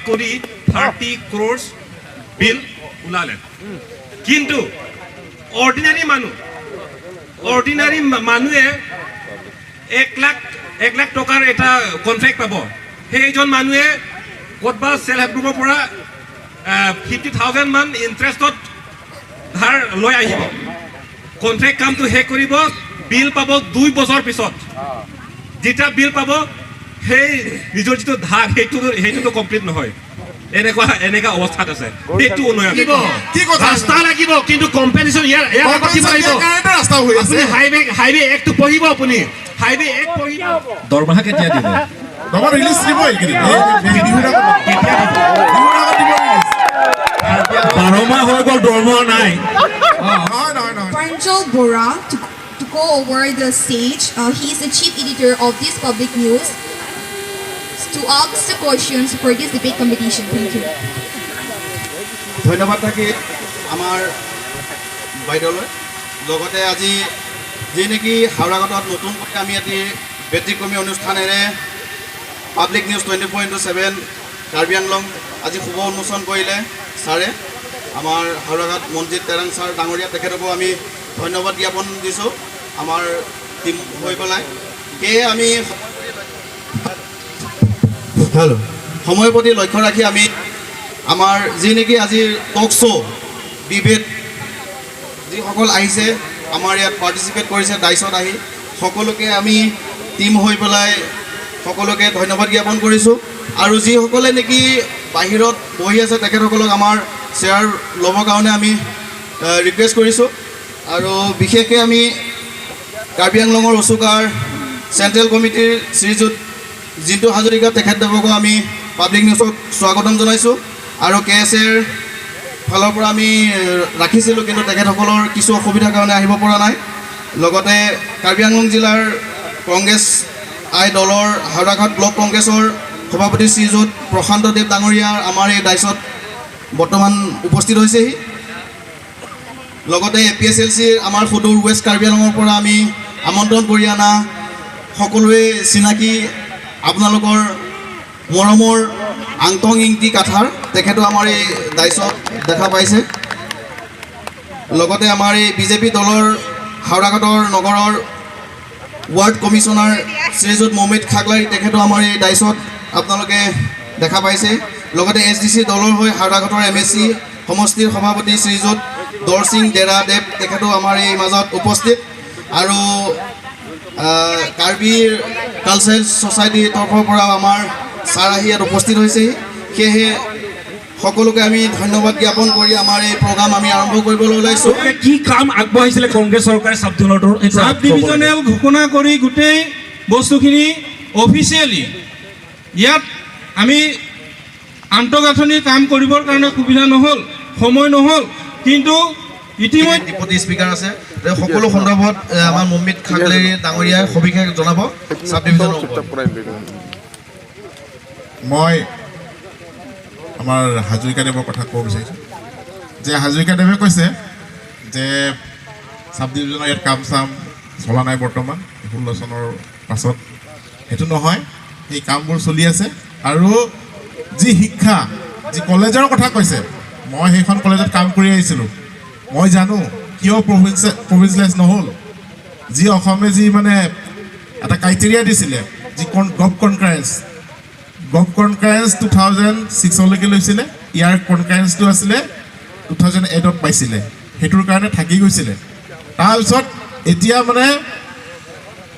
কৰি 30 crores বিল ওলালে কিন্তু অৰ্ডিনাৰী মানুহে 1 লাখ টকাৰ এটা কন্ট্ৰেক্ট পাব সেইজন মানুহে ক'তবা সেলফ হেল্প গ্ৰুপৰ পৰা 50,000 মান ইন্টাৰেষ্টত ধাৰ লৈ আহিব কন্ট্ৰেক্ট কামটো শেষ কৰিব বিল পাব 2 বছৰ পিছত যেতিয়া বিল পাব সেই নিজৰ যিটো ধাৰ সেইটোতো কমপ্লিট নহয় এনেকা অৱস্থাত আছে এইটো উন্নয়ন ৰাস্তা লাগিব কিন্তু কম্পেনচেশ্যন ইয়াৰ কথা লাগিব ৰাস্তা হৈ আছে হাইৱে একটো পঢ়িব আপুনি হাইৱে এক পঢ়িব দৰমহা কেতিয়া দিব দৰমহা ৰিলিজ দিব কেতিয়া দৰমহা হৈ গ'ল দৰমহা নাই Pranjal Bora to go over the stage. He is the chief editor of this public news to ask the questions for this debate competition. Thank you. ধন্যবাদ থাকি আমাৰ বাইদেউলৈ লগতে আজি যি নেকি হাওৰাঘাটত নতুনকৈ আমি এটি ব্যতিক্ৰমী অনুষ্ঠানেৰে পাব্লিক নিউজ 24/7 কাৰ্বি আংলং আজি শুভ উন্মোচন কৰিলে ছাৰে আমাৰ হাওৰাঘাট মনজিত তেৰাং ছাৰ ডাঙৰীয়া তেখেতকো আমি ধন্যবাদ জ্ঞাপন দিছোঁ আমাৰ টিম হৈ পেলাই সেয়ে আমি সময়ৰ প্ৰতি লক্ষ্য ৰাখি আমি আমাৰ যি নেকি আজিৰ টক শ্ব' ডিবেট যিসকল আহিছে আমাৰ ইয়াত পাৰ্টিচিপেট কৰিছে ডাইচত আহি সকলোকে আমি টিম হৈ পেলাই সকলোকে ধন্যবাদ জ্ঞাপন কৰিছোঁ আৰু যিসকলে নেকি বাহিৰত বহি আছে তেখেতসকলক আমাৰ শ্বেয়াৰ ল'বৰ কাৰণে আমি ৰিকুৱেষ্ট কৰিছোঁ আৰু বিশেষকৈ আমি কাৰ্বি আংলঙৰ উচুকাৰ চেণ্ট্ৰেল কমিটিৰ শ্ৰীযুত জিন্তু হাজৰিকা তেখেতদেৱকো আমি পাব্লিক নিউজত স্বাগতম জনাইছোঁ আৰু KSAৰ ফালৰ পৰা আমি ৰাখিছিলোঁ কিন্তু তেখেতসকলৰ কিছু অসুবিধাৰ কাৰণে আহিব পৰা নাই লগতে কাৰ্বি আংলং জিলাৰ কংগ্ৰেছ দলৰ হাওৰাঘাট ব্লক কংগ্ৰেছৰ সভাপতি শ্ৰীযুত প্ৰশান্ত দেৱ ডাঙৰীয়া আমাৰ এই ডাইচত বৰ্তমান উপস্থিত হৈছেহি লগতে APSLCৰ আমাৰ সুদূৰ ৱেষ্ট কাৰ্বি আংলঙৰ পৰা আমি আমন্ত্ৰণ কৰি অনা সকলোৱে চিনাকি আপোনালোকৰ মৰমৰ আংটং ইংটি কাঠাৰ তেখেতো আমাৰ এই ডাইচত দেখা পাইছে লগতে আমাৰ এই বিজেপি দলৰ হাওৰাঘাটৰ নগৰৰ ৱাৰ্ড কমিশ্যনাৰ শ্ৰীযুত মমিত খাগলাৰী তেখেতো আমাৰ এই ডাইচত আপোনালোকে দেখা পাইছে লগতে SDC দলৰ হৈ হাওৰাঘাটৰ MSC সমষ্টিৰ সভাপতি শ্ৰীযুত দৰসিং ডেৰা দেৱ তেখেতো আমাৰ এই মাজত উপস্থিত আৰু কাৰ্বিৰ কালচাৰেল ছ'চাইটিৰ তৰফৰ পৰা আমাৰ ছাৰ আহি ইয়াত উপস্থিত হৈছেহি সেয়েহে সকলোকে আমি ধন্যবাদ জ্ঞাপন কৰি আমাৰ এই প্ৰগ্ৰাম আমি আৰম্ভ কৰিবলৈ ওলাইছোঁ কি কাম আগবঢ়াইছিলে কংগ্ৰেছ চৰকাৰে চাব ডিভিজনেল ঘোষণা কৰি গোটেই বস্তুখিনি অফিচিয়েলি ইয়াত আমি আন্তঃগাঁথনিৰ কাম কৰিবৰ কাৰণে সুবিধা নহ'ল সময় নহ'ল কিন্তু ইতিমধ্যে ডিপুটি স্পিকাৰ আছে সকলো সন্দৰ্ভত আমাৰ মমিত খাগলাৰী ডাঙৰীয়াই সবিশেষ জনাব চাব ডিভিজনৰ মই আমাৰ হাজৰিকাদেৱৰ কথা ক'ব বিচাৰিছোঁ যে হাজৰিকাদেৱে কৈছে যে চাব ডিভিজনৰ ইয়াত কাম চাম চলা নাই বৰ্তমান 16 চনৰ পাছত সেইটো নহয় এই কামবোৰ চলি আছে আৰু যি শিক্ষা যি কলেজৰ কথা কৈছে মই সেইখন কলেজত কাম কৰি আহিছিলোঁ মই জানো কিয় প্ৰভিঞ্চিয়েলাইজ নহ'ল যি অসমে যি মানে এটা ক্ৰাইটেৰিয়া দিছিলে যি গভ কনকাৰেঞ্চ 2006লৈকে লৈছিলে ইয়াৰ কনকাৰেঞ্চটো আছিলে 2008ত পাইছিলে সেইটোৰ কাৰণে থাকি গৈছিলে তাৰপিছত এতিয়া মানে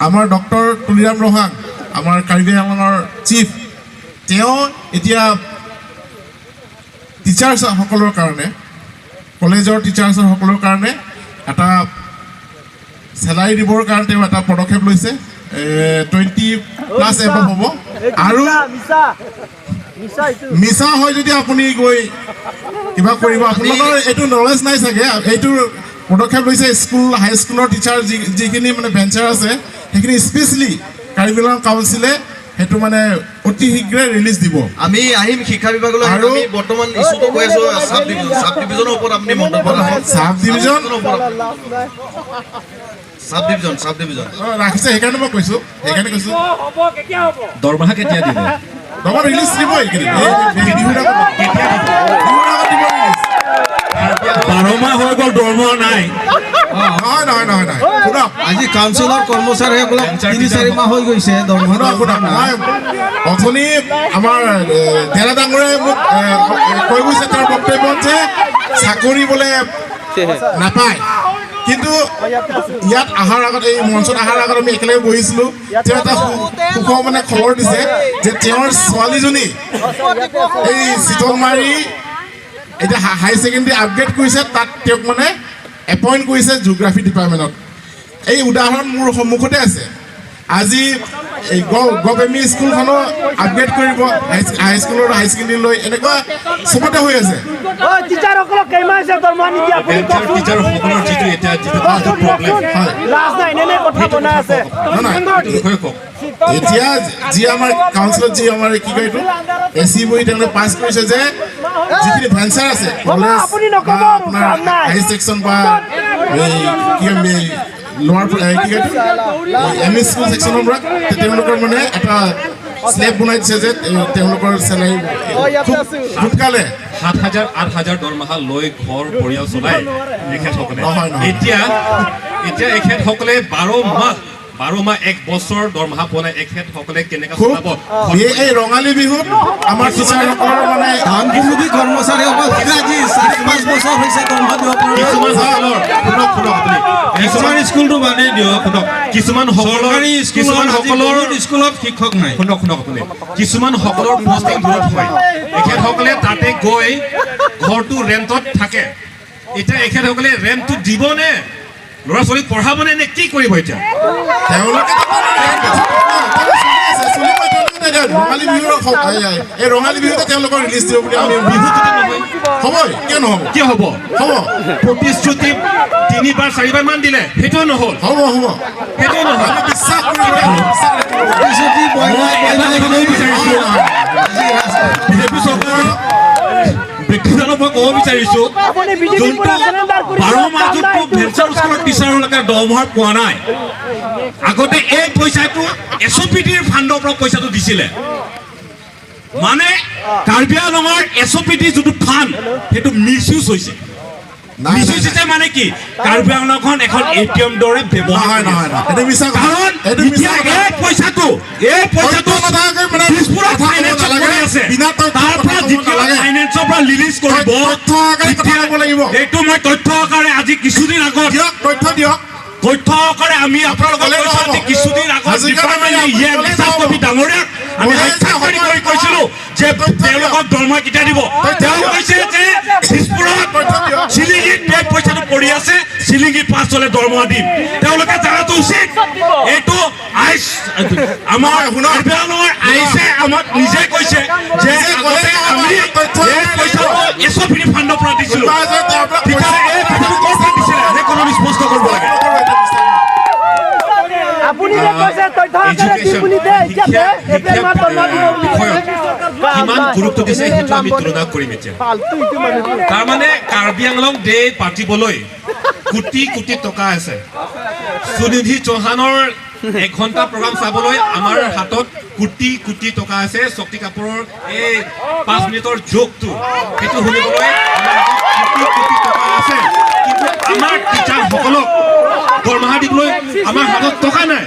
আমাৰ ডক্টৰ তুলিৰাম ৰহাং আমাৰ কাৰ্বি আংলঙৰ চিফ তেওঁ এতিয়া টিচাৰ্ছসকলৰ কাৰণে কলেজৰ টিচাৰ্ছসকলৰ কাৰণে এটা চেলাৰী দিবৰ কাৰণে তেওঁ এটা পদক্ষেপ লৈছে 20+ এবাৰ হ'ব আৰু মিছা হয় যদি আপুনি গৈ কিবা কৰিব আপোনালোকৰ এইটো নলেজ নাই চাগে এইটো পদক্ষেপ লৈছে স্কুল হাইস্কুলৰ টিচাৰ যিখিনি মানে ভেঞ্চাৰ আছে সেইখিনি স্পেচিয়েলি কাৰ্বি আংলং কাউন্সিলে সেইটো মানে অতি শীঘ্ৰে ৰিলিজ দিব আমি আহিম শিক্ষা বিভাগলৈ আৰু আমি বৰ্তমান ইছ্যুটো কৈ আছোঁ চাব ডিভিজনৰ ওপৰত আপুনি মন্তব্য চাব ডিভিজন চাব ডিভিজন ৰাখিছে সেইকাৰণে মই কৈছোঁ দৰমহা কেতিয়া দিব দৰমহা ৰিলিজ দিব এইকেইদিন বিহুৰ আগত দিব ৰিলিজ 12 মাহ হৈ গ'ল দৰমহা নাই নহয় শুনক আজি কাউন্সিলৰ কৰ্মচাৰীসকলক 3-4 মাহ হৈ গৈছে দৰমহা মই অথনি আমাৰ ডেৰা ডাঙৰে মোক কৈ গৈছে তেওঁৰ বক্তব্যত যে চাকৰি বোলে নাপায় কিন্তু ইয়াত অহাৰ আগত এই মঞ্চত অহাৰ আগত আমি একেলগে বহিছিলোঁ তেওঁ এটা সুখ মানে খবৰ দিছে যে তেওঁৰ ছোৱালীজনী এই চিতলমাৰী এতিয়া হাই ছেকেণ্ডেৰী আপগ্ৰেড কৰিছে তাত তেওঁক মানে এপইণ্ট কৰিছে জিঅ'গ্ৰাফী ডিপাৰ্টমেণ্টত এই উদাহৰণ মোৰ সন্মুখতে আছে আজি এই গভ এম ই স্কুলখনো আপগ্ৰেড কৰিব হাইস্কুলৰ হাই ছেকেণ্ডেৰী লৈ এনেকুৱা চবতে হৈ আছে টিচাৰসকলক কেইমাহ দৰমহা নিদিয়া টিচাৰসকলৰ যিটো এতিয়া প্ৰব্লেম এতিয়া যি আমাৰ কাউন্সিলত যি আমাৰ কি কয় এইটো এচি বহি তেওঁলোকে পাছ কৰিছে যে যিখিনি ভেঞ্চাৰ আছে কলেজ বা আপোনাৰ হাই ছেকশ্যন বা এই লোৱাৰ কি কয় এম ই স্কুল ছেকশ্যনৰ পৰা তেওঁলোকৰ মানে এটা স্লেব বনাই দিছে যে তেওঁলোকৰ চেলাৰী সোনকালে 7,000-8,000 দৰমহা লৈ ঘৰ পৰিয়াল চলাই এখেতসকলে এতিয়া এখেতসকলে 12 মাহ 1 বছৰ দৰমহা পোৱা নাই এখেতসকলে কেনেকৈ চলাব এই ৰঙালী বিহুত আমাৰ টিচাৰসকলৰ মানে ধান বিৰোধী কৰ্মচাৰীসকল আজি 4-5 বছৰ হৈছে দৰমহা দিব পৰা কিছুমান স্কুলটো বাদেই দিয়ক কিছুমান সকলৰ স্কুলত শিক্ষক নাই শুনক আপুনি কিছুমান সকলৰ পষ্টিং দূৰত হয় এখেতসকলে তাতে গৈ ঘৰটো ৰেণ্টত থাকে এতিয়া এখেতসকলে ৰেণ্টটো দিবনে ল'ৰা ছোৱালীক পঢ়াবনে নে কি কৰিব এতিয়া ৰঙালী বিহুতে তেওঁলোকৰ ৰিলিজ দিব বুলি আমি হ'ব কিয় নহ'ব কি হ'ব প্ৰতিশ্ৰুতি 3-4 মান দিলে সেইটোও নহ'ল সেইটোও নহ'ল বিশ্বাস বিজেপি চৰকাৰৰ ব্যক্তিজনক মই ক'ব বিচাৰিছোঁ যোনটো 12 মাহ যোনটো ভেঞ্চাৰ স্কুলৰ টিচাৰলৈকে দৰমহা পোৱা নাই আগতে এই পইচাটো এছঅ'পিটিৰ ফাণ্ডৰ পৰা পইচাটো দিছিলে মানে কাৰ্বি আংলঙৰ এছঅ'পিটি যোনটো ফাণ্ড সেইটো মিছ ইউজ হৈছে মানে কি কাৰ্বি আংলংখন এখন এটিএম দৰে ব্যৱহাৰ নহয় কাৰণ এতিয়া এই পইচাটো ফাইনেন্সৰ পৰা ৰিলিজ কৰিব এইটো মই তথ্য আকাৰে আজি কিছুদিন আগত তথ্য আকাৰে আমি আপোনালোকক কিছুদিন আগত ডাঙৰীয়াক আমি সাক্ষাৎ কৰি কৈছিলোঁ যে তেওঁলোকক দৰমহা কেতিয়া দিব তেওঁ কৈছে যে দিছপুৰত চিলিঙিত এই পইচাটো পৰি আছে চিলিঙি পাছ হ'লে দৰমহা দিম তেওঁলোকে জনাটো উচিত এইটো আইচ আমাৰ আইচে আমাক নিজে কৈছে যে আগতে আমি এই পইচাটো এছঅ'পিটি ফাণ্ডৰ পৰা দিছিলোঁ তেতিয়া এই পইচাটো ক'ৰ পৰা দিছিলে সেইকণো স্পষ্ট কৰিব লাগে কিমান গুৰুত্ব দিছে সেইটো আমি তুলনা কৰিম এতিয়া তাৰমানে কাৰ্বি আংলং ডে পাতিবলৈ কোটি টকা আছে সুনিধি চৌহানৰ 1 ঘণ্টা প্ৰগ্ৰাম চাবলৈ আমাৰ হাতত কোটি টকা আছে শক্তি কাপুৰৰ এই 5 মিনিটৰ জোকটো সেইটো শুনিবলৈ আমাৰ কোটি টকা আছে কিন্তু আমাৰ টিচাৰসকলক দৰমহা দিবলৈ আমাৰ হাতত টকা নাই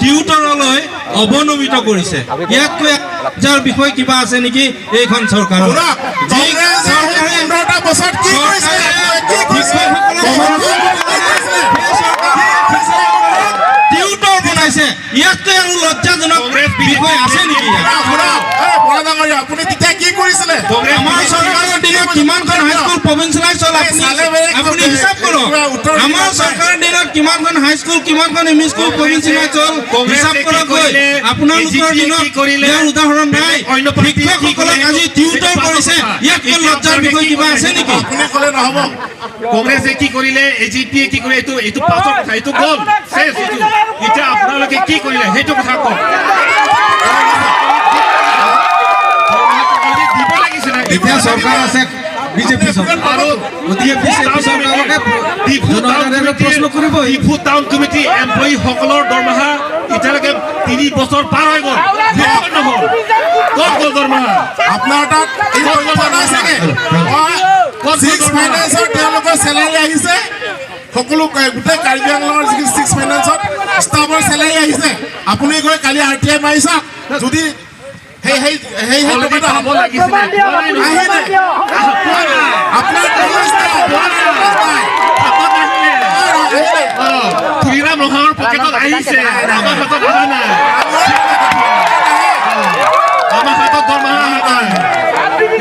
টিউটৰলৈ অৱনমিত কৰিছে ইয়াতকৈ যাৰ বিষয় কিবা আছে নেকি এইখন চৰকাৰৰ টিউটৰ বনাইছে ইয়াতকৈ আৰু লজ্জাজনক বিষয় আছে নেকি আপুনি তেতিয়া কি কৰিছিলে আমাৰ চৰকাৰৰ দিনত কিমানখন হাইস্কুল প্ৰভিঞ্চিয়েলাইজ হ'ল আপুনি হিচাপ কৰক আমাৰ চৰকাৰৰ দিনত কিমানখন হাইস্কুল কিমানখন এম ই স্কুল প্ৰভিঞ্চিয়েলাইজ হ'ল হিচাপ কৰক আপোনালোকৰ দিনত ইয়াৰ উদাহৰণ নাই শিক্ষকসকলক আজি টিউটৰ কৰিছে ইয়াতকৈ লজ্জাৰ বিষয় কিবা আছে নেকি আপুনি ক'লে নহ'ব কংগ্ৰেছে কি কৰিলে এজিপিয়ে কি কৰিলে এইটো পাছৰ কথা এইটো গ'ল শেষ এতিয়া আপোনালোকে কি কৰিলে সেইটো কথা কওক এতিয়া চৰকাৰ আছে বিজেপি চৰকাৰ আৰু গতিকে বিজেপি চৰকাৰকে জনসাধাৰণে প্ৰশ্ন কৰিব ডিফু টাউন কমিটি এমপ্লয়ীসকলৰ দৰমহা এতিয়ালৈকে 3 বছৰ পাৰ হৈ গ'ল নহ'ল ক'ত গ'ল দৰমহা আপোনাৰ তাত নাই চাগে 6 ফাইনেন্সৰ তেওঁলোকৰ চেলাৰী আহিছে সকলো গোটেই কাৰ্বি আংলঙৰ যিখিনি 6 ফাইনেন্সত ষ্টাফৰ চেলাৰী আহিছে আপুনি গৈ কালি RTI মাৰি চাওক যদি সেই টকাটো পাব লাগিছিলে আপোনাৰ খুৰীৰাম ৰহাৰ পকেটত আহিছে আমাৰ হাতত অহা নাই আমাৰ হাতত দৰমহা অহা নাই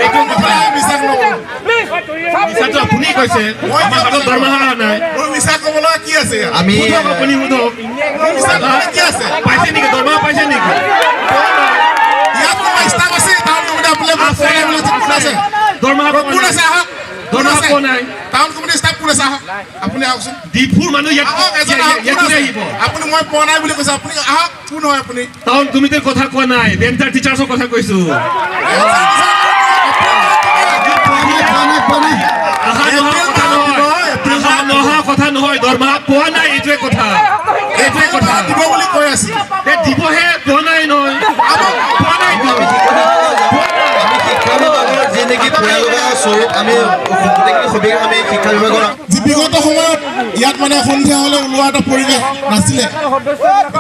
এইটো কথা মিছাটো আপুনি কৈছে আমাৰ হাতত দৰমহা অহা নাই মোৰ মিছা ক'বলৈ কি আছে আমি আপুনি সোধক মিছা ক'বলৈ কি আছে পাইছে নেকি দৰমহা পাইছে নেকি ইয়াত তোমাৰ ষ্টাফ আছে টাউন কমিটি আপুনি আছে দৰমহা কোন আছে আহক দৰমহা পোৱা নাই টাউন কমিটি ষ্টাফ কোন আছে আহক আপুনি আহকচোন ডিফুৰ মানুহ ইয়াত আহিব আপুনি মই পোৱা নাই বুলি কৈছে আপুনি আহক কোন হয় আপুনি টাউন কমিটিৰ কথা কোৱা নাই ডেণ্টাল টিচাৰ্ছৰ কথা কৈছো নহা কথা নহয় দৰমহা পোৱা নাই এইটোৱে কথা দিব বুলি কৈ আছে দিবহে পোৱা নাই নহয় পোৱা নাই যি নেকি পৰিয়ালৰ স্বৰূপ আমি গোটেইখিনি সবিশেষ আমি শিক্ষা বিভাগৰ বিগত সময়ত ইয়াত মানে সন্ধিয়া হ'লে ওলোৱা এটা পৰিৱেশ নাছিলে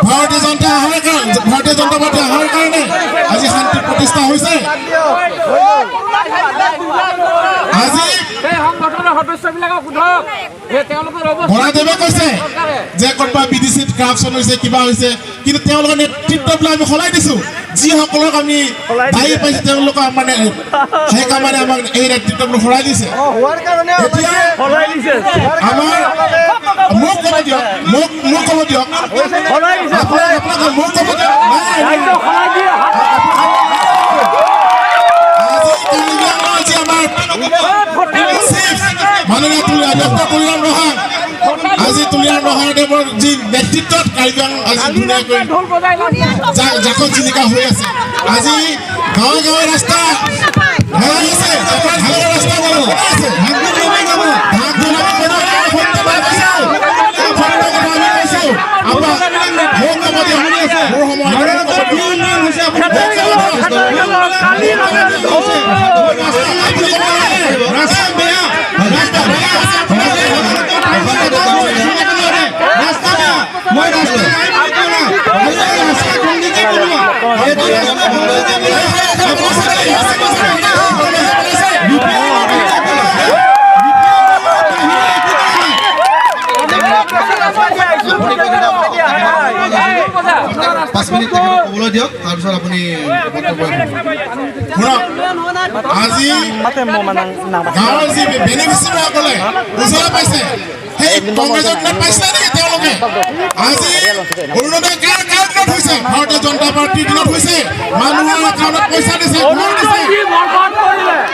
ভাৰতীয় জনতা পাৰ্টি অহাৰ কাৰণে আজি শান্তি প্ৰতিষ্ঠা হৈছে আজি বৰাদেৱে কৈছে যে ক'ৰবাত BDCত কৰাপশ্যন হৈছে কিবা হৈছে কিন্তু তেওঁলোকৰ নেতৃত্ববিলাক আমি সলাই দিছোঁ যিসকলক আমি দায়ী পাইছোঁ তেওঁলোকক মানে সেইকাৰণে আমাক এই নেতৃত্ববোৰ সলাই দিছে এতিয়া আমাৰ মোক ক'ব দিয়ক মোক ক'ব দিয়ক আপোনালোকে মোক ক'ব দিয়ক আজি তুলিয়াৰ মহাদেৱৰ যি নেতৃত্বত কাৰ্বি আংলং আজি ধুনীয়াকৈ জাকত জিলিকা হৈ আছে আজি গাঁৱে গাঁৱে ৰাস্তা হৈ আছে ৰাস্তা পাঁচ মিনিট ক'বলৈ দিয়ক তাৰপিছত আপুনি আজি গাঁৱৰ যি বেনিফিচিয়াৰীসকলে ওচৰ পাইছে সেই কংগ্ৰেছৰ দিনত পাইছিলে নেকি তেওঁলোকে আজি অৰুণোদয় কাৰ দিনত হৈছে ভাৰতীয় জনতা পাৰ্টীৰ দিনত হৈছে মানুহৰ একাউণ্টত পইচা দিছে ভোট দিছে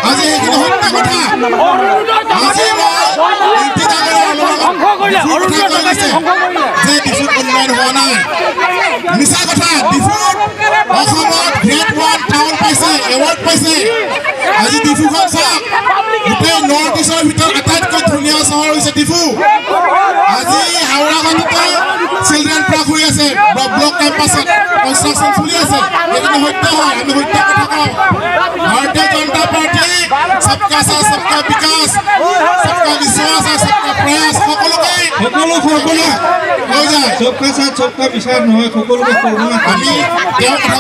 আজি সেইখিনি সত্য কথা আজি যে ডিফুত উন্নয়ন হোৱা নাই মিছা কথা ডিফুত অসমত গ্ৰেড 1 টাউন পাইছে এৱাৰ্ড পাইছে আজি ডিফুখন চাওক গোটেই নৰ্থ ইষ্টৰ ভিতৰত আটাইতকৈ ধুনীয়া চহৰ হৈছে ডিফু আজি হাওৰাঘাটতো চিলড্ৰেন পাৰ্ক হৈ আছে ব্লক কেম্পাছত কনষ্ট্ৰাকশ্যন চলি আছে এইখিনি সত্য হয় আমি সত্য কথা কওঁ ভাৰতীয় জনতা পাৰ্টি সবকা সাথ সবকা বিকাশ সবকা বিশ্বাস আৰু সবকা প্ৰয়াস সকলোকে হৈ যায় সবকা সাথ সবকা বিশ্বাস নহয় সকলোকে আমি তেওঁৰ কথা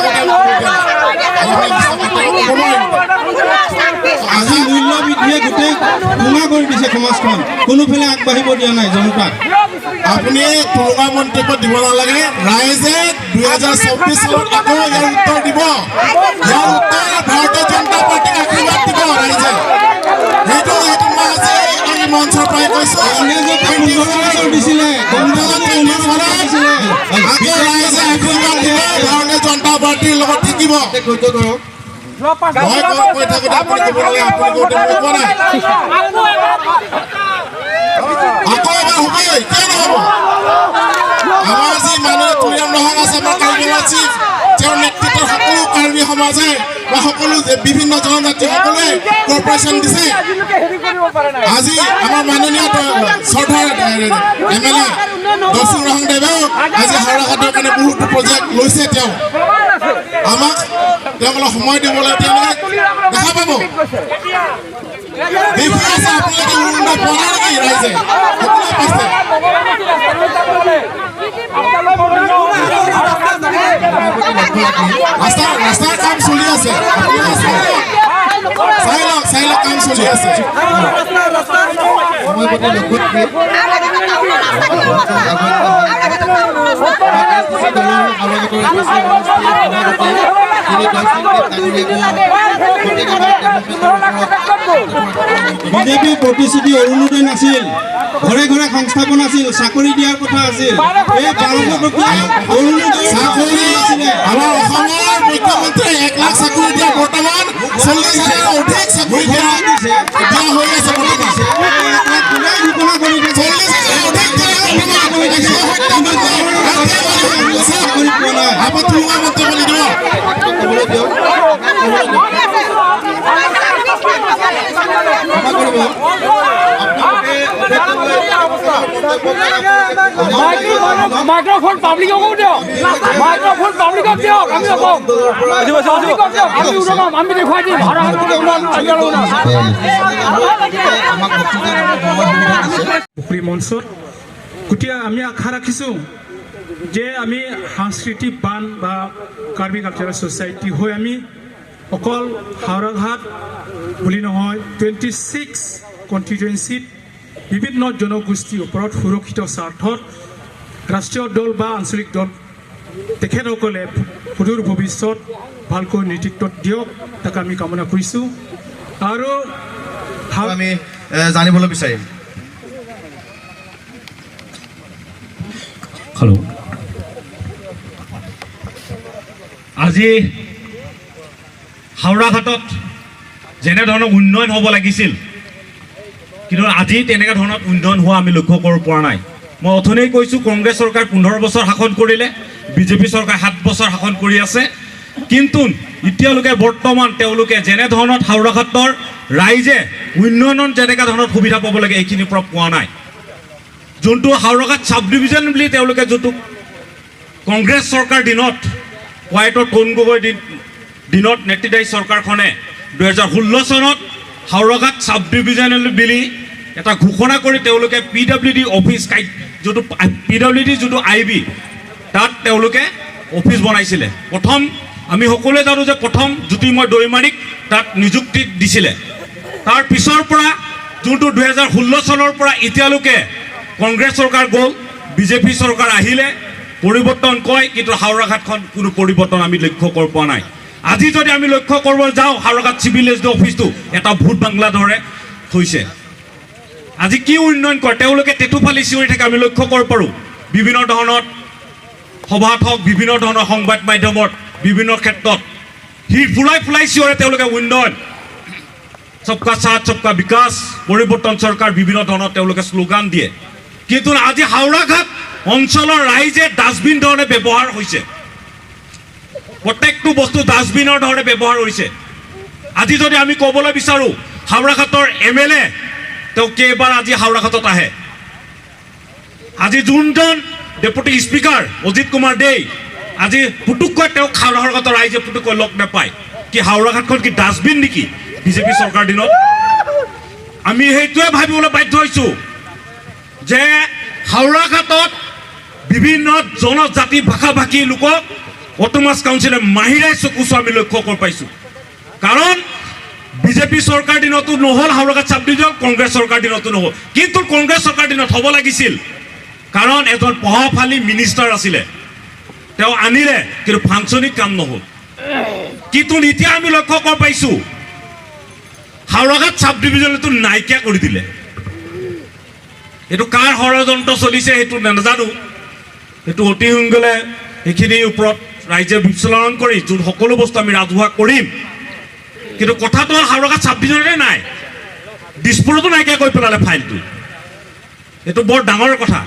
আজি মূল্য বৃদ্ধিয়ে গোটেই কোঙা কৰি দিছে সমাজখন কোনোফালে আগবাঢ়িব দিয়া নাই জনতাক আপুনি তুলনা মন্তব্য দিব নালাগে ৰাইজে 2024 চনত আকৌ ইয়াৰ উত্তৰ দিব ইয়াৰ উত্তৰ ভাৰতীয় জনতা পাৰ্টীক আশীৰ্বাদ দিব ৰাইজে সেইটো মই আজি এই মঞ্চৰ পৰাই কৈছোঁ দিছিলে আকৌ ৰাইজে আশীৰ্বাদ দিব ভাৰতীয় জনতা পাৰ্টীৰ লগত থাকিব মই কৈ থাকোঁতে আপুনি ক'ব নালাগে আপুনি কওঁতে মই কোৱা নাই আকৌ এবাৰ হ'বই কিয় নহ'ব আমাৰ যি মানুহে তুলিয়াম নহং আছে আমাৰ কাৰ্বি চিফ তেওঁৰ নেতৃত্বত সকলো কাৰ্বি সমাজে বা সকলো বিভিন্ন জনজাতি সকলোৱে কৰ্পৰেশ্যন দিছে আজি আমাৰ মাননীয় চৰকাৰ MLA দৰ্শন ৰহংদেৱেও আজি হাওৰাঘাটৰ কাৰণে বহুতো প্ৰজেক্ট লৈছে তেওঁ আমাক তেওঁলোকক সময় দিবলৈ তেওঁলোকে দেখা পাব দেখি আছে আপোনালোকে উন্নত পোৱা নেকি ৰাইজে সকলোৱে পাইছে ৰাস্তাৰ কাম চলি আছে চাই লওক কাম চলি আছে বিজেপি প্ৰতিশ্ৰুতি অৰুণোদয় নাছিল ঘৰে ঘৰে সংস্থাপন আছিল চাকৰি দিয়াৰ কথা আছিল এই 1200 টকীয়া অৰুণোদয় আমাৰ অসমৰ মুখ্যমন্ত্ৰী 1 লাখ চাকৰি দিয়া বৰ্তমান 40,000 অধিক চাকৰি দিয়া হৈ আছে মাইক্ৰোফোন পাবলিকও দিয়ক মাইক্ৰোফোন পাবলিকক দিয়ক আমি কম আমি উঠাম আমি দেখুৱাই দিম পুখুৰী মঞ্চত গতিকে আমি আশা ৰাখিছোঁ যে আমি সাংস্কৃতিক বান বা কাৰ্বি কালচাৰেল ছ'চাইটি হৈ আমি অকল হাওৰাঘাট বুলি নহয় 26 কনষ্টিটুৱেঞ্চিত বিভিন্ন জনগোষ্ঠীৰ ওপৰত সুৰক্ষিত স্বাৰ্থত ৰাষ্ট্ৰীয় দল বা আঞ্চলিক দল তেখেতসকলে সুদূৰ ভৱিষ্যত ভালকৈ নেতৃত্ব দিয়ক তাক আমি কামনা কৰিছোঁ আৰু আমি জানিবলৈ বিচাৰিম হেল্ল' আজি হাওৰাঘাটত যেনেধৰণৰ উন্নয়ন হ'ব লাগিছিল কিন্তু আজি তেনেকুৱা ধৰণৰ উন্নয়ন হোৱা আমি লক্ষ্য কৰিব পৰা নাই মই অথনিই কৈছোঁ কংগ্ৰেছ চৰকাৰ 15 বছৰ শাসন কৰিলে বিজেপি চৰকাৰ 7 বছৰ শাসন কৰি আছে কিন্তু এতিয়ালৈকে বৰ্তমান তেওঁলোকে যেনেধৰণৰ হাওৰাঘাটৰ ৰাইজে উন্নয়নৰ যেনেকুৱা ধৰণৰ সুবিধা পাব লাগে এইখিনিৰ পৰা পোৱা নাই যোনটো হাওৰাঘাট চাব ডিভিজন বুলি তেওঁলোকে যোনটো কংগ্ৰেছ চৰকাৰ দিনত হোৱাইটৰ তৰুণ গগৈ দিনত নেতৃত্বাধীন চৰকাৰখনে 2016 চনত হাওৰাঘাট চাব ডিভিজনেল বুলি এটা ঘোষণা কৰি তেওঁলোকে PWD অফিচ যোনটো PWD যোনটো IB তাত তেওঁলোকে অফিচ বনাইছিলে প্ৰথম আমি সকলোৱে জানো যে প্ৰথম জ্যোতিৰ্ময় দৈমাৰীক তাত নিযুক্তি দিছিলে তাৰ পিছৰ পৰা যোনটো 2016 চনৰ পৰা এতিয়ালৈকে কংগ্ৰেছ চৰকাৰ গ'ল বিজেপি চৰকাৰ আহিলে পৰিৱৰ্তন কয় কিন্তু হাওৰাঘাটখন কোনো পৰিৱৰ্তন আমি লক্ষ্য কৰিব পৰা নাই আজি যদি আমি লক্ষ্য কৰিব যাওঁ হাওৰাঘাট চিভিল এছডি অফিচটো এটা ভূত বাংলা ধৰে থৈছে আজি কি উন্নয়ন কৰে তেওঁলোকে তেতুফালি চিঞৰি থাকে আমি লক্ষ্য কৰিব পাৰোঁ বিভিন্ন ধৰণৰ সভাত হওক বিভিন্ন ধৰণৰ সংবাদ মাধ্যমত বিভিন্ন ক্ষেত্ৰত ফুলাই চিঞৰে তেওঁলোকে উন্নয়ন সবকা সাথ সবকা বিকাশ পৰিৱৰ্তন চৰকাৰ বিভিন্ন ধৰণৰ তেওঁলোকে শ্লোগান দিয়ে কিন্তু আজি হাওৰাঘাট অঞ্চলৰ ৰাইজে ডাষ্টবিন ধৰণে ব্যৱহাৰ হৈছে প্ৰত্যেকটো বস্তু ডাষ্টবিনৰ ধৰণে ব্যৱহাৰ হৈছে আজি যদি আমি ক'বলৈ বিচাৰোঁ হাওৰাঘাটৰ MLA তেওঁ কেইবাৰ আজি হাওৰাঘাটত আহে আজি যোনজন ডেপুটি স্পিকাৰ অজিত কুমাৰ দেই আজি পুটুককৈ তেওঁক হাওৰাঘাটৰ ৰাইজে পুটুককৈ লগ নাপায় কি হাওৰাঘাটখন কি ডাষ্টবিন নেকি বিজেপি চৰকাৰ দিনত আমি সেইটোৱে ভাবিবলৈ বাধ্য হৈছোঁ যে হাওৰাঘাটত বিভিন্ন জনজাতি ভাষা ভাষী লোকক অটোমাছ কাউন্সিলে মাহিৰাই চকু আমি লক্ষ্য কৰি পাইছোঁ কাৰণ বিজেপি চৰকাৰ দিনতো নহ'ল হাওৰাঘাট চাব ডিভিজন কংগ্ৰেছ চৰকাৰ দিনতো নহ'ল কিন্তু কংগ্ৰেছ চৰকাৰ দিনত হ'ব লাগিছিল কাৰণ এজন প্ৰভাৱশালী মিনিষ্টাৰ আছিলে তেওঁ আনিলে কিন্তু ফাংচনিং কাম নহ'ল কিন্তু এতিয়া আমি লক্ষ্য কৰি পাইছোঁ হাওৰাঘাট চাব ডিভিজনটো নাইকিয়া কৰি দিলে এইটো কাৰ ষড়যন্ত্ৰ চলিছে সেইটো নাজানো এইটো অতি সোনকালে সেইখিনিৰ ওপৰত ৰাইজে বিশ্লেষণ কৰি যোন সকলো বস্তু আমি ৰাজহুৱা কৰিম কিন্তু কথাটো হ'ল হাওৰাঘাট চাব ডিভিজনতে নাই দিছপুৰতো নাইকিয়া কৰি পেলালে ফাইলটো এইটো বৰ ডাঙৰ কথা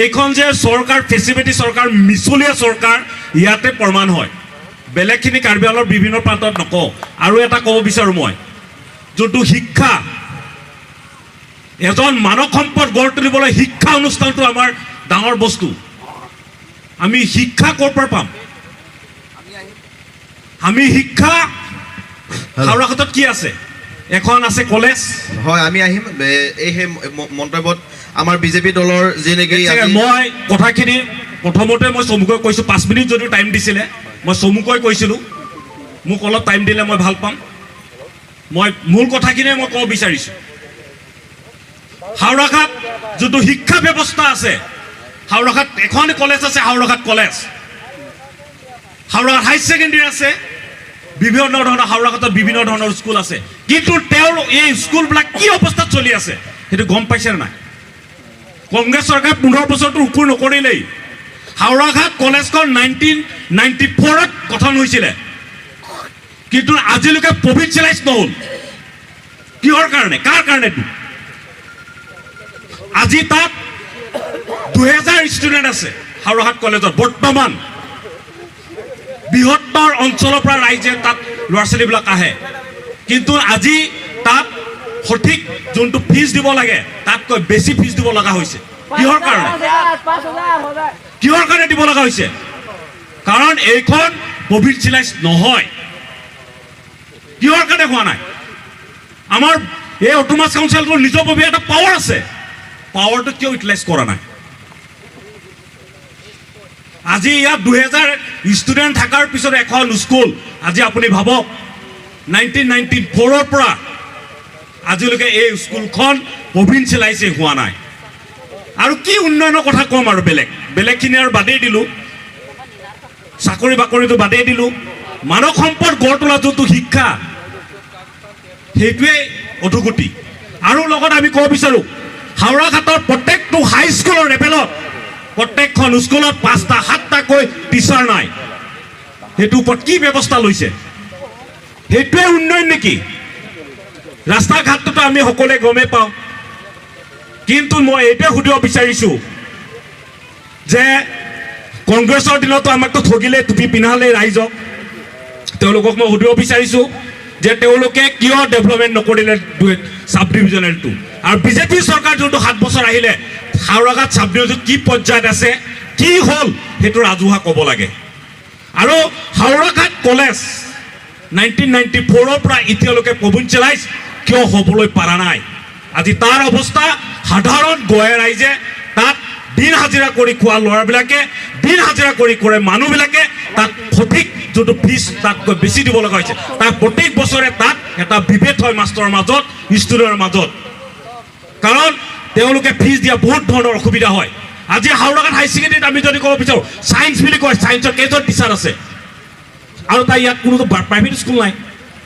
এইখন যে চৰকাৰ ফেচিলিটি চৰকাৰ মিছলীয়া চৰকাৰ ইয়াতে প্ৰমাণ হয় বেলেগখিনি কাৰ্বি আংলঙৰ বিভিন্ন প্ৰান্তত নকওঁ আৰু এটা ক'ব বিচাৰোঁ মই যোনটো শিক্ষা এজন মানৱ সম্পদ গঢ় তুলিবলৈ শিক্ষা অনুষ্ঠানটো আমাৰ ডাঙৰ বস্তু আমি শিক্ষা ক'ৰ পৰা পাম আমি শিক্ষা হাওৰাঘাটত কি আছে এখন আছে কলেজ হয় আমি আহিম এই মন্তব্যত আমাৰ বিজেপি দলৰ যি নেকি মই কথাখিনি প্ৰথমতে মই চমুকৈ কৈছোঁ 5 মিনিট যদি টাইম দিছিলে মই চমুকৈ কৈছিলোঁ মোক অলপ টাইম দিলে মই ভাল পাম মই মূল কথাখিনিয়ে মই ক'ব বিচাৰিছোঁ হাওৰাঘাট যোনটো শিক্ষা ব্যৱস্থা আছে হাওৰাঘাট এখন কলেজ আছে হাওৰাঘাট কলেজ হাওৰাঘাট হাই ছেকেণ্ডেৰী আছে বিভিন্ন ধৰণৰ হাওৰাঘাটত বিভিন্ন ধৰণৰ স্কুল আছে কিন্তু তেওঁৰ এই স্কুলবিলাক কি অৱস্থাত চলি আছে সেইটো গম পাইছে নাই কংগ্ৰেছ চৰকাৰে 15 বছৰটো উকুৰ নকৰিলেই হাওৰাঘাট কলেজখন 1994ত গঠন হৈছিলে কিন্তু আজিলৈকে প্ৰভিঞ্চিয়েলাইজ নহ'ল কিহৰ কাৰণে কাৰ কাৰণেটো আজি তাত 2000 ষ্টুডেণ্ট আছে হাওৰাঘাট কলেজত বৰ্তমান বৃহত্তৰ অঞ্চলৰ পৰা ৰাইজে তাত ল'ৰা ছোৱালীবিলাক আহে কিন্তু আজি তাত সঠিক যোনটো ফিজ দিব লাগে তাতকৈ বেছি ফিজ দিব লগা হৈছে কিহৰ কাৰণে দিব লগা হৈছে কাৰণ এইখন প্ৰভিঞ্চিয়েলাইজ নহয় কিহৰ কাৰণে হোৱা নাই আমাৰ এই অটোনমাছ কাউন্সিলটোৰ নিজৰভাৱে এটা পাৱাৰ আছে পাৱাৰটো কিয় ইউটিলাইজ কৰা নাই আজি ইয়াত 2000 ষ্টুডেণ্ট থকাৰ পিছত এখন স্কুল আজি আপুনি ভাবক 1994ৰ পৰা আজিলৈকে এই স্কুলখন প্ৰভিঞ্চিয়েলাইজে হোৱা নাই আৰু কি উন্নয়নৰ কথা ক'ম আৰু বেলেগখিনি আৰু বাদেই দিলোঁ চাকৰি বাকৰিটো বাদেই দিলোঁ মানৱ সম্পদ গঢ় তোলা যোনটো শিক্ষা সেইটোৱেই অধোগতি আৰু লগত আমি ক'ব বিচাৰোঁ হাওৰাঘাটৰ প্ৰত্যেকটো হাইস্কুলৰ লেভেলত প্ৰত্যেকখন স্কুলত 5টা 7টাকৈ টিচাৰ নাই সেইটোৰ ওপৰত কি ব্যৱস্থা লৈছে সেইটোৱে উন্নয়ন নেকি ৰাস্তা ঘাটটোতো আমি সকলোৱে গমেই পাওঁ কিন্তু মই এইটোৱে সুধিব বিচাৰিছোঁ যে কংগ্ৰেছৰ দিনতো আমাকতো ঠগিলে টুপি পিন্ধালে ৰাইজক তেওঁলোকক মই সুধিব বিচাৰিছোঁ যে তেওঁলোকে কিয় ডেভেলপমেণ্ট নকৰিলে সাব ডিভিজনেলটো আৰু বিজেপি চৰকাৰ যোনটো 7 বছৰ আহিলে হাওৰাঘাট সাব ডিভিজন কি পৰ্যায়ত আছে কি হ'ল সেইটো ৰাজহুৱা ক'ব লাগে আৰু হাওৰাঘাট কলেজ 1994ৰ পৰা এতিয়ালৈকে প্ৰভিঞ্চিয়েলাইজ কিয় হ'বলৈ পৰা নাই আজি তাৰ অৱস্থা সাধাৰণ গঞা ৰাইজে তাত দিন হাজিৰা কৰি খোৱা ল'ৰাবিলাকে দিন হাজিৰা কৰি কৰে মানুহবিলাকে তাত সঠিক যোনটো ফিজ তাতকৈ বেছি দিব লগা হৈছে তাৰ প্ৰত্যেক বছৰে তাত এটা বিভেদ হয় মাষ্টৰৰ মাজত ষ্টুডেণ্টৰ মাজত কাৰণ তেওঁলোকে ফিজ দিয়া বহুত ধৰণৰ অসুবিধা হয় আজি হাওৰাঘাট হাই ছেকেণ্ডেৰীত আমি যদি ক'ব বিচাৰোঁ ছায়েন্স বুলি কয় ছায়েন্সৰ কেইজন টিচাৰ আছে আৰু তাৰ ইয়াত কোনো প্ৰাইভেট স্কুল নাই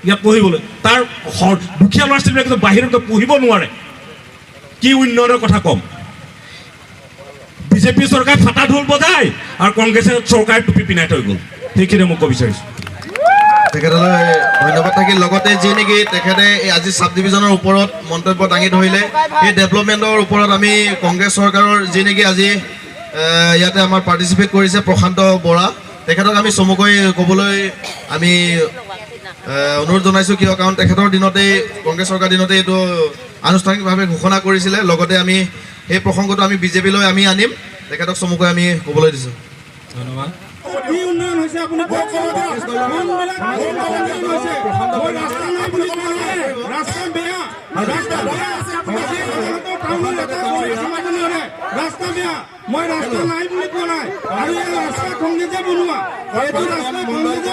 ইয়াত পঢ়িবলৈ তাৰ দুখীয়া ল'ৰা ছোৱালীবিলাকে বাহিৰত পঢ়িব নোৱাৰে কি উন্নয়নৰ কথা ক'ম বিজেপি চৰকাৰে ফাটা ঢোল বজায় আৰু কংগ্ৰেছে চৰকাৰে টুপি পিন্ধাই থৈ গ'ল সেইখিনি মই ক'ব বিচাৰিছোঁ তেখেতলৈ ধন্যবাদ থাকিল লগতে যি নেকি তেখেতে আজি সাব ডিভিজনৰ ওপৰত মন্তব্য দাঙি ধৰিলে এই ডেভেলপমেণ্টৰ ওপৰত আমি কংগ্ৰেছ চৰকাৰৰ যি নেকি আজি ইয়াতে আমাৰ পাৰ্টিচিপেট কৰিছে প্ৰশান্ত বৰা তেখেতক আমি চমুকৈ ক'বলৈ আমি অনুৰোধ জনাইছোঁ কিয় কাৰণ তেখেতৰ দিনতেই কংগ্ৰেছ চৰকাৰ দিনতেই এইটো আনুষ্ঠানিকভাৱে ঘোষণা কৰিছিলে লগতে আমি সেই প্ৰসংগটো আমি বিজেপিলৈ আমি আনিম তেখেতক চমুকৈ আমি ক'বলৈ দিছোঁ ধন্যবাদ কি উন্নয়ন হৈছে আপুনি কওক ৰাস্তা বেয়া ৰাস্তা বেয়া মই ৰাস্তা নাই বুলি কোৱা নাই আৰু এই ৰাস্তা কংগ্ৰেছে বনোৱা এইটো ৰাস্তা কংগ্ৰেছে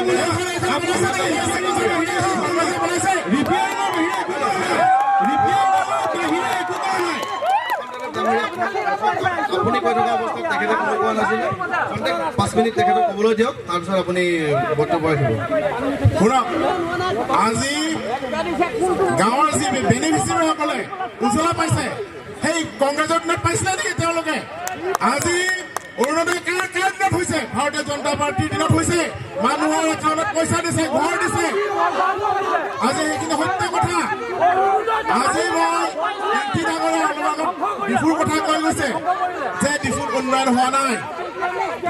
আপুনি কৈ থকা অৱস্থাত তেখেতে ক'ব পৰা নাছিলে 5 মিনিট তেখেতক ক'বলৈ দিয়ক তাৰপিছত আপুনি বক্তব্য ৰাখিব শুনক আজি গাঁৱৰ যি বেনিফিচিয়াৰীসকলে উজলা পাইছে সেই কংগ্ৰেছৰ দিনত পাইছিলে নেকি তেওঁলোকে আজি অৰুণোদয় কাৰ দিনত হৈছে ভাৰতীয় জনতা পাৰ্টীৰ দিনত হৈছে মানুহৰ একাউণ্টত পইচা দিছে ঘৰ দিছে আজি সেইখিনি সত্য কথা আজি মই এমপি ডাঙৰে অলপ আগত ডিফুৰ কথা কৈ গৈছে যে ডিফুত উন্নয়ন হোৱা নাই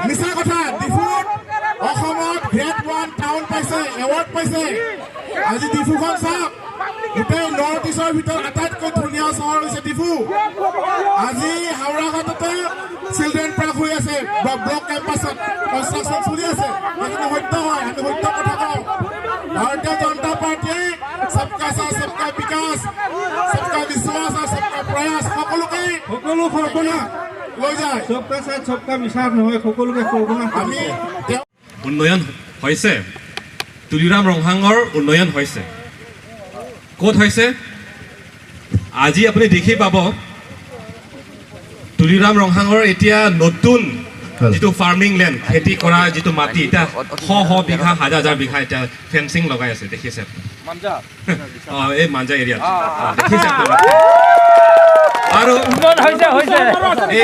মিছা কথা ডিফুত অসমত গ্ৰেড 1 টাউন পাইছে, এৱাৰ্ড পাইছে। আজি ডিফুখন চাওক, গোটেই নৰ্থ ইষ্টৰ ভিতৰত আটাইতকৈ ধুনীয়া চহৰ হৈছে ডিফু। আজি হাওৰাঘাটতে চিলড্ৰেন পাৰ্ক হৈ আছে, ব্লক কেম্পাছত কনষ্ট্ৰাকশ্যন চলি আছে। সেইখিনি সত্য হয়, আমি সত্য কথা কওঁ। ভাৰতীয় জনতা পাৰ্টীয়ে সবকা সাথ সবকা বিকাশ, সবকা বিশ্বাস আৰু সবকা প্ৰয়াস সকলোকে সৰ্বনা লৈ যায়। সবকা সাথ সবকা বিশ্বাস নহয়, সকলোকে সৰ্বনা আমি উন্নয়ন হৈছে, তুলিৰাম ৰংহাঙৰ উন্নয়ন হৈছে। ক'ত হৈছে আজি আপুনি দেখি পাব, তুলিৰাম ৰংহাঙৰ এতিয়া নতুন যিটো ফাৰ্মিং লেণ্ড, খেতি কৰা যিটো মাটি, এতিয়া শ বিঘা, হাজাৰ বিঘা এতিয়া ফেঞ্চিং লগাই আছে, দেখিছে? এই মাঞ্জা এৰিয়াত দেখিছে? আৰু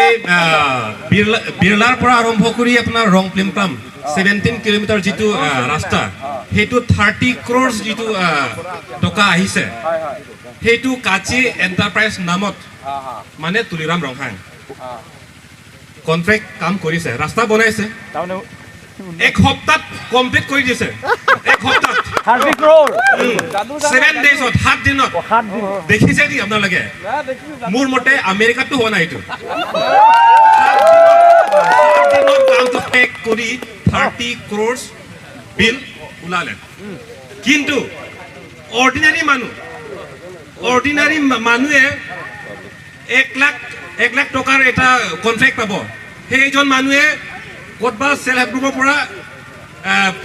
এই বিৰলাৰ পৰা আৰম্ভ কৰি আপোনাৰ ৰং প্লিমপাম 17 কিলোমিটাৰ যিটো ৰাস্তা, সেইটো 30 crores যিটো টকা আহিছে, সেইটো কাচি এণ্টাৰপ্ৰাইজ নামত, মানে তুলিৰাম ৰংহাং কন্ট্ৰেক্ট কাম কৰিছে, ৰাস্তা বনাইছে, 1 সপ্তাহত কমপ্লিট কৰি দিছে। 1 সপ্তাহত 7 daysত, 7 দিনত। দেখিছে নেকি আপোনালোকে? মোৰ মতে আমেৰিকাতো হোৱা নাই এইটো। 7 দিনত কামটো শেষ কৰি 30 crores বিল ওলালে। কিন্তু অৰ্ডিনাৰী মানুহে 1 লাখ টকাৰ এটা কন্ট্ৰেক্ট পাব। সেইজন মানুহে ক'তবা চেল্ফ হেল্প গ্ৰুপৰ পৰা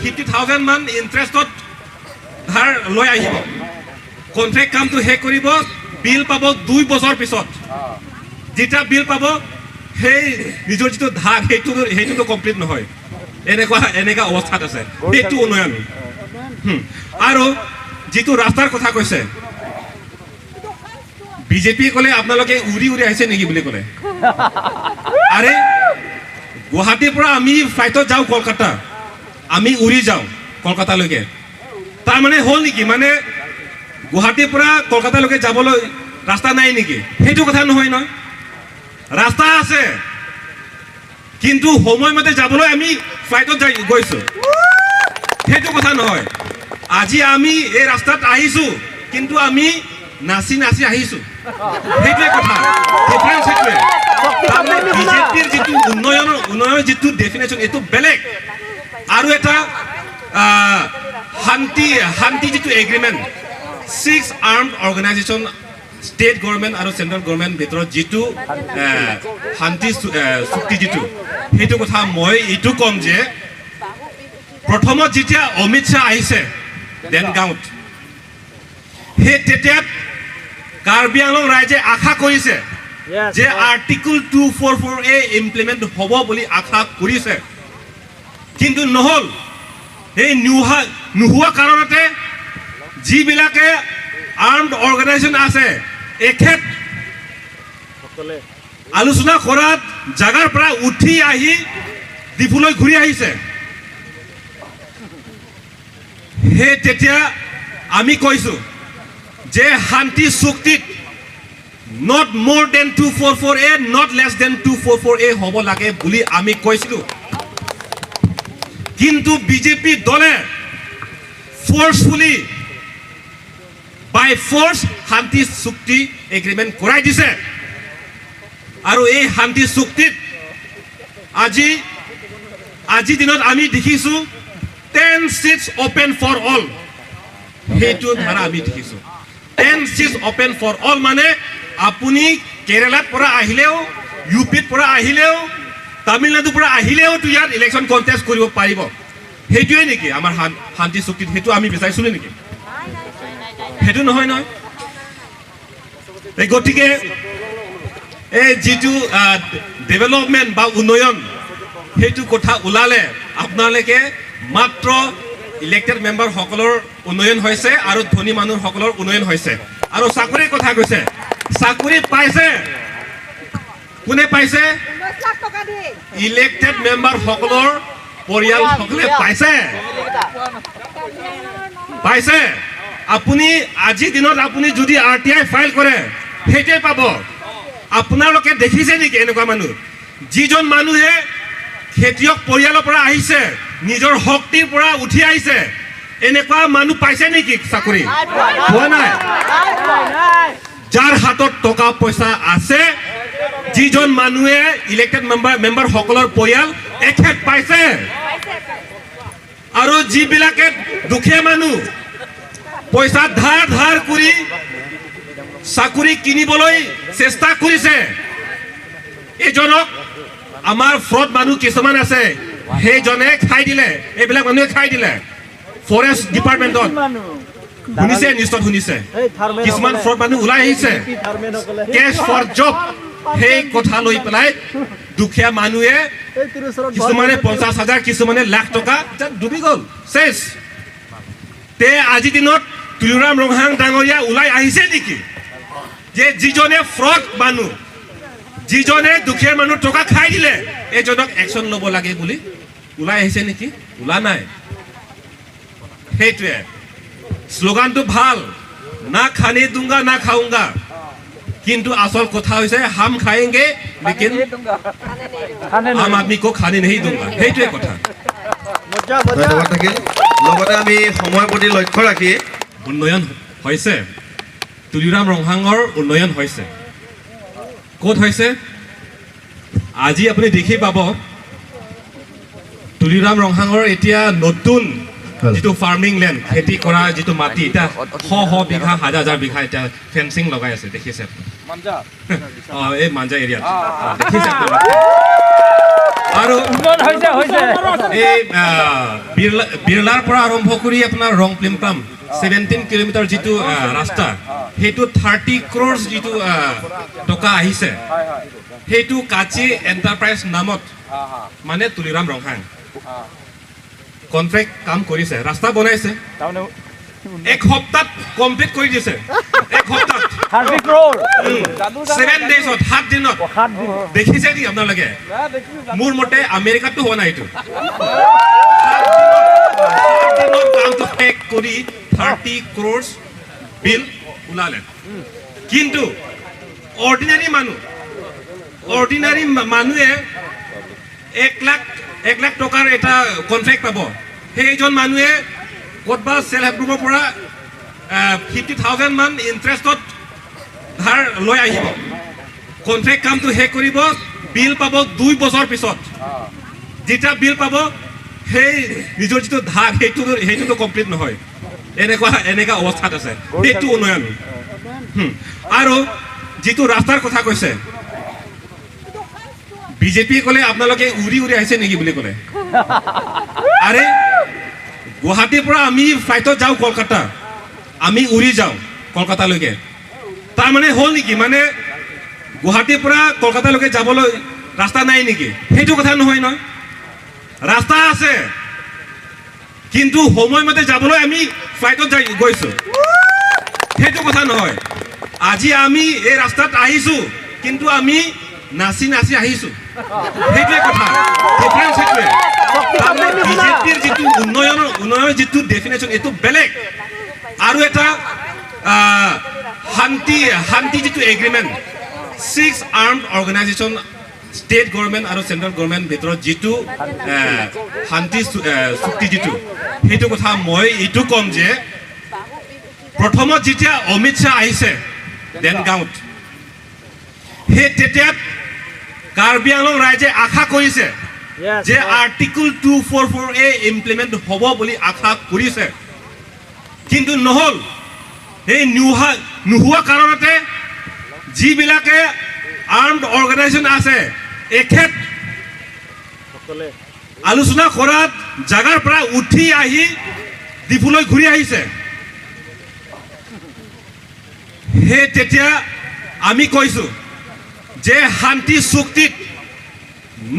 50,000 মান ইণ্টাৰেষ্টত ধাৰ লৈ আহিব, কন্ট্ৰেক্ট কামটো শেষ কৰিব, বিল পাব 2 বছৰ পিছত। যেতিয়া বিল পাব, সেই নিজৰ যিটো ধাৰ সেইটোতো কমপ্লিট নহয়। এনেকুৱা অৱস্থাত আছে। সেইটো উন্নয়ন। আৰু যিটো ৰাস্তাৰ কথা কৈছে, বিজেপি ক'লে আপোনালোকে উৰি আহিছে নেকি বুলি ক'লে। আৰে গুৱাহাটীৰ পৰা আমি ফ্লাইটত যাওঁ কলকাতা, আমি উৰি যাওঁ কলকাতালৈকে। তাৰমানে হ'ল নেকি, মানে গুৱাহাটীৰ পৰা কলকাতালৈকে যাবলৈ ৰাস্তা নাই নেকি? সেইটো কথা নহয় নহয়, ৰাস্তা আছে, কিন্তু সময়মতে যাবলৈ আমি ফ্লাইটত গৈছো, সেইটো কথা নহয়। আজি আমি এই ৰাস্তাত আহিছো, কিন্তু আমি নাচি আহিছো, সেইটোৱে কথা। ডিফাৰেঞ্চ সেইটোৱে। বিজেপিৰ যিটো উন্নয়নৰ যিটো ডেফিনেশ্যন, এইটো বেলেগ। আৰু এটা শান্তি যিটো agreement, 6 armed organisation, state government আৰু চেণ্ট্ৰেল গভৰ্ণমেণ্ট ভিতৰত যিটো শান্তি চুক্তি যিটো, সেইটো কথা মই এইটো ক'ম যে প্ৰথমত যেতিয়া অমিত শ্বাহ আহিছে দেনগাঁৱত, সেই তেতিয়া কাৰ্বি আংলং ৰাইজে আশা কৰিছে যে আৰ্টিকল 244A ইমপ্লিমেণ্ট হ'ব বুলি আশা কৰিছে, কিন্তু নহ'ল। এই নোহোৱা কাৰণতে যিবিলাকে আৰ্মড অৰ্গেনাইজেশ্যন আছে, এখেত আলোচনা কৰাত জাগাৰ পৰা উঠি আহি ডিফুলৈ ঘূৰি আহিছে। সেই তেতিয়া আমি কৈছো যে শান্তি চুক্তিত not more than 244A, not less than 244A হ'ব লাগে বুলি আমি কৈছিলো। কিন্তু বিজেপি দলে ফোর্সফুলি বাই ফোর্স শান্তি চুক্তি এগ্রিমেন্ট কৰাই দিছে। আৰু এই শান্তি চুক্তিত আজি দিনত আমি দেখিছো 10 seats open for all, সেইটো ধাৰা আমি দেখিছো। 10 seats open for all মানে আপুনি কেৰালাত পৰা আহিলেও, ইউপিত পৰা আহিলেও, তামিলনাডুৰ পৰা আহিলেও তো ইয়াত ইলেকশ্যন কণ্টেষ্ট কৰিব পাৰিব। সেইটোৱে নেকি আমাৰ শান্তি চুক্তিত? সেইটো আমি বিচাৰিছিলো নেকি? সেইটো নহয় নহয়। গতিকে এই যিটো ডেভেলপমেণ্ট বা উন্নয়ন, সেইটো কথা ওলালে আপোনালোকে মাত্ৰ ইলেক্টেড মেম্বাৰসকলৰ উন্নয়ন হৈছে আৰু ধনী মানুহসকলৰ উন্নয়ন হৈছে। আৰু চাকৰিৰ কথা কৈছে, চাকৰি পাইছে কোনে পাইছে? ইলেক্টেড মেম্বাৰসকলৰ পৰিয়ালসকলে পাইছে। আপুনি আজি দিনত আপুনি যদি RTI ফাইল কৰে সেইটোৱে পাব। আপোনালোকে দেখিছে নেকি এনেকুৱা মানুহ? যিজন মানুহে খেতিয়ক পৰিয়ালৰ পৰা আহিছে, নিজৰ শক্তিৰ পৰা উঠি আহিছে এনেকুৱা মানুহ পাইছে নেকি চাকৰি পোৱা নাই যাৰ হাতত টকা পইচা আছে যিজন মানুহে ইলেক্টেড মেম্বাৰ সকলৰ পৰিয়াল এখেত পাইছে আৰু যিবিলাকে দুখীয়া মানুহ পইচা ধাৰ কৰি চাকৰি কিনিবলৈ চেষ্টা কৰিছে এইজনক আমাৰ ফ্ৰড মানুহ কিছুমান আছে সেইজনে খাই দিলে এইবিলাক মানুহে খাই দিলে ফৰেষ্ট ডিপাৰ্টমেণ্টত শুনিছে নিশ্চয় শুনিছে কিছুমান ফ্ৰড মানুহ ওলাই আহিছে কেছ ফৰ জব সেই কথা লৈ পেলাই দুখীয়া মানুহে কিছুমানে 50,000 কিছুমানে লাখ টকা ডুবি গ'ল চেছ তে আজি দিনত তুলিৰাম ৰংহাং ডাঙৰীয়া ওলাই আহিছে নেকি যে যিজনে ফ্ৰড মানুহ যিজনে দুখীয়া মানুহ টকা খাই দিলে এইজনক একশ্যন ল'ব লাগে বুলি ওলাই আহিছে নেকি ওলা নাই সেইটোৱে শ্লোগানটো ভাল না খানে দুংগা না খাউংগা কিন্তু আসল কথা হৈছে হাম খায়েংগে লেকিন আম আদমি কো খানে নেহি দুংগা সেইটোৱে কথা ধন্যবাদ থাকিল লগতে আমি সময়ৰ প্ৰতি লক্ষ্য ৰাখি উন্নয়ন হৈছে তুলিৰাম ৰংহাঙৰ উন্নয়ন হৈছে ক'ত হৈছে আজি আপুনি দেখি পাব তুলিৰাম ৰংহাঙৰ এতিয়া নতুন যিটো ফাৰ্মিং লেণ্ড খেতি কৰা যিটো মাটি এতিয়া শ বিঘা হাজাৰ বিঘা এতিয়া ফেন্সিং লগাই আছে দেখিছে এই মাঞ্জা এৰিয়াত দেখিছে আৰু এই বিৰলাৰ পৰা আৰম্ভ কৰি আপোনাৰ ৰং প্লিমপাম 17 কিলোমিটাৰ যিটো ৰাস্তা সেইটো 30 crores যিটো টকা আহিছে সেইটো কাচি এণ্টাৰপ্ৰাইজ নামত মানে তুলিৰাম ৰংহাং কন্ট্ৰেক্ট কাম কৰিছে ৰাস্তা বনাইছে এক সপ্তাহ কমপ্লিট কৰি দিছে এক সপ্তাহ 30 crore 7 ডেজত 7 দিনত দেখিছে নেকি আপোনালোকে মোৰ মতে আমেৰিকাতো হোৱা নাই এইটো কামটো শেষ কৰি 30 crores বিল ওলালে কিন্তু অৰ্ডিনাৰী মানুহে 1 লাখ টকাৰ এটা কন্ট্ৰেক্ট পাব সেইজন মানুহে ক'তবা সেলফ হেল্প গ্ৰুপৰ পৰা 50,000 মান ইণ্টাৰেষ্টত ধাৰ লৈ আহিব কন্ট্ৰেক্ট কামটো শেষ কৰিব বিল পাব 2 বছৰ পিছত যেতিয়া বিল পাব সেই নিজৰ যিটো ধাৰ সেইটোতো কমপ্লিট নহয় এনেকুৱা অৱস্থাত আছে সেইটো উন্নয়ন আৰু যিটো ৰাস্তাৰ কথা কৈছে বিজেপি ক'লে আপোনালোকে উৰি আহিছে নেকি বুলি ক'লে আৰে গুৱাহাটীৰ পৰা আমি ফ্লাইটত যাওঁ কলকাতা আমি উৰি যাওঁ কলকাতালৈকে তাৰমানে হ'ল নেকি মানে গুৱাহাটীৰ পৰা কলকাতালৈকে যাবলৈ ৰাস্তা নাই নেকি সেইটো কথা নহয় ন ৰাস্তা আছে কিন্তু সময়মতে যাবলৈ আমি ফ্লাইটত গৈছো সেইটো কথা নহয় আজি আমি এই ৰাস্তাত আহিছো কিন্তু আমি নাচি আহিছো সেইটোৱে কথা ডিফাৰেন্স সেইটোৱে বিজেপিৰ যিটো উন্নয়নৰ যিটো ডেফিনেশ্যন এইটো বেলেগ আৰু এটা শান্তি যিটো agreement 6 armed organisation state government আৰু চেণ্ট্ৰেল গভৰ্ণমেণ্ট ভিতৰত যিটো শান্তি চুক্তি যিটো সেইটো কথা মই এইটো ক'ম যে প্ৰথমত যেতিয়া অমিত শ্বাহ আহিছে দেনগাঁৱত সেই তেতিয়া কাৰ্বি আংলং ৰাইজে আশা কৰিছে যে আৰ্টিকল 244A ইমপ্লিমেণ্ট হ'ব বুলি আশা কৰিছে কিন্তু নহ'ল এই নোহোৱা কাৰণতে যিবিলাকে আৰ্মড অৰ্গেনাইজেশ্যন আছে এখেত আলোচনা কৰাত জাগাৰ পৰা উঠি আহি ডিফুলৈ ঘূৰি আহিছে সেই তেতিয়া আমি কৈছো যে শান্তি চুক্তিত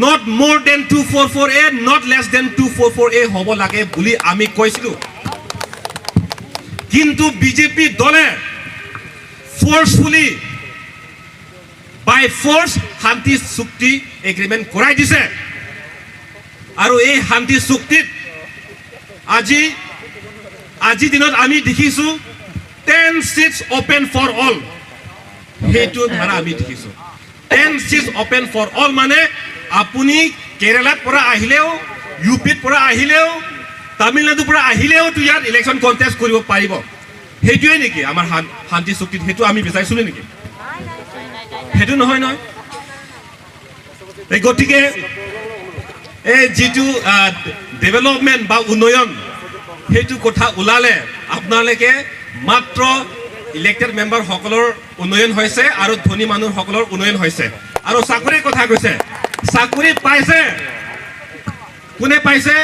not more than 244A not less than 244A হ'ব লাগে বুলি আমি কৈছিলো কিন্তু বিজেপি দলে ফোর্সফুলি বাই ফোর্স শান্তি চুক্তি এগ্রিমেন্ট কৰাই দিছে আৰু এই শান্তি চুক্তিত আজি দিনত আমি দেখিছো 10 seats open for all হেতু ধাৰা আমি দেখিছো 10 seats open for all মানে আপুনি কেৰালাত পৰা আহিলেও UPৰ পৰা আহিলেও তামিলনাডুৰ পৰা আহিলেও তো ইয়াত ইলেকশ্যন কণ্টেষ্ট কৰিব পাৰিব সেইটোৱে নেকি আমাৰ শান্তি চুক্তিত সেইটো আমি বিচাৰিছিলো নেকি সেইটো নহয় নহয় এই গতিকে এই যিটো ডেভেলপমেণ্ট বা উন্নয়ন সেইটো কথা ওলালে আপোনালোকে মাত্ৰ ইলেক্টেড মেম্বাৰসকলৰ উন্নয়ন হৈছে আৰু ধনী মানুহসকলৰ উন্নয়ন হৈছে আৰু চাকৰিৰ কথা কৈছে চাকৰি পাইছে কোনে পাইছে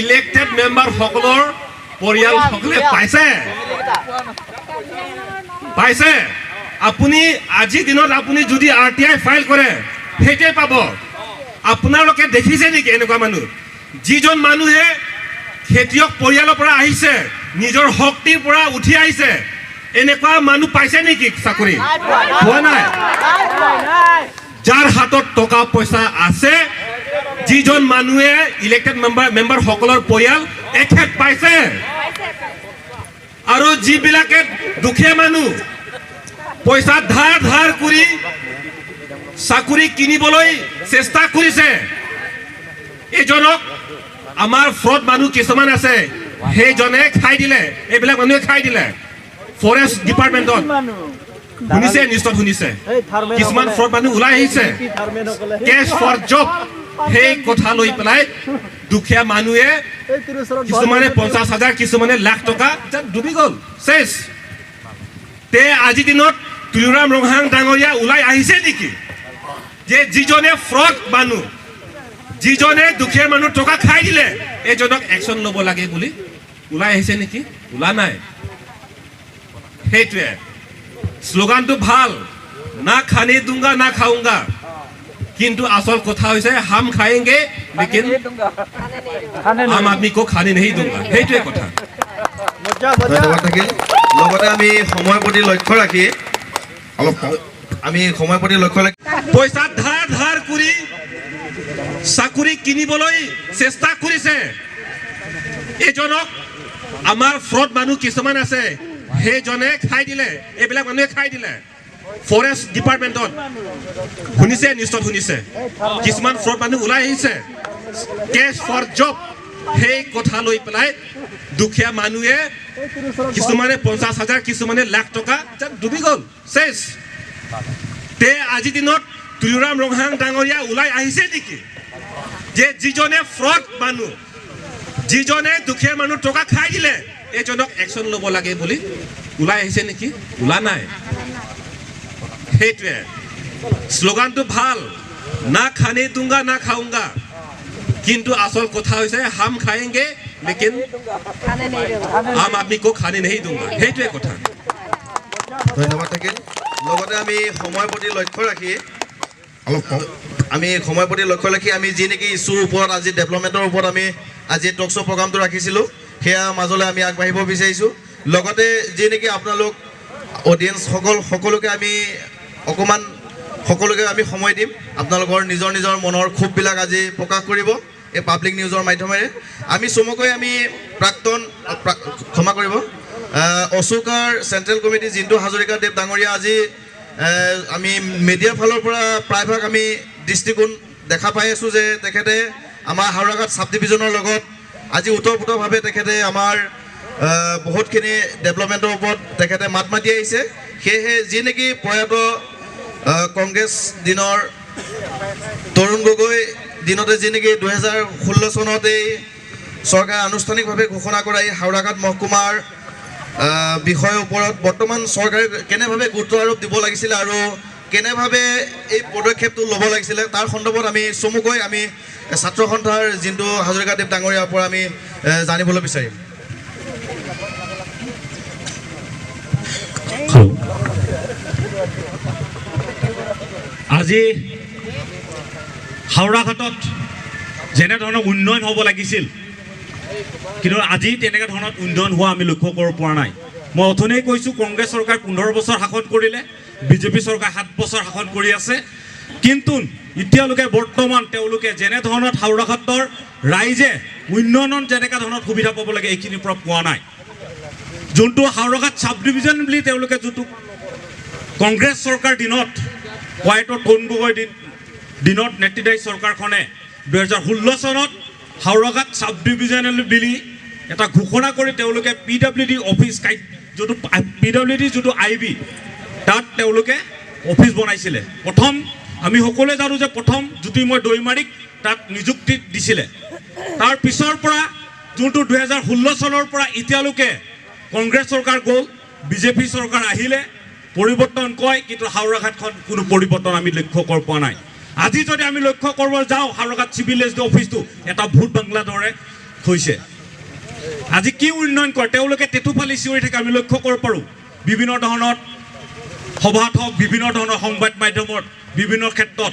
ইলেক্টেড মেম্বাৰসকলৰ পৰিয়ালসকলে পাইছে আপুনি আজি দিনত আপুনি যদি RTI ফাইল কৰে সেইটোৱে পাব আপোনালোকে দেখিছে নেকি এনেকুৱা মানুহ যিজন মানুহে খেতিয়ক পৰিয়ালৰ পৰা আহিছে নিজৰ শক্তিৰ পৰা উঠি আহিছে এনেকুৱা মানুহ পাইছে নেকি চাকৰি পোৱা নাই যাৰ হাতত টকা পইচা আছে যিজন মানুহে ইলেক্টেড মেম্বাৰসকলৰ পৰিয়াল এখেত পাইছে আৰু যিবিলাকে দুখীয়া মানুহ পইচা ধাৰ কৰি চাকৰি কিনিবলৈ চেষ্টা কৰিছে এইজনক আমাৰ ফ্ৰড মানুহ কিছুমান আছে সেইজনে খাই দিলে এইবিলাক মানুহে খাই দিলে ফৰেষ্ট ডিপাৰ্টমেণ্টত শুনিছে নিশ্চয় শুনিছে কিছুমান ফ্ৰড মানুহ ওলাই আহিছে কেছ ফৰ জব সেই কথা লৈ পেলাই দুখীয়া মানুহে কিছুমানে 50,000 কিছুমানে লাখ টকা ডুবি গ'ল চেছ তে আজি দিনত তুলুৰাম ৰংহাং ডাঙৰীয়া ওলাই আহিছে নেকি যে যিজনে ফ্ৰড মানুহ যিজনে দুখীয়া মানুহ টকা খাই দিলে এইজনক একশ্যন ল'ব লাগে বুলি ওলাই আহিছে নেকি ওলা নাই সেইটোৱে শ্লোগানটো ভাল না খানে দুংগা না খাউংগা কিন্তু আসল কথা হৈছে হাম খায়েংগে লেকিন আম আদমি কো খানে নেহি দুংগা সেইটোৱে কথা ধন্যবাদ থাকিল লগতে আমি সময় প্ৰতি লক্ষ্য ৰাখি পইচা ধাৰ কৰি চাকৰি কিনিবলৈ চেষ্টা কৰিছে এইজনক আমাৰ ফ্ৰড মানুহ কিছুমান আছে সেইজনে খাই দিলে এইবিলাক মানুহে খাই দিলে ফৰেষ্ট ডিপাৰ্টমেণ্টত শুনিছে নিশ্চয় শুনিছে কিছুমান ফ্ৰড মানুহ ওলাই আহিছে কেছ ফৰ জব সেই কথা লৈ পেলাই দুখীয়া মানুহে কিছুমানে 50,000 কিছুমানে লাখ টকা ডুবি গ'ল চেছ তে আজি দিনত তুলুৰাম ৰংহাং ডাঙৰীয়া ওলাই আহিছে নেকি যে যিজনে ফ্ৰড মানুহ যিজনে দুখীয়া মানুহ টকা খাই দিলে এইজনক একশ্যন ল'ব লাগে বুলি ওলাই আহিছে নেকি ওলা নাই সেইটোৱে শ্লোগানটো ভাল না খানে দুংগা না খাউংগা কিন্তু আসল কথা হৈছে হাম খায়েংগে লেকিন আম আদমি কো খানে নেহি দুংগা সেইটোৱে কথা ধন্যবাদ থাকিল লগতে আমি সময় প্ৰতি লক্ষ্য ৰাখি আমি যি নেকি ইছ্যুৰ ওপৰত আজি ডেভেলপমেণ্টৰ ওপৰত আমি আজি টক শ্ব' প্ৰগ্ৰামটো ৰাখিছিলোঁ সেয়া মাজলৈ আমি আগবাঢ়িব বিচাৰিছোঁ লগতে যি নেকি আপোনালোক অডিয়েঞ্চসকল সকলোকে আমি অকণমান সকলোকে আমি সময় দিম আপোনালোকৰ নিজৰ মনৰ ক্ষোভবিলাক আজি প্ৰকাশ কৰিব এই পাব্লিক নিউজৰ মাধ্যমেৰে আমি চমুকৈ আমি ক্ষমা কৰিব অশোকাৰ চেণ্ট্ৰেল কমিটি জিন্তু হাজৰিকা দেৱ ডাঙৰীয়া আজি আমি মিডিয়াৰ ফালৰ পৰা প্ৰায়ভাগ আমি দৃষ্টিকোণ দেখা পাই আছোঁ যে তেখেতে আমাৰ হাওৰাঘাট চাব ডিভিজনৰ লগত আজি ওতঃপ্ৰোতভাৱে তেখেতে আমাৰ বহুতখিনি ডেভেলপমেণ্টৰ ওপৰত তেখেতে মাত মাতি আহিছে সেয়েহে যি নেকি প্ৰয়াত কংগ্ৰেছ দিনৰ তৰুণ গগৈ দিনতে যি নেকি 2016 চনত এই চৰকাৰে আনুষ্ঠানিকভাৱে ঘোষণা কৰা এই হাওৰাঘাট মহকুমাৰ বিষয়ৰ ওপৰত বৰ্তমান চৰকাৰে কেনেভাৱে গুৰুত্ব আৰোপ দিব লাগিছিলে আৰু কেনেভাৱে এই পদক্ষেপটো ল'ব লাগিছিলে তাৰ সন্দৰ্ভত আমি চমুকৈ আমি ছাত্ৰ সন্থাৰ জিন্তু হাজৰিকা দেৱ ডাঙৰীয়াৰ পৰা আমি জানিবলৈ বিচাৰিম আজি হাওৰাঘাটত যেনেধৰণৰ উন্নয়ন হ'ব লাগিছিল কিন্তু আজি তেনেকুৱা ধৰণৰ উন্নয়ন হোৱা আমি লক্ষ্য কৰিব পৰা নাই মই অথনেই কৈছোঁ কংগ্ৰেছ চৰকাৰ 15 বছৰ শাসন কৰিলে বিজেপি চৰকাৰ 7 বছৰ শাসন কৰি আছে কিন্তু এতিয়ালৈকে বৰ্তমান তেওঁলোকে যেনে ধৰণত হাওৰাঘাটৰ ৰাইজে উন্নয়নত যেনেকুৱা ধৰণৰ সুবিধা পাব লাগে এইখিনিৰ পৰা পোৱা নাই যোনটো হাওৰাঘাট চাব ডিভিজন বুলি তেওঁলোকে যোনটো কংগ্ৰেছ চৰকাৰ দিনত হোৱাইটৰ তৰুণ গগৈ দিনত নেতৃত্বাধীন চৰকাৰখনে 2016 চনত হাওৰাঘাট সাব ডিভিজনেল বুলি এটা ঘোষণা কৰি তেওঁলোকে PWD অফিচ যোনটো PWD যোনটো IB তাত তেওঁলোকে অফিচ বনাইছিলে প্ৰথম আমি সকলোৱে জানো যে প্ৰথম জ্যোতিৰ্ময় দৈমাৰীক তাত নিযুক্তি দিছিলে তাৰ পিছৰ পৰা যোনটো 2016 চনৰ পৰা এতিয়ালৈকে কংগ্ৰেছ চৰকাৰ গ'ল বিজেপি চৰকাৰ আহিলে পৰিৱৰ্তন কয় কিন্তু হাওৰাঘাটখন কোনো পৰিৱৰ্তন আমি লক্ষ্য কৰিব পৰা নাই আজি যদি আমি লক্ষ্য কৰিব যাওঁ হাওৰাঘাট চিভিল এছডি অফিচটো এটা ভূত বাংলা দৰে হৈছে আজি কি উন্নয়ন কৰে তেওঁলোকে তেতুফালি চিঞৰি থাকে আমি লক্ষ্য কৰিব পাৰোঁ বিভিন্ন ধৰণৰ সভাত হওক বিভিন্ন ধৰণৰ সংবাদ মাধ্যমত বিভিন্ন ক্ষেত্ৰত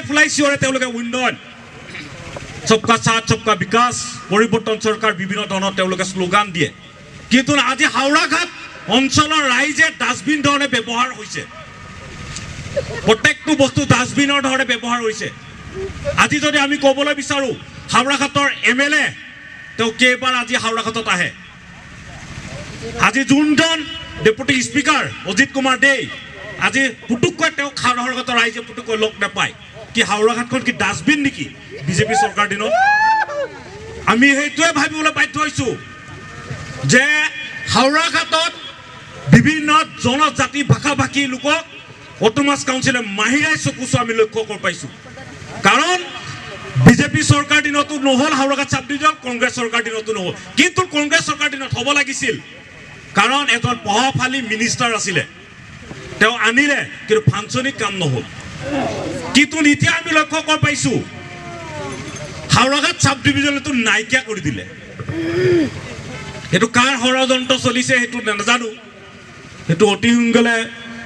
ফুলাই চিঞৰে তেওঁলোকে উন্নয়ন সবকা সাথ সবকা বিকাশ পৰিৱৰ্তন চৰকাৰ বিভিন্ন ধৰণৰ তেওঁলোকে শ্লোগান দিয়ে কিন্তু আজি হাওৰাঘাট অঞ্চলৰ ৰাইজে ডাষ্টবিন ধৰণে ব্যৱহাৰ হৈছে প্ৰত্যেকটো বস্তু ডাষ্টবিনৰ ধৰণে ব্যৱহাৰ হৈছে আজি যদি আমি ক'বলৈ বিচাৰোঁ হাওৰাঘাটৰ MLA তেওঁ কেইবাৰ আজি হাওৰাঘাটত আহে আজি যোনজন ডেপুটি স্পিকাৰ অজিত কুমাৰ দে আজি পুটুককৈ তেওঁ হাওৰাঘাটৰ ৰাইজে পুটুককৈ লগ নাপায় কি হাওৰাঘাটখন কি ডাষ্টবিন নেকি বিজেপি চৰকাৰ দিনত আমি সেইটোৱে ভাবিবলৈ বাধ্য হৈছোঁ যে হাওৰাঘাটত বিভিন্ন জনজাতি ভাষা ভাষী লোকক অটোমাছ কাউন্সিলে মাহিৰাই চকু আমি লক্ষ্য কৰিব পাইছোঁ কাৰণ বিজেপি চৰকাৰ দিনতো নহ'ল হাওৰাঘাট সাব ডিভিজন কংগ্ৰেছ চৰকাৰ দিনতো নহ'ল কিন্তু কংগ্ৰেছ চৰকাৰ দিনত হ'ব লাগিছিল কাৰণ এজন প্ৰভাৱশালী মিনিষ্টাৰ আছিলে তেওঁ আনিলে কিন্তু ফাংচনিক কাম নহ'ল কিন্তু এতিয়া আমি লক্ষ্য কৰিব পাইছোঁ হাওৰাঘাট সাব ডিভিজনটো নাইকিয়া কৰি দিলে এইটো কাৰ ষড়যন্ত্ৰ চলিছে সেইটো নাজানো সেইটো অতি সোনকালে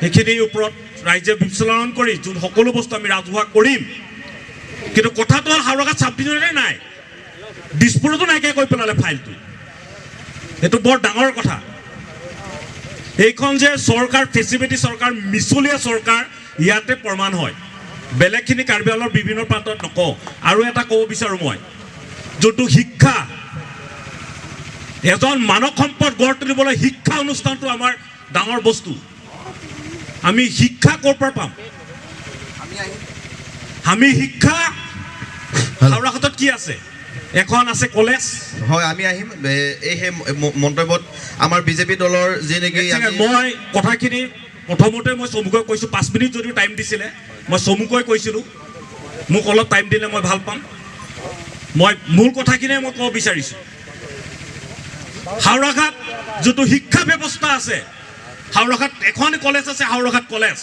সেইখিনিৰ ওপৰত ৰাইজে বিশ্লেষণ কৰি যোন সকলো বস্তু আমি ৰাজহুৱা কৰিম কিন্তু কথাটো হ'ল হাওৰাঘাট সাব ডিভিজনে নাই দিছপুৰতো নাইকিয়া কৰি পেলালে ফাইলটো এইটো বৰ ডাঙৰ কথা এইখন যে চৰকাৰ ফেচিলিটি চৰকাৰ মিছলীয়া চৰকাৰ ইয়াতে প্ৰমাণ হয় বেলেগখিনি কাৰ্বি আংলঙৰ বিভিন্ন প্ৰান্তত নকওঁ আৰু এটা ক'ব বিচাৰোঁ মই যোনটো শিক্ষা এজন মানৱ সম্পদ গঢ় তুলিবলৈ শিক্ষা অনুষ্ঠানটো আমাৰ ডাঙৰ বস্তু আমি শিক্ষা ক'ৰ পৰা পাম আমি শিক্ষা হাওৰাঘাটত কি আছে এখন আছে কলেজ হয় আমি আহিম এই মন্তব্যত আমাৰ বিজেপি দলৰ যি নেকি মই কথাখিনি প্ৰথমতে মই চমুকৈ কৈছোঁ 5 মিনিট যদিও টাইম দিছিলে মই চমুকৈ কৈছিলোঁ মোক অলপ টাইম দিলে মই ভাল পাম মই মূল কথাখিনিয়ে মই ক'ব বিচাৰিছোঁ হাওৰাঘাট যোনটো শিক্ষা ব্যৱস্থা আছে হাওৰাঘাট এখন কলেজ আছে হাওৰাঘাট কলেজ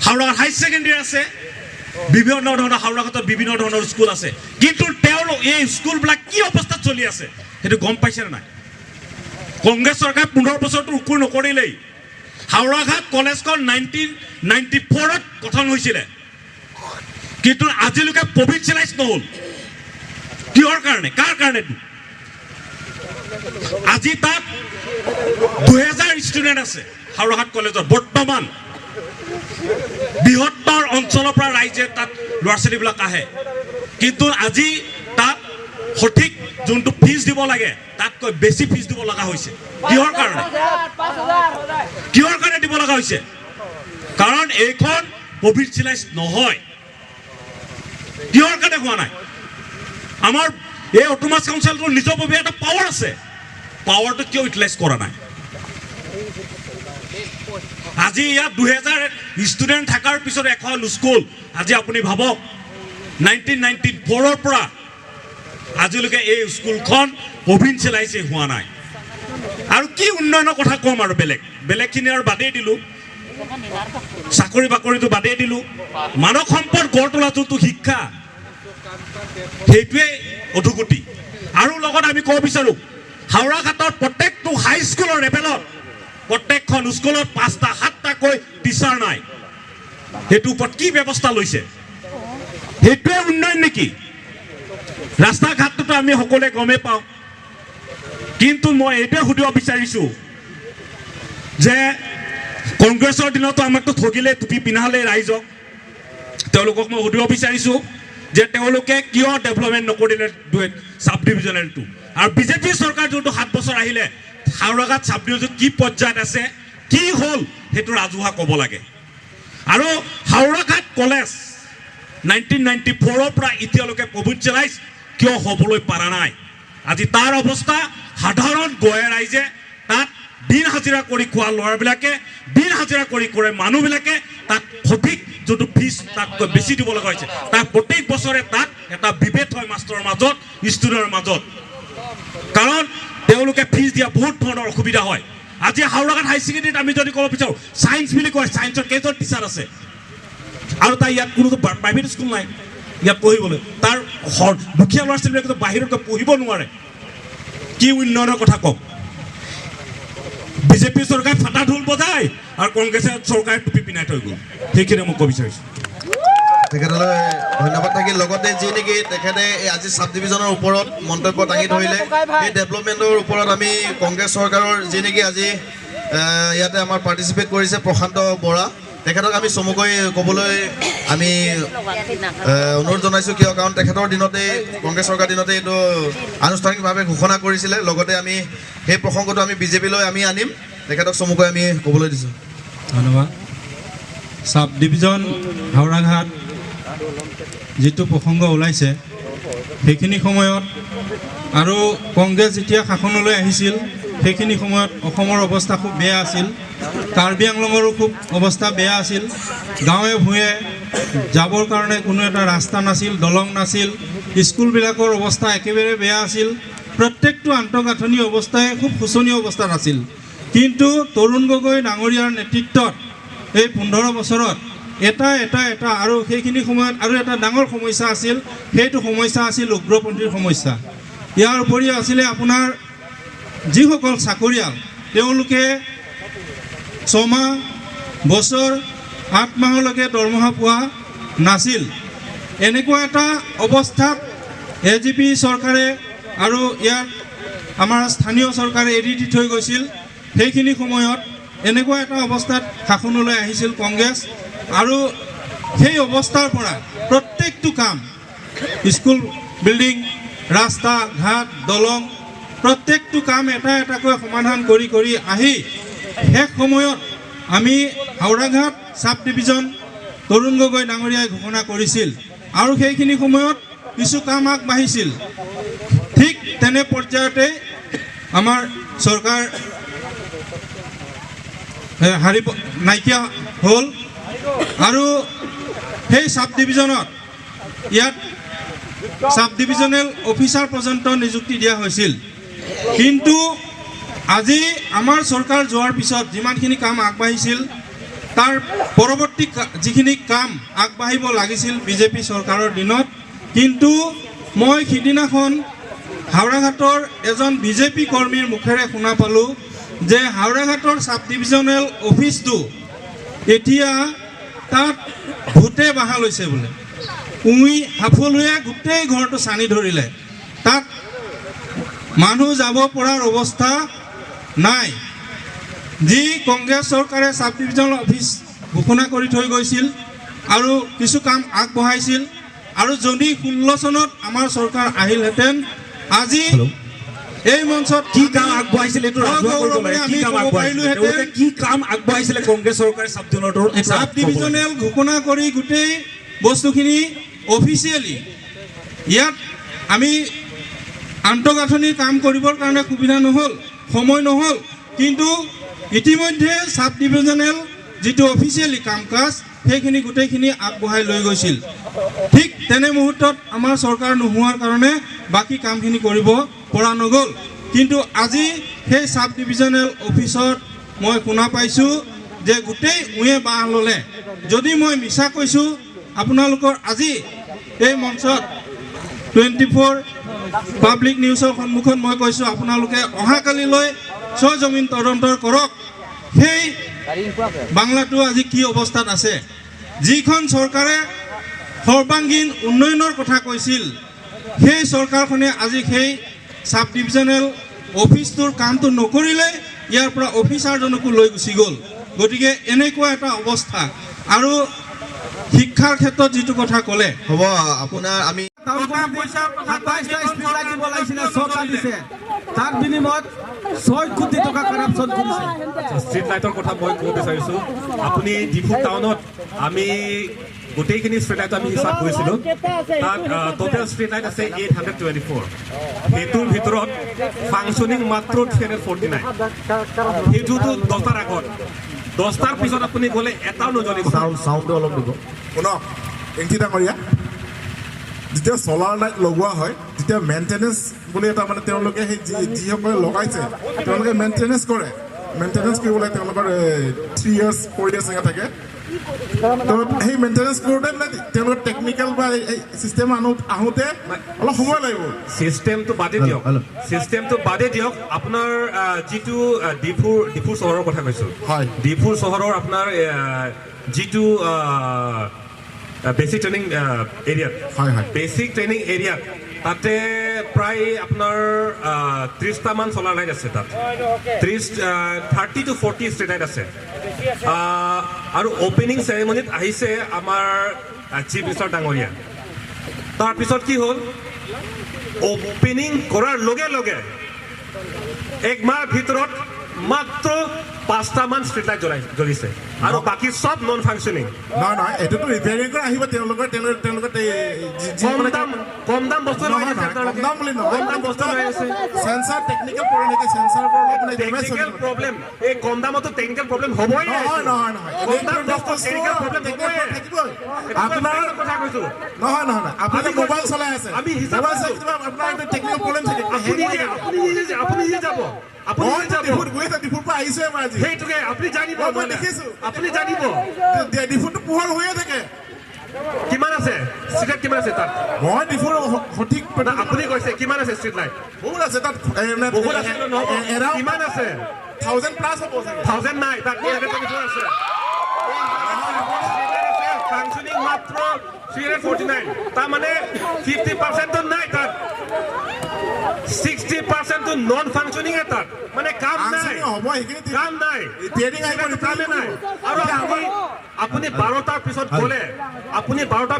হাওৰাঘাট হাই ছেকেণ্ডেৰী আছে বিভিন্ন ধৰণৰ হাওৰাঘাটত বিভিন্ন ধৰণৰ স্কুল আছে কিন্তু তেওঁলোক এই স্কুলবিলাক কি অৱস্থাত চলি আছে সেইটো গম পাইছে নাই কংগ্ৰেছ চৰকাৰে 15 বছৰটো উকুৰ নকৰিলেই হাওৰাঘাট কলেজখন 1994ত গঠন হৈছিলে কিন্তু আজিলৈকে প্ৰভিঞ্চিয়েলাইজ নহ'ল কিহৰ কাৰণে কাৰ কাৰণে আজি তাত 2000 ষ্টুডেণ্ট আছে হাওৰাঘাট কলেজত বৰ্তমান বৃহত্তৰ অঞ্চলৰ পৰা ৰাইজে তাত ল'ৰা ছোৱালীবিলাক আহে কিন্তু আজি তাত সঠিক যোনটো ফিজ দিব লাগে তাতকৈ বেছি ফিজ দিব লগা হৈছে কিহৰ কাৰণে দিব লগা হৈছে কাৰণ এইখন প্ৰভিঞ্চিয়েলাইজ নহয় কিহৰ কাৰণে হোৱা নাই আমাৰ এই অটোমাছ কাউন্সিলটোৰ নিজৰভাৱে এটা পাৱাৰ আছে পাৱাৰটো কিয় ইউটিলাইজ কৰা নাই আজি ইয়াত 2000 ষ্টুডেণ্ট থকাৰ পিছত এখন স্কুল আজি আপুনি ভাবক 1994ৰ পৰা আজিলৈকে এই স্কুলখন প্ৰভিঞ্চিয়েলাইজে হোৱা নাই আৰু কি উন্নয়নৰ কথা ক'ম আৰু বেলেগখিনি আৰু বাদেই দিলোঁ চাকৰি বাকৰিটো বাদেই দিলোঁ মানৱ সম্পদ গঢ় তোলা যোনটো শিক্ষা সেইটোৱে অধোগতি আৰু লগত আমি ক'ব বিচাৰোঁ হাওৰাঘাটৰ প্ৰত্যেকটো হাইস্কুলৰ লেভেলত প্ৰত্যেকখন স্কুলত 5টা 7টাকৈ টিচাৰ নাই সেইটোৰ ওপৰত কি ব্যৱস্থা লৈছে সেইটোৱে উন্নয়ন নেকি ৰাস্তা ঘাটটোতো আমি সকলোৱে গমেই পাওঁ কিন্তু মই এইটোৱে সুধিব বিচাৰিছোঁ যে কংগ্ৰেছৰ দিনতো আমাকতো ঠগিলে টুপি পিন্ধালে ৰাইজক তেওঁলোকক মই সুধিব বিচাৰিছোঁ যে তেওঁলোকে কিয় ডেভেলপমেণ্ট নকৰিলে সাব ডিভিজনেলটো আৰু বিজেপি চৰকাৰ যোনটো 7 বছৰ আহিলে হাওৰাঘাট সাব ডিভিজন কি পৰ্যায়ত আছে কি হ'ল সেইটো ৰাজহুৱা ক'ব লাগে আৰু হাওৰাঘাট কলেজ 1994 পৰা এতিয়ালৈকে প্ৰভিঞ্চিয়েলাইজ কিয় হ'বলৈ পৰা নাই আজি তাৰ অৱস্থা সাধাৰণ গয়ে ৰাইজে তাত দিন হাজিৰা কৰি খোৱা ল'ৰাবিলাকে দিন হাজিৰা কৰি কৰে মানুহবিলাকে তাক সঠিক যোনটো ফিজ তাতকৈ বেছি দিব লগা হৈছে তাক প্ৰত্যেক বছৰে তাত এটা বিভেদ হয় মাষ্টৰৰ মাজত ষ্টুডেণ্টৰ মাজত কাৰণ তেওঁলোকে ফিজ দিয়া বহুত ধৰণৰ অসুবিধা হয় আজি হাওৰাঘাট হাই ছেকেণ্ডেৰীত আমি যদি ক'ব বিচাৰোঁ ছায়েন্স বুলি কয় ছায়েন্সৰ কেইজন টিচাৰ আছে আৰু তাৰ ইয়াত কোনোতো প্ৰাইভেট স্কুল নাই ইয়াত পঢ়িবলৈ তাৰ দুখীয়া ল'ৰা ছোৱালীবিলাকে বাহিৰত গৈ পঢ়িব নোৱাৰে কি উন্নয়নৰ কথা কওক বিজেপি চৰকাৰে ফাটা ঢোল বজায় আৰু কংগ্ৰেছে চৰকাৰে টুপি পিন্ধাই থৈ গ'ল সেইখিনি মই ক'ব বিচাৰিছোঁ তেখেতলৈ ধন্যবাদ থাকিল লগতে যি নেকি তেখেতে আজি সাব ডিভিজনৰ ওপৰত মন্তব্য দাঙি ধৰিলে এই ডেভেলপমেণ্টৰ ওপৰত আমি কংগ্ৰেছ চৰকাৰৰ যি নেকি আজি ইয়াতে আমাৰ পাৰ্টিচিপেট কৰিছে প্ৰশান্ত বৰা তেখেতক আমি চমুকৈ ক'বলৈ আমি অনুৰোধ জনাইছোঁ কিয় কাৰণ তেখেতৰ দিনতে কংগ্ৰেছ চৰকাৰ দিনতে এইটো আনুষ্ঠানিকভাৱে ঘোষণা কৰিছিলে লগতে আমি সেই প্ৰসংগটো আমি বিজেপিলৈ আমি আনিম তেখেতক চমুকৈ আমি ক'বলৈ দিছোঁ ধন্যবাদ সাব ডিভিজন হাওৰাঘাট যিটো প্ৰসংগ ওলাইছে সেইখিনি সময়ত আৰু কংগ্ৰেছ যেতিয়া শাসনলৈ আহিছিল সেইখিনি সময়ত অসমৰ অৱস্থা খুব বেয়া আছিল কাৰ্বি আংলঙৰো খুব অৱস্থা বেয়া আছিল গাঁৱে ভূঞে যাবৰ কাৰণে কোনো এটা ৰাস্তা নাছিল দলং নাছিল স্কুলবিলাকৰ অৱস্থা একেবাৰে বেয়া আছিল প্ৰত্যেকটো আন্তঃগাঁথনি অৱস্থাই খুব শোচনীয় অৱস্থাত আছিল কিন্তু তৰুণ গগৈ ডাঙৰীয়াৰ নেতৃত্বত এই 15 বছৰত এটা আৰু সেইখিনি সময়ত আৰু এটা ডাঙৰ সমস্যা আছিল সেইটো সমস্যা আছিল উগ্ৰপন্থীৰ সমস্যা ইয়াৰ উপৰি আছিলে আপোনাৰ যিসকল চাকৰিয়াল তেওঁলোকে 6 মাহ বছৰ 8 মাহলৈকে দৰমহা পোৱা নাছিল এনেকুৱা এটা অৱস্থাত এজিপি চৰকাৰে আৰু ইয়াত আমাৰ স্থানীয় চৰকাৰে এৰি দি থৈ গৈছিল সেইখিনি সময়ত এনেকুৱা এটা অৱস্থাত শাসনলৈ আহিছিল কংগ্ৰেছ আৰু সেই অৱস্থাৰ পৰা প্ৰত্যেকটো কাম স্কুল বিল্ডিং ৰাস্তা ঘাট দলং প্ৰত্যেকটো কাম এটাকৈ সমাধান কৰি আহি শেষ সময়ত আমি হাওৰাঘাট সাব ডিভিজন তৰুণ গগৈ ডাঙৰীয়াই ঘোষণা কৰিছিল আৰু সেইখিনি সময়ত কিছু কাম আগবাঢ়িছিল ঠিক তেনে পৰ্যায়তে আমাৰ চৰকাৰ নাইকিয়া হ'ল আৰু সেই সাব ডিভিজনত ইয়াত সাব ডিভিজনেল অফিচাৰ পৰ্যন্ত নিযুক্তি দিয়া হৈছিল কিন্তু আজি আমাৰ চৰকাৰ যোৱাৰ পিছত যিমানখিনি কাম আগবাঢ়িছিল তাৰ পৰৱৰ্তী যিখিনি কাম আগবাঢ়িব লাগিছিল বিজেপি চৰকাৰৰ দিনত কিন্তু মই সিদিনাখন হাওৰাঘাটৰ এজন বিজেপি কৰ্মীৰ মুখেৰে শুনা পালোঁ যে হাওৰাঘাটৰ সাব ডিভিজনেল অফিচটো এতিয়া তাত ভূতে বাহা লৈছে বোলে সকলোৱে গোটেই ঘৰটো চানি ধৰিলে তাত মানুহ যাব পৰাৰ অৱস্থা নাই যি কংগ্ৰেছ চৰকাৰে সাব ডিভিজনেল অফিচ ঘোষণা কৰি থৈ গৈছিল আৰু কিছু কাম আগবঢ়াইছিল আৰু যদি 16 চনত আমাৰ চৰকাৰ আহিলহেঁতেন আজি এই মঞ্চত কি কাম আগবঢ়াইছিলে কি কাম আগবঢ়াইছিলে কংগ্ৰেছ চৰকাৰে সাব ডিভিজনেল ঘোষণা কৰি গোটেই বস্তুখিনি অফিচিয়েলি ইয়াত আমি আন্তঃগাঁথনিৰ কাম কৰিবৰ কাৰণে সুবিধা নহ'ল সময় নহ'ল কিন্তু ইতিমধ্যে সাব ডিভিজনেল যিটো অফিচিয়েলি কাম কাজ সেইখিনি গোটেইখিনি আগবঢ়াই লৈ গৈছিল ঠিক তেনে মুহূৰ্তত আমাৰ চৰকাৰ নোহোৱাৰ কাৰণে বাকী কামখিনি কৰিব পৰা নগ'ল কিন্তু আজি সেই সাব ডিভিজনেল অফিচত মই শুনা পাইছোঁ যে গোটেই বাঁহ ল'লে যদি মই মিছা কৈছোঁ আপোনালোকৰ আজি এই মঞ্চত 24 পাব্লিক নিউজৰ সন্মুখত মই কৈছোঁ আপোনালোকে অহাকালিলৈ জমিন তদন্ত কৰক সেই বাংলাটো আজি কি অৱস্থাত আছে যিখন চৰকাৰে সৰ্বাংগীন উন্নয়নৰ কথা কৈছিল সেই চৰকাৰখনে আজি সেই সাব ডিভিজনেল অফিচটোৰ কামটো নকৰিলে ইয়াৰ পৰা অফিচাৰজনকো লৈ গুচি গ'ল গতিকে এনেকুৱা এটা অৱস্থা আৰু শিক্ষাৰ ক্ষেত্ৰত যিটো কথা ক'লে হ'ব আপোনাৰ আমি তাৰ বিনিময়ত 6 কোটি টকা কাৰাপশ্যন কৰিছে ষ্ট্ৰীট লাইটৰ কথা মই ক'ব বিচাৰিছোঁ আপুনি ডিফু টাউনত আমি গোটেইখিনি ষ্ট্ৰীট লাইট আমি হিচাপ কৰিছিলোঁ তাত টোটেল ষ্ট্ৰীট লাইট আছে 824 সেইটোৰ ভিতৰত ফাংচনিং মাত্ৰ 349 সেইটোতো 10টাৰ আগত 10টাৰ পিছত আপুনি গ'লে এটাও নজ্বলিব চাউণ্ডটো অলপ দিব শুনক এংকি ডাঙৰীয়া যেতিয়া চলাৰ লাইট লগোৱা হয় তেতিয়া মেইনটেনেঞ্চ বুলি এটা মানে তেওঁলোকে সেই যিসকলে লগাইছে তেওঁলোকে মেইনটেনেঞ্চ কৰে মেইনটেনেঞ্চ কৰিবলৈ তেওঁলোকৰ 3 years 4 years এনেকৈ থাকে সেই মেইনটেনেঞ্চ কৰোঁতে মানে তেওঁলোকৰ টেকনিকেল বা এই ছিষ্টেম আহোঁতে অলপ সময় লাগিব চিষ্টেমটো বাদে দিয়ক আপোনাৰ যিটো ডিফুৰ চহৰৰ কথা কৈছোঁ হয় ডিফুৰ চহৰৰ আপোনাৰ যিটো বেচিক ট্ৰেইনিং এৰিয়াত বেচিক ট্ৰেইনিং এৰিয়াত তাতে প্ৰায় আপোনাৰ 30টামান চলাৰ লাইট আছে তাত 30 to 40 ষ্ট্ৰীট লাইট আছে আৰু অপেনিং চেৰেমনিত আহিছে আমাৰ চিফ মিনিষ্টাৰ ডাঙৰীয়া তাৰপিছত কি হ'ল অপেনিং কৰাৰ লগে লগে এক মাহ ভিতৰত মাত্ৰ 5টামান ষ্ট্ৰীট লাইট জ্বলিছে আৰু বাকী চব নন ফাংচনিং নহয় এইটোতো ৰিপেয়াৰিং কৰি আহিব তেওঁলোকৰ কম দাম বস্তু চেন্সাৰ টেকনিকেল প্ৰব্লেম এই কম দামতো টেকনিকেল প্ৰব্লেম হ'বই আপোনাৰ কথা কৈছো নহয় আপুনি মোবাইল চলাই আছে আমি আপোনাৰ টেকনিকেল প্ৰব্লেম থাকে আপুনি যাব ডিফুৰ পৰা আহিছো আজি সেইটোকে আপুনি জানিব মই দেখিছো আপুনি জানিব ডিফুৰটো পোহৰ হৈয়ে থাকে কিমান আছে ষ্ট্ৰীট লাইট কিমান আছে তাত মই ডিফুৰ সঠিক আপুনি কৈছে কিমান আছে ষ্ট্ৰীট লাইট বহুত আছে তাত বহুত আছে কিমান আছে 1000 প্লাছ হ'ব 1000 নাই তাত আছে ফাংচনিং মাত্ৰ 349 তাৰ মানে 50% নাই তাত 60% নন ফাংচনিং তাত মানে কাম নাই আৰু আপুনি 12টাৰ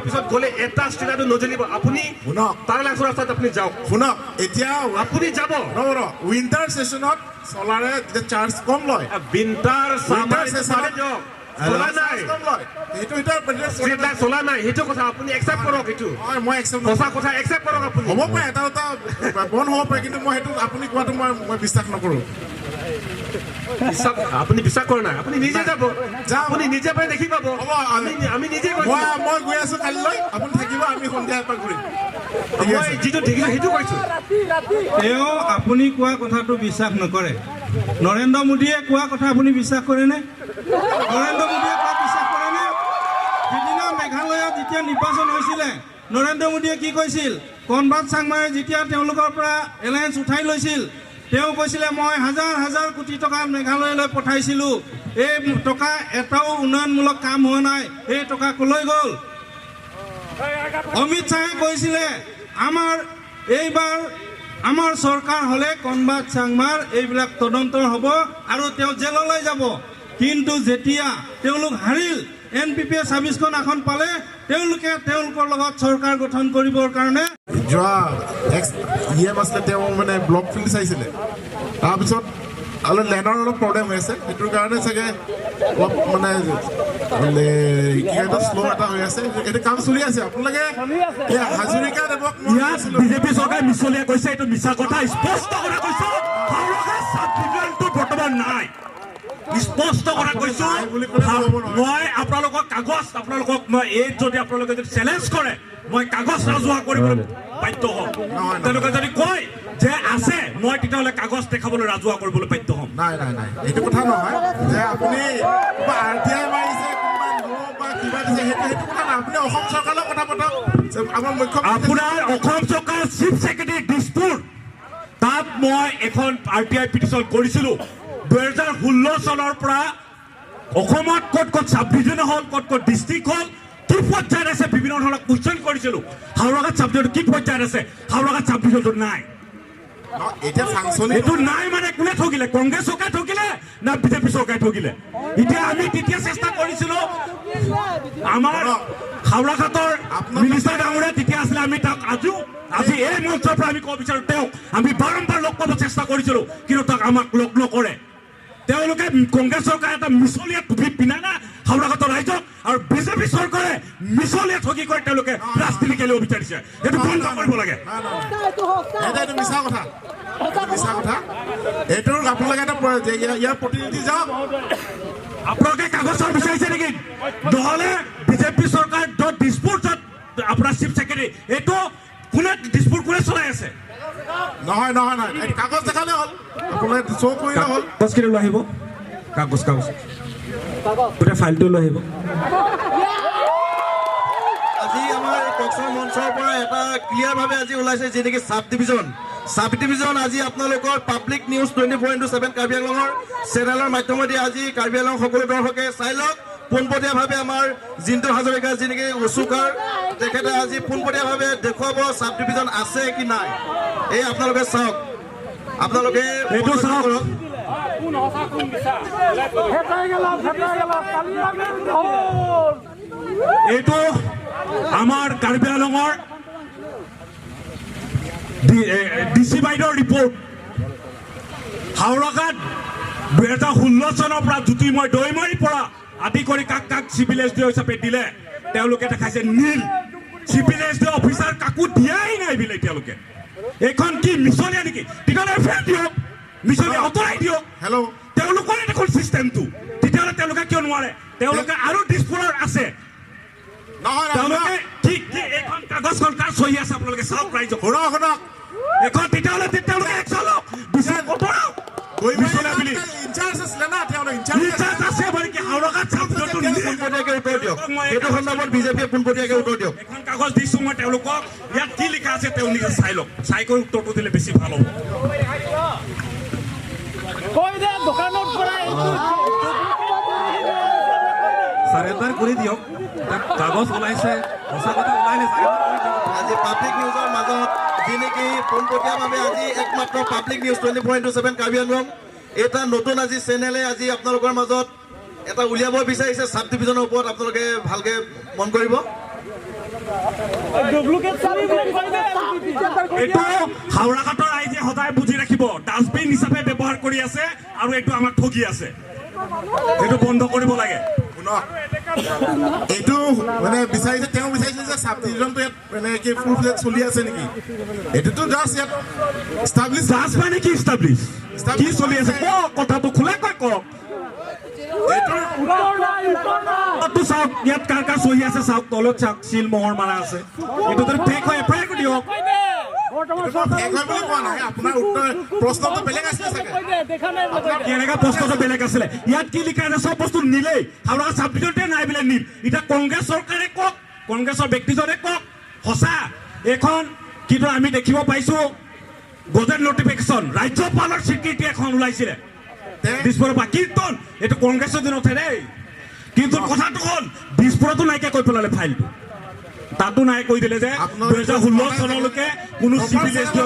পিছত গ'লে এটা ষ্ট্ৰীট লাইট নজ্বলিব আপুনি তাৰ ৰাস্তাত আপুনি যাওক শুনক এতিয়া আপুনি যাব উইণ্টাৰ ছেছনত চলাৰে চাৰ্জ কম লয় উইণ্টাৰ চলা নাই সেইটো কথা আপুনি একচেপ্ট কৰক এইটো মই সঁচা কথা একচেপ্ট কৰক আপুনি হ'ব পাৰে এটা বন্ধ হ'ব পাৰে কিন্তু মই সেইটো আপুনি কোৱাটো মই বিশ্বাস নকৰোঁ আপুনি বিশ্বাস কৰা নাই আপুনি নিজে যাব আপুনি নিজে পাই দেখি পাব আমি নিজে মই গৈ আছো কালিলৈ আপুনি থাকিব আমি সন্ধিয়া এপাক কৰিম মই যিটো দেখিছোঁ সেইটো কৈছোঁ তেওঁ আপুনি কোৱা কথাটো বিশ্বাস নকৰে নৰেন্দ্ৰ মোদীয়ে কোৱা কথা আপুনি বিশ্বাস কৰেনে নৰেন্দ্ৰ মোদীয়ে কোৱা বিশ্বাস কৰেনে সিদিনা মেঘালয়ত যেতিয়া নিৰ্বাচন হৈছিলে নৰেন্দ্ৰ মোদীয়ে কি কৈছিল কনৰাড চাংমাই যেতিয়া তেওঁলোকৰ পৰা এলায়েন্স উঠাই লৈছিল তেওঁ কৈছিলে মই হাজাৰ কোটি টকা মেঘালয়লৈ পঠাইছিলোঁ এই টকা এটাও উন্নয়নমূলক কাম হোৱা নাই এই টকা কলৈ গ'ল অমিত শ্বাহে কৈছিলে এইবাৰ আমাৰ চৰকাৰ হ'লে কনৰাড চাংমাৰ এইবিলাক তদন্ত হ'ব আৰু তেওঁ জেললৈ যাব কিন্তু যেতিয়া তেওঁলোক হাৰিল NPP-য়ে 26খন আসন পালে তেওঁলোকে তেওঁলোকৰ লগত চৰকাৰ গঠন কৰিবৰ কাৰণে যোৱা আছিলে তেওঁ মানে ব্লক ফিল্ড চাইছিলে তাৰপিছত অলপ লেণ্ডৰ অলপ প্ৰব্লেম হৈ আছে সেইটোৰ কাৰণে চাগে অলপ মানে শ্ল' এটা হৈ আছে এইটো কাম চলি আছে আপোনালোকে হাজৰিকা দেৱক বিজেপি চৰকাৰে মিছলীয়া কৈছে এইটো মিছা কথা স্পষ্ট কথা কৈছে বৰ্তমান নাই স্পষ্ট কথা কৈছো মই আপোনালোকক কাগজ আপোনালোকক মই এই যদি আপোনালোকে যদি চেলেঞ্জ কৰে মই কাগজ ৰাজহুৱা কৰিবলৈ বাধ্য হ'ম তেওঁলোকে যদি কয় যে আছে মই তেতিয়াহ'লে কাগজ দেখাবলৈ ৰাজহুৱা কৰিবলৈ বাধ্য হ'ম নাই এইটো কথা নহয় যে আপুনি RTI মাৰিছে কিবা দিছে সেইটো কথা নাই আপুনি অসম চৰকাৰৰ কথা পাতক আমাৰ আপোনাৰ অসম চৰকাৰৰ চিফ ছেক্ৰেটাৰী দিছপুৰ তাত মই এখন RTI পিটিশ্যন কৰিছিলোঁ 2016 চনৰ পৰা অসমত ক'ত চাব ডিভিজন হ'ল ক'ত ডিষ্ট্ৰিক্ট হ'ল কি পৰ্যায়ত আছে বিভিন্ন ধৰণৰ কুৱেশ্যন কৰিছিলোঁ হাওৰাঘাট চাব ডিভিজন কি পৰ্যায়ত আছে হাওৰাঘাট চাব ডিভিজনটো নাই এতিয়া ফাংচন এইটো নাই মানে কোনে ঠগিলে কংগ্ৰেছ চৰকাৰে ঠগিলে না বিজেপি চৰকাৰে ঠগিলে এতিয়া আমি তেতিয়া চেষ্টা কৰিছিলোঁ আমাৰ হাওৰাঘাটৰ মিনিষ্টাৰ ডাঙৰীয়া তেতিয়া আছিলে আমি তাক আজি এই মঞ্চৰ পৰা আমি ক'ব বিচাৰোঁ তেওঁক আমি বাৰম্বাৰ লগ পাব চেষ্টা কৰিছিলোঁ কিন্তু তাক আমাক লগ নকৰে তেওঁলোকে কংগ্ৰেছ চৰকাৰে এটা মিছলীয়া টুপি পিন্ধা না হাওৰাঘাটৰ ৰাইজক আৰু বিজেপি চৰকাৰে মিছলীয়া ঠগি কৰি তেওঁলোকে ৰাজনীতি খেলিব বিচাৰিছে এইটো বন্ধ কৰিব লাগে এইটো মিছা কথা মিছা কথা এইটো আপোনালোকে এটা ইয়াৰ প্ৰতিনিধি যাওক আপোনালোকে কাগজৰ বিচাৰিছে নেকি নহ'লে বিজেপি চৰকাৰ ডিছপুটত আপোনাৰ চিফ ছেক্ৰেটাৰী এইটো কোনে ডিছপুট কোনে চলাই আছে নহয় নহয় নহয় কাগজ দেখালে হ'ল আপোনালোকে শ্ব' কৰিলে হ'ল কাগজখিনি লৈ আহিব কাগজ গোটেই ফাইলটো লৈ আহিব আজি আমাৰ টকশ্ব' মঞ্চৰ পৰা এটা ক্লিয়াৰভাৱে আজি ওলাইছে যি নেকি চাব ডিভিজন আজি আপোনালোকৰ পাব্লিক নিউজ 24/7 কাৰ্বি আংলঙৰ চেনেলৰ মাধ্যমেদি আজি কাৰ্বি আংলং সকলো দৰ্শকে চাই লওক পোনপটীয়াভাৱে আমাৰ জিন্তু হাজৰিকা যি নেকি উচুকাৰ তেখেতে আজি পোনপটীয়াভাৱে দেখুৱাব চাব ডিভিজন আছে কি নাই এই আপোনালোকে চাওক আপোনালোকে এইটো চাওক এইটো আমাৰ কাৰ্বি আংলঙৰ ডিচি বাইদেউৰ ৰিপৰ্ট হাওৰাঘাট 2016 চনৰ পৰা জ্যোতিৰ্ময় দৈমাৰীৰ পৰা আদি কৰি কাক চিভিল এছ ডি হিচাপে দিলে তেওঁলোকে দেখাইছে নীল চিভিল এছ ডি অফিচাৰ কাকো দিয়াই নাই বোলে এতিয়ালৈকে এইখন কি মিছলীয়া নেকি তেতিয়াহ'লে এফআইআৰ দিয়ক মিছলীয়া আঁতৰাই দিয়ক হেল্ল' তেওঁলোকৰ দেখোন চিষ্টেমটো তেতিয়াহ'লে তেওঁলোকে কিয় নোৱাৰে তেওঁলোকে আৰু ডিছপুটৰ আছে নহয় তেওঁলোকে ঠিক এইখন কাগজখন কাৰ চহী আছে আপোনালোকে চাওক ৰাইজক শুনক এখন তেতিয়াহ'লে তেওঁলোকে একশ্যন লওক বিচাৰ কৰক ইনচাৰ্জ আছিলে না ইনচাৰ্জ আছে মানে কি হাওৰাঘাট পোনপটীয়াকৈ উত্তৰ দিয়ক সেইটো সন্দৰ্ভত বিজেপিয়ে পোনপটীয়াকৈ উত্তৰ দিয়ক এখন কাগজ দিছোঁ মই তেওঁলোকক ইয়াত কি লিখা আছে তেওঁ নিজে চাই লওক চাই কৰি উত্তৰটো দিলে বেছি ভাল হ'ব চাৰেণ্ডাৰ কৰি দিয়ক কাগজ ওলাইছে সঁচা কথা ওলাইলে আজি পাব্লিক নিউজৰ মাজত যি নেকি পোনপটীয়াভাৱে আজি একমাত্ৰ পাব্লিক নিউজ 24/7 কাৰ্বি আংলং এটা নতুন আজি চেনেলে আজি আপোনালোকৰ মাজত এটা উলিয়াব বিচাৰিছে চাব ডিভিজনৰ ওপৰত আপোনালোকে ভালকে মন কৰিব এইটো হাওৰাঘাটৰ ৰাইজে সদায় বুজি ৰাখিব ডাষ্টবিন হিচাপে ব্যৱহাৰ কৰি আছে আৰু এইটো আমাক ঠগি আছে এইটো বন্ধ কৰিব লাগে এইটো মানে বিচাৰিছে তেওঁ বিচাৰিছে যে চাব ডিভিজনটো ইয়াত মানে কি ফুল ফ্লেজ চলি আছে নেকি এইটোতো জাষ্ট ইয়াত ষ্টাব্লিছ জাষ্ট মানে কি ষ্টাব্লিছ কি চলি আছে কওক কথাটো খোলাকৈ কওক এইটো চাওক ইয়াত কাৰ কাৰ চহী আছে চাওক তলত চাওক চিল মোহৰ মাৰা আছে এইটো যদি ফেক হয় এফআইআৰ কৰি দিয়ক কেনেকা প্ৰশ্নটো বেলেগ আছিলে ইয়াত কি লিখা আছে চব বস্তু নিলেই হাওৰা চাব ডিভিজনতে নাই বোলে নিল এতিয়া কংগ্ৰেছ চৰকাৰে কওক কংগ্ৰেছৰ ব্যক্তিজনে কওক সঁচা এইখন কিন্তু আমি দেখিব পাইছো গজেট নটিফিকেশ্যন ৰাজ্যপালৰ স্বীকৃতি এখন ওলাইছিলে দিছপুৰৰ পৰা কীৰ্তন এইটো কংগ্ৰেছৰ দিনতহে দেই কিন্তু কথাটো হ'ল দিছপুৰতো নাইকিয়া কৰি পেলালে ফাইলটো তাতো নাই কৈ দিলে যে 2016 চনলৈকে কোনো চিভিল এছ ডি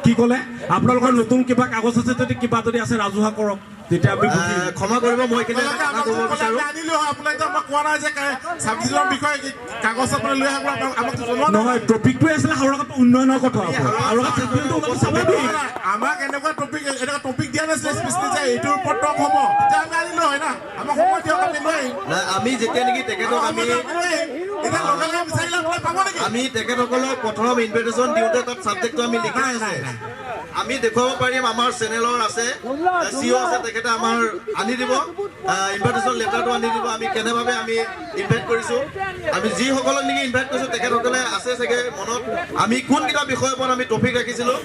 কি ক'লে আপোনালোকৰ নতুন কিবা কাগজ আছে যদি কিবা যদি আছে ৰাজহুৱা কৰক তেতিয়া আমি ক্ষমা কৰিব মই নহয় টপিকটোৱে আছিলে হাওৰাঘাট উন্নয়নৰ কথা হাওৰাঘাট আমাক এনেকুৱা টপিক দিয়া নাছিলে এইটোৰ ওপৰত টক হ'ব তেতিয়া আমি আনিলো হয় না আমাক সময় দিয়ক আমি যেতিয়া নেকি তেখেতক আমি তেখেতসকলক প্ৰথম ইনভিটেশ্যন দিওঁতে তাত ছাবজেক্টটো আমি লিখি আছে আমি দেখুৱাব পাৰিম আমাৰ চেনেলৰ আছে চিঅ' আছে তেখেতে আমাৰ আনি দিব ইনভিটেশ্যন লেটাৰটো আনি দিব আমি কেনেভাৱে আমি ইনভাইট কৰিছোঁ আমি যিসকলক নেকি ইনভাইট কৰিছোঁ তেখেতসকলে আছে চাগে মনত আমি কোনকেইটা বিষয়ৰ ওপৰত আমি টপিক ৰাখিছিলোঁ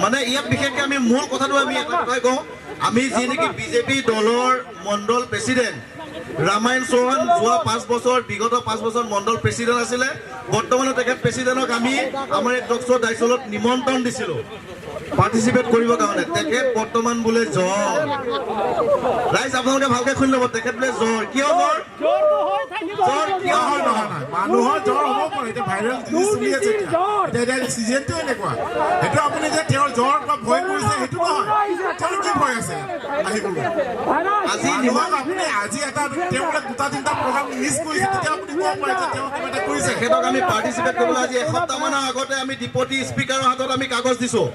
মানে ইয়াত বিশেষকৈ আমি মূল কথাটো আমি এটা কথাই কওঁ আমি যি নেকি বিজেপি দলৰ মণ্ডল প্ৰেচিডেণ্ট ৰামায়ণ চৌহান যোৱা 5 বছৰ বিগত 5 বছৰ মণ্ডল প্ৰেচিডেণ্ট আছিলে বৰ্তমানে তেখেত প্ৰেচিডেণ্টক আমি আমাৰ এই টকশ্ব' দায়িত্বত নিমন্ত্ৰণ দিছিলোঁ পাৰ্টিচিপেট কৰিবৰ কাৰণে তেখেত বৰ্তমান বোলে জ্বৰ ৰাইজ আপোনালোকে ভালকে শুনি ল'ব তেখেত বোলে জ্বৰ কিয় জ্বৰ কিয় হয় নহয় মানুহৰ জ্বৰ হ'ব পাৰে এতিয়া ভাইৰেল চলি আছে এতিয়া চিজনটো এনেকুৱা সেইটো আপুনি যে তেওঁৰ জ্বৰ বা ভয় কৰিছে সেইটো নহয় তেওঁৰ কি ভয় আছে আহিবলৈ আজি আপুনি আজি এটা তেওঁ দুটা তিনিটা প্ৰগ্ৰাম মিছ কৰিছে তেতিয়া আপুনি ক'ব পাৰে যে তেওঁ কিবা এটা কৰিছে তেখেতক আমি পাৰ্টিচিপেট কৰিবলৈ আজি এসপ্তাহমানৰ আগতে আমি ডিপুটি স্পীকাৰৰ হাতত আমি কাগজ দিছোঁ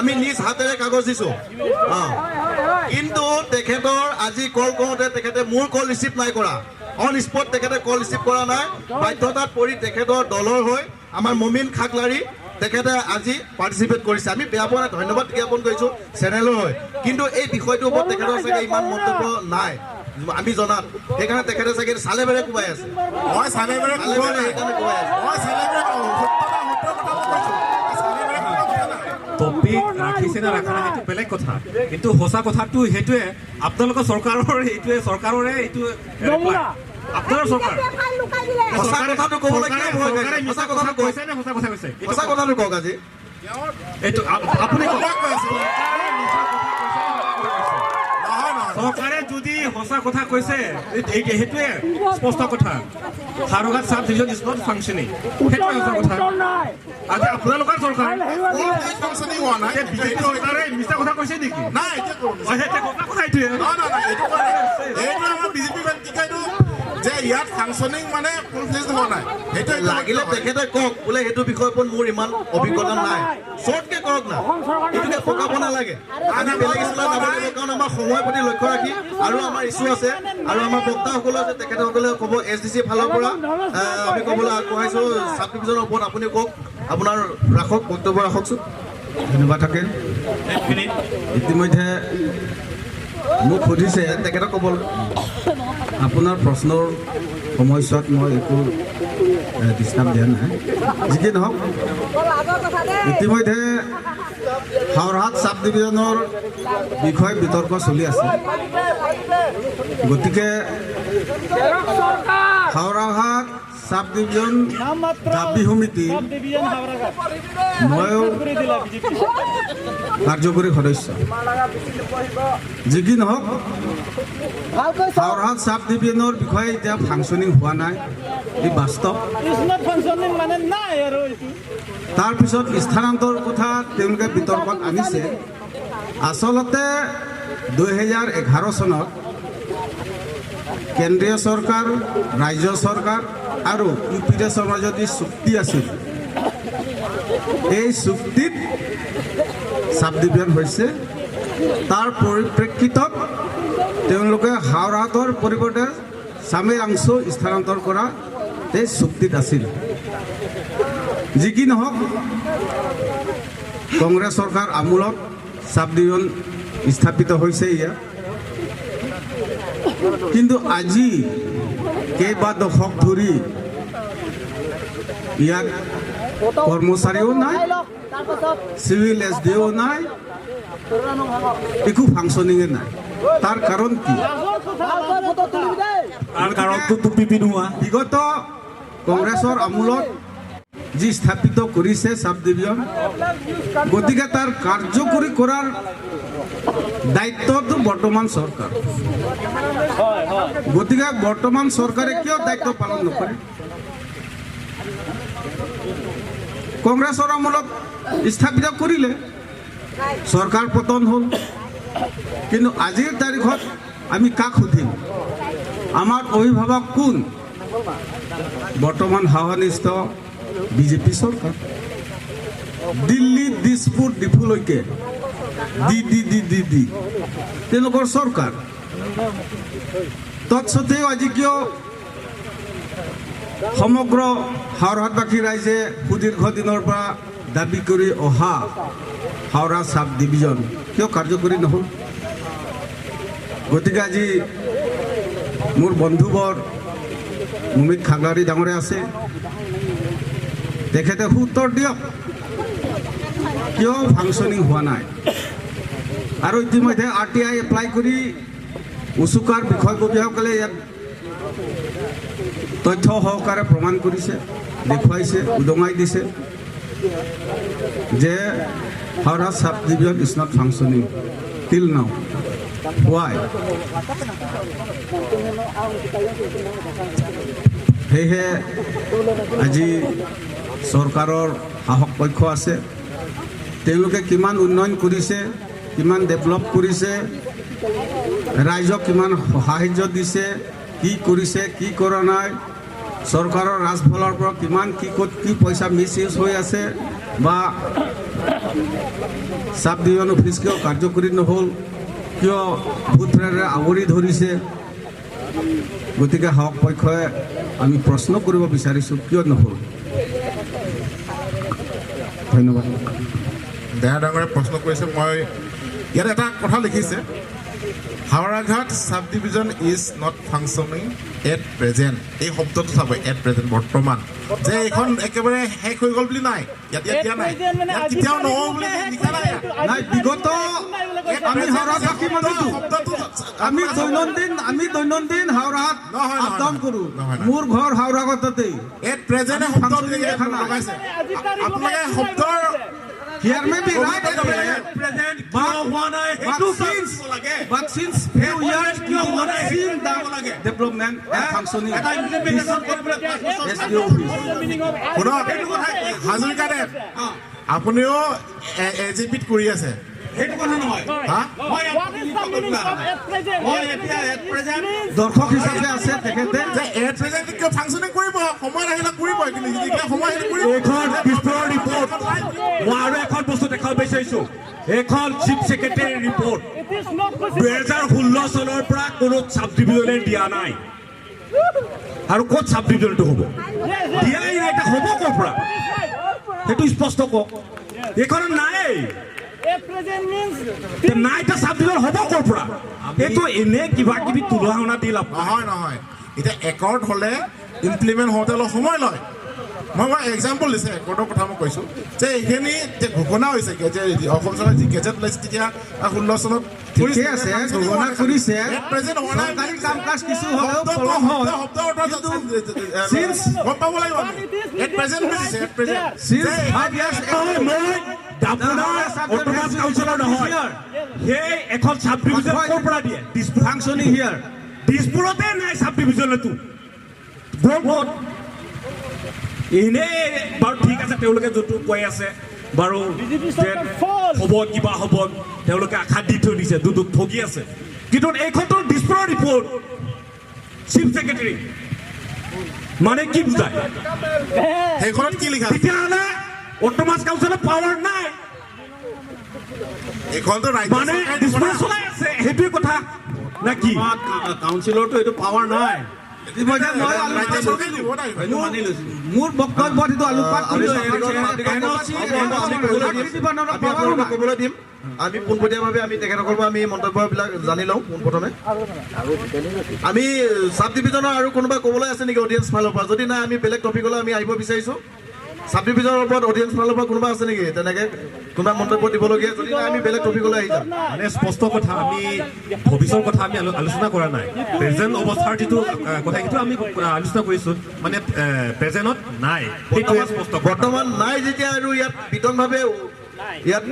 আমি নিজ হাতেৰে কাগজ দিছোঁ কিন্তু তেখেতৰ আজি কল কৰোঁতে তেখেতে মোৰ কল ৰিচিভ নাই কৰা অন স্পট তেখেতে কল ৰিচিভ কৰা নাই বাধ্যতাত পৰি তেখেতৰ দলৰ হৈ আমাৰ মমিন খাকলাৰী তেখেতে আজি পাৰ্টিচিপেট কৰিছে আমি বেয়া পোৱা নাই ধন্যবাদ জ্ঞাপন কৰিছোঁ চেনেলৰ হৈ কিন্তু এই বিষয়টোৰ ওপৰত তেখেতৰ চাগে ইমান মন্তব্য নাই আমি জনাত সেইকাৰণে তেখেতে চাগে চালে বেৰে কোবাই আছে মই চালে বেৰে সেইকাৰণে কোবাই আছে মই চালে বেৰে টপিক ৰাখিছে নে ৰাখা নাই সেইটো বেলেগ কথা কিন্তু সঁচা কথাটো সেইটোৱে আপোনালোকৰ চৰকাৰৰে এইটো আপোনাৰ চৰকাৰ সঁচা কথাটো ক'বলৈ কিয় ভয় খাইছে? মিছা কথা কৈছে নে সঁচা কথা কৈছে সঁচা কথাটো কওক আজি এইটো আপুনি কওক। নহয় চৰকাৰে যদি সঁচা কথা কৈছে সেইটোৱে স্পষ্ট কথা Howraghat sub division is not functioning সেইটোৱে সঁচা কথা আজি আপোনালোকৰ চৰকাৰ ফাংচনিং হোৱা নাই বিজেপি চৰকাৰে মিছা কথা কৈছে নেকি নাই এতিয়া ক'ব সেইটো সঁচা কথা এইটোৱে এইটো আমাৰ বিজেপি এইটো যে ইয়াত ফাংচনিং মানে ফুল ফ্লেজ হোৱা নাই সেইটো লাগিলে তেখেতে কওক বোলে সেইটো বিষয়ৰ ওপৰত মোৰ ইমান অভিজ্ঞতা নাই শ্বৰ্টকে কৰক না এইটোকে পকাব নালাগে আমি বেলেগ স্কুলত যাব লাগিব কাৰণ আমাৰ সময়ৰ প্ৰতি লক্ষ্য ৰাখি আৰু আমাৰ ইছ্যু আছে আৰু আমাৰ বক্তাসকলো আছে তেখেতসকলে ক'ব SDC ফালৰ পৰা আমি ক'বলৈ আগবঢ়াইছোঁ সাব ডিভিজনৰ ওপৰত আপুনি কওক আপোনাৰ ৰাখক বক্তব্য ৰাখকচোন ধন্যবাদ থাকিল ইতিমধ্যে মোক সুধিছে তেখেতক ক'বলৈ আপোনাৰ প্ৰশ্নৰ সময়ছোৱাত মই একো ডিষ্টাৰ্ব দিয়া নাই যি কি নহওক ইতিমধ্যে হাওৰাঘাট সাব ডিভিজনৰ বিষয়ে বিতৰ্ক চলি আছে গতিকে হাওৰাঘাট সাব ডিভিজন দাবী সমিতি ময়ো কাৰ্যকৰী সদস্য যি কি নহওক হাওৰাঘাট সাব ডিভিজনৰ বিষয়ে এতিয়া ফাংচনিং হোৱা নাই এই বাস্তৱ তাৰপিছত স্থানান্তৰ কথা তেওঁলোকে বিতৰ্কত আনিছে আচলতে 2011 চনত কেন্দ্ৰীয় চৰকাৰ ৰাজ্য চৰকাৰ আৰু UPDSৰ মাজত যি চুক্তি আছিল এই চুক্তিত সাব ডিভিজন হৈছে তাৰ পৰিপ্ৰেক্ষিতত তেওঁলোকে হাওৰাঘাটৰ পৰিৱৰ্তে চামেৰাংশু স্থানান্তৰ কৰা এই চুক্তিত আছিল যি কি নহওক কংগ্ৰেছ চৰকাৰ আমোলত সাব ডিভিজন স্থাপিত হৈছে ইয়াত কিন্তু আজি কেইবা দশক ধৰি ইয়াত কৰ্মচাৰীও নাই চিভিল SDO নাই একো ফাংচনিঙে নাই তাৰ কাৰণ কি বিগত কংগ্ৰেছৰ আমোলত যি স্থাপিত কৰিছে সাব ডিভিজন গতিকে তাৰ কাৰ্যকৰী কৰাৰ দায়িত্বটো বৰ্তমান চৰকাৰ গতিকে বৰ্তমান চৰকাৰে কিয় দায়িত্ব পালন নকৰে কংগ্ৰেছৰ আমোলত স্থাপিত কৰিলে চৰকাৰ পতন হ'ল কিন্তু আজিৰ তাৰিখত আমি কাক সুধিম আমাৰ অভিভাৱক কোন বৰ্তমান হাৱানিষ্ঠ বিজেপি চৰকাৰ দিল্লী দিছপুৰ ডিফুলৈকে দি তেওঁলোকৰ চৰকাৰ তৎসত্ত্বেও আজি কিয় সমগ্ৰ হাওৰাঘাটবাসী ৰাইজে সুদীৰ্ঘ দিনৰ পৰা দাবী কৰি অহা হাওৰা সাব ডিভিজন কিয় কাৰ্যকৰী নহ'ল গতিকে আজি মোৰ বন্ধুবৰ মুমিত খাগলাৰী ডাঙৰে আছে তেখেতে উত্তৰ দিয়ক কিয় ফাংচনিং হোৱা নাই আৰু ইতিমধ্যে RTI এপ্লাই কৰি উচুকাৰ বিষয়ববীয়াসকলে ইয়াত তথ্য সহকাৰে প্ৰমাণ কৰিছে দেখুৱাইছে উদঙাই দিছে যে Howrah sub division is not functioning till now Why? সেয়েহে আজি চৰকাৰৰ শাসক পক্ষ আছে তেওঁলোকে কিমান উন্নয়ন কৰিছে কিমান ডেভেলপ কৰিছে ৰাইজক কিমান সাহায্য দিছে কি কৰিছে কি কৰা নাই চৰকাৰৰ ৰাজফলৰ পৰা কিমান কি ক'ত কি পইচা মিছ ইউজ হৈ আছে বা সাব ডিভিজন অফিচ কিয় কাৰ্যকৰী নহ'ল কিয় ভূতপ্ৰেৰে আৱৰি ধৰিছে গতিকে সাহস পক্ষই আমি প্ৰশ্ন কৰিব বিচাৰিছোঁ কিয় নহ'ল ধন্যবাদ দেহা ডাঙৰে প্ৰশ্ন কৰিছে মই ইয়াত এটা কথা লিখিছে Howraghat sub division is not functioning at present এই শব্দটো চাব এট প্ৰেজেণ্ট বৰ্তমান যে এইখন একেবাৰে শেষ হৈ গ'ল বুলি নাই ইয়াত দিয়া নাই কেতিয়াও নহ'ব বুলি লিখা নাই নাই বিগত আমি হাওৰাঘাটী মানুহটো আমি দৈনন্দিন হাওৰাঘাট আপ ডাউন কৰোঁ মোৰ ঘৰ হাওৰাঘাটতেই এট প্ৰেজেণ্ট শব্দ লগাইছে আপোনালোকে শব্দৰ Here may be right at present, but since few years you have not seen the development and functioning. হাজৰিকাদেৱ আপুনিও এজিপিত কৰি আছে দৰ্শক হিচাপে আছে তেখেতে যে এট প্ৰেজেণ্ট কিয় ফাংচনিং কৰিব সময় আহিলে কৰিব কিন্তু সময় আহিলে কৰিব এইখন পিছপৰা ৰিপৰ্ট মই আৰু এখন বস্তু দেখাব বিচাৰিছোঁ এইখন চিফ ছেক্ৰেটাৰী ৰিপৰ্ট 2016 চনৰ পৰা কোনো চাব ডিভিজনে দিয়া নাই আৰু ক'ত চাব ডিভিজনটো হ'ব দিয়াই নাই এটা হ'ব ক'ৰ পৰা সেইটো স্পষ্ট কওক এইখন নাই নাই এটা চাব ডিভিজন হ'ব ক'ৰ পৰা এইটো এনে কিবা কিবি তুলনা দি লাভ নহয় এতিয়া একৰ্ড হ'লে ইমপ্লিমেণ্ট হওঁতে অলপ সময় লয় মই এক্সাম্পল দিছে একৰ্ডৰ কথা মই কৈছোঁ যে এইখিনি ঘোষণা হৈছে যে অসম চৰকাৰে যি গেজেট ওলাইছে তেতিয়া 16 চনত ঠিকে আছে ঘোষণা কৰিছে চৰকাৰী কাম কাজ কিছু হ'লেও গম পাব লাগিব এট প্ৰেজেণ্ট বুজিছে এট প্ৰেজেণ্ট অট'নমাছ কাউন্সিলৰ নহয় সেই এখন চাব ডিভিজন ক'ৰ পৰা দিয়ে ফাংচনিং হিয়াৰ দিছপুৰতে নাই চাব ডিভিজনটো গ'ত এনেই বাৰু ঠিক আছে তেওঁলোকে যোনটো কৈ আছে বাৰু হ'ব কিবা হ'ব তেওঁলোকে আশা দি থৈ দিছে যোনটো ঠগি আছে কিন্তু এইখনতো দিছপুৰৰ ৰিপৰ্ট চিফ ছেক্ৰেটাৰী মানে কি বুজায় সেইখনত কি লিখা তেতিয়াহ'লে অট'নমাছ কাউন্সিলৰ পাৱাৰ নাই এইখনতো মানে দিছপুৰে চলাই আছে সেইটোৱে কথা নে কি কাউন্সিলৰটো এইটো পাৱাৰ নাই মোৰ বক্তব্যত এইটো আলোকপাত ক'বলৈ দিম আমি পোনপটীয়াভাৱে আমি তেখেতসকলৰ পৰা আমি মন্তব্যবিলাক জানি লওঁ পোনপ্ৰথমে আমি চাব ডিভিজনৰ আৰু কোনোবা ক'বলৈ আছে নেকি অডিয়েঞ্চ ফালৰ পৰা যদি নাই আমি বেলেগ টপিকলৈ আমি আহিব বিচাৰিছোঁ সাব ডিভিজনৰ ওপৰত অডিয়েঞ্চ ফালৰ পৰা কোনোবা আছে নেকি তেনেকৈ কোনোবা মন্তব্য দিবলগীয়া যদি নাই আমি বেলেগ টপিকলৈ আহি যাম মানে স্পষ্ট কথা আমি ভৱিষ্যতৰ কথা আমি আলোচনা কৰা নাই প্ৰেজেণ্ট অৱস্থাৰ যিটো কথা সেইটো আমি আলোচনা কৰিছোঁ মানে প্ৰেজেণ্টত নাই সেইটোৱে স্পষ্ট বৰ্তমান নাই যেতিয়া আৰু ইয়াত বিতংভাৱে ইয়াত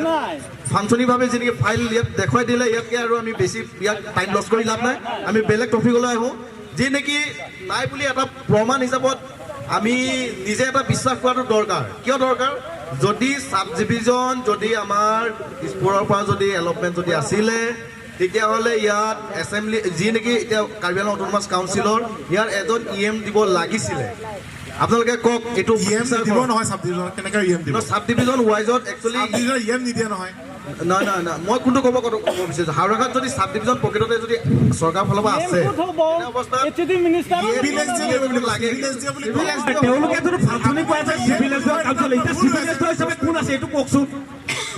ফাংচনিংভাৱে যেনেকৈ ফাইল ইয়াত দেখুৱাই দিলে ইয়াতকৈ আৰু আমি বেছি ইয়াত টাইম লছ কৰি লাভ নাই আমি বেলেগ টপিকলৈ আহোঁ যি নেকি নাই বুলি এটা প্ৰমাণ হিচাপত আমি নিজে এটা বিশ্বাস কৰাটো দৰকাৰ কিয় দৰকাৰ যদি সাব ডিভিজন যদি আমাৰ দিছপুৰৰ পৰা যদি এলপমেণ্ট যদি আছিলে তেতিয়াহ'লে ইয়াত এছেম্বলি যি নেকি এতিয়া কাৰ্বি আংলং অট'নমাছ কাউন্সিলৰ ইয়াৰ এজন EM দিব লাগিছিলে আপোনালোকে কওক এইটো দিব নহয় চাব ডিভিজন কেনেকৈ দিব চাব ডিভিজন ৱাইজত একচুৱেলি নিদিয়ে নহয় নহয় মই কোনটো ক'ব বিচাৰিছোঁ হাওৰাঘাট যদি চাব ডিভিজন প্ৰকৃততে যদি চৰকাৰৰ ফালৰ পৰা আছে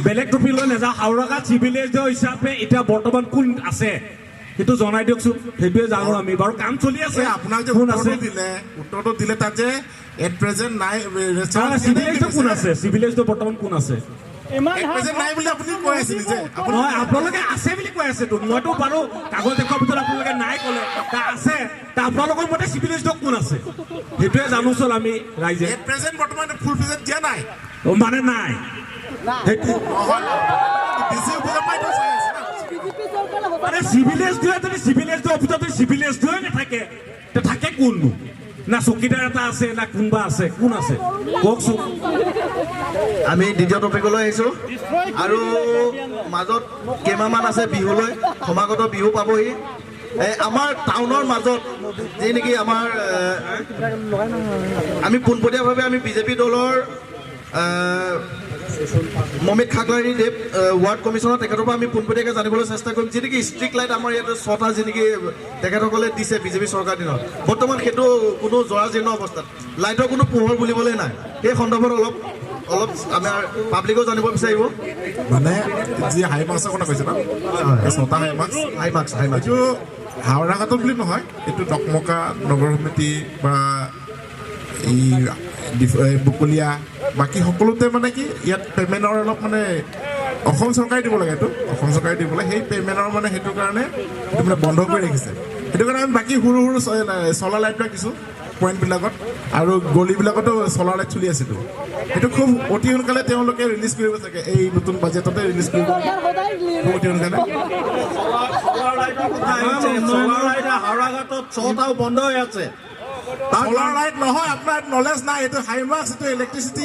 বেলেগ টপিকলৈ নাযাওঁ হাওৰাঘাট চিভিল হিচাপে এতিয়া বৰ্তমান কোন আছে সেইটো জনাই দিয়কচোন সেইটোৱে জানো আমি বাৰু কাম চলি আছে আপোনাক যে উত্তৰটো দিলে তাত যে এট প্ৰেজেণ্ট নাই কোন আছে চিভিল বৰ্তমান কোন আছে আপোনালোকে আছে বুলি কৈ আছে মইতো বাৰু কাগজ দেখুৱাৰ ভিতৰত আপোনালোকে নাই ক'লে আছে আপোনালোকৰ মতে চিভিল কোন আছে সেইটোৱে জানোচোন আমি ৰাইজে দিয়া নাই মানে নাই সেইটো চিভিল অফিচত চিভিল নাথাকে থাকে কোননো না চকীদাৰ এটা আছে না কোনোবা আছে কোন আছে কওকচোন আমি দ্বিতীয় টপিকলৈ আহিছোঁ আৰু মাজত কেইমাহমান আছে বিহুলৈ সমাগত বিহু পাবহি আমাৰ টাউনৰ মাজত যি নেকি আমাৰ আমি পোনপটীয়াভাৱে আমি বিজেপি দলৰ মমিত খাগলাৰী দেৱ ৱাৰ্ড কমিশ্যনাৰ তেখেতৰ পৰা আমি পোনপটীয়াকৈ জানিবলৈ চেষ্টা কৰিম যি নেকি ষ্ট্ৰিট লাইট আমাৰ ইয়াতে 6টা যি নেকি তেখেতসকলে দিছে বিজেপি চৰকাৰ দিনত বৰ্তমান সেইটো কোনো জৰাজীৰ্ণ অৱস্থাত লাইটৰ কোনো পোহৰ বুলিবলৈ নাই সেই সন্দৰ্ভত অলপ আমাৰ পাব্লিকো জানিব বিচাৰিব মানে যি হাই মাৰ্কছৰ কথা কৈছে ন 6টা হাই মাৰ্কছ এইটো হাওৰাঘাটত বুলি নহয় এইটো টকমকা নগৰ সমিতি বা এই বুকলীয়া বাকী সকলোতে মানে কি ইয়াত পে'মেণ্টৰ অলপ মানে অসম চৰকাৰে দিব লাগে এইটো অসম চৰকাৰে দিব লাগে সেই পে'মেণ্টৰ মানে সেইটো কাৰণে এইটো মানে বন্ধ কৰি ৰাখিছে সেইটো কাৰণে আমি বাকী সৰু সৰু চলাৰ লাইট ৰাখিছোঁ পইণ্টবিলাকত আৰু গলিবিলাকতো চলাৰ লাইট চলি আছেতো সেইটো খুব অতি সোনকালে তেওঁলোকে ৰিলিজ কৰিব চাগে এই নতুন বাজেটতে ৰিলিজ কৰিব অতি সোনকালে হাওৰাঘাটত 6টাও বন্ধ হৈ আছে চলাৰ লাইট নহয় আপোনাৰ নলেজ নাই এইটো হাই মাৰ্কছ এইটো ইলেক্ট্ৰিচিটি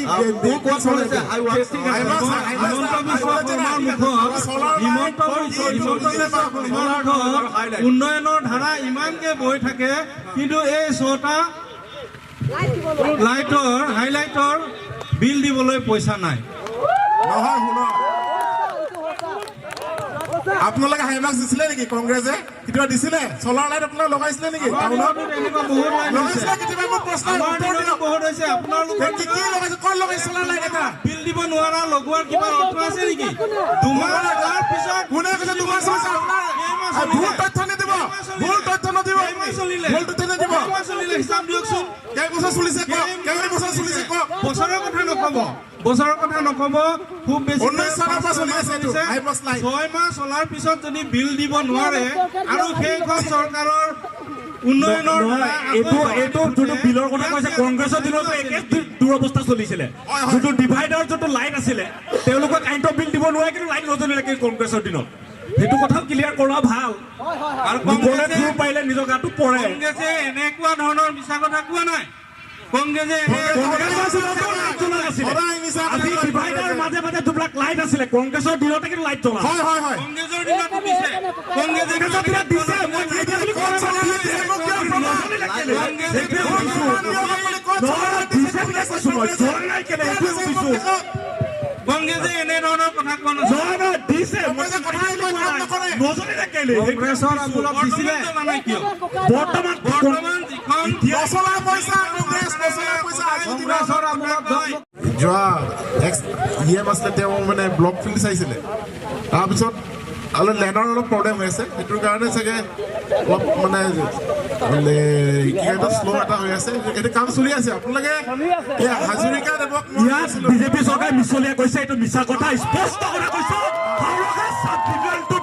উন্নয়নৰ ধাৰা ইমানকে বৈ থাকে কিন্তু এই 6টা লাইটৰ হাইলাইটৰ বিল দিবলৈ পইচা নাই নহয় শুনক আপোনালোকে হাই মাৰ্কছ দিছিলে নেকি কংগ্ৰেছে কেতিয়াবা দিছিলে চলাৰ লাইট আপোনালোকে লগাইছিলে নেকি বিল দিব নোৱাৰা লগোৱাৰ কিবা অৰ্থ আছে নেকি দুমাহৰ পিছত কোনে কৈছে দুমাহ ভুল তথ্য নিদিব ভুল তথ্য নিদিব ভুল তথ্য নিদিব হিচাপ দিয়কচোন কেইবছৰ চলিছে কেইবছৰ চলিছে বছৰৰ কথা নক'ব খুব বেছি 19 চনৰ পৰা চলি আছে 6 মাহ চলাৰ পিছত যদি বিল দিব নোৱাৰে আৰু সেইখন চৰকাৰৰ উন্নয়নৰ এইটো যোনটো বিলৰ কথা কৈছে কংগ্ৰেছৰ দিনতো একে দুৰৱস্থা চলিছিলে যোনটো ডিভাইডাৰ যোনটো লাইট আছিলে তেওঁলোকে কাৰেণ্টৰ বিল দিব নোৱাৰে কিন্তু লাইট নজ্বলিলে কংগ্ৰেছৰ দিনত সেইটো কথাও ক্লিয়াৰ কৰা ভাল আৰু কংগ্ৰেছে পাৰিলে নিজৰ গাটো পৰে কংগ্ৰেছে এনেকুৱা ধৰণৰ মিছা কথা কোৱা নাই কংগ্ৰেছে মাজে মাজে দুবিলাক লাইট আছিলে কংগ্ৰেছৰ দিনতে কিন্তু লাইট জ্বলা কংগ্ৰেছৰ দিনতো দিছে কংগ্ৰেছে কংগ্ৰেছে এনে ধৰণৰ কথা কোৱা বৰ্তমান যোৱা ইএম আছিলে তেওঁ মানে ব্লক ফিল্ড চাইছিলে তাৰপিছত অলপ লেণ্ডৰ অলপ প্ৰব্লেম হৈ আছে সেইটোৰ কাৰণে চাগে অলপ মানে কি কয় শ্ল' এটা হৈ আছে এইটো কাম চলি আছে আপোনালোকে হাজৰিকা দেৱক বিজেপি চৰকাৰে মিছলীয়া কৈছে এইটো মিছা কথা স্পষ্ট কথা কৈছো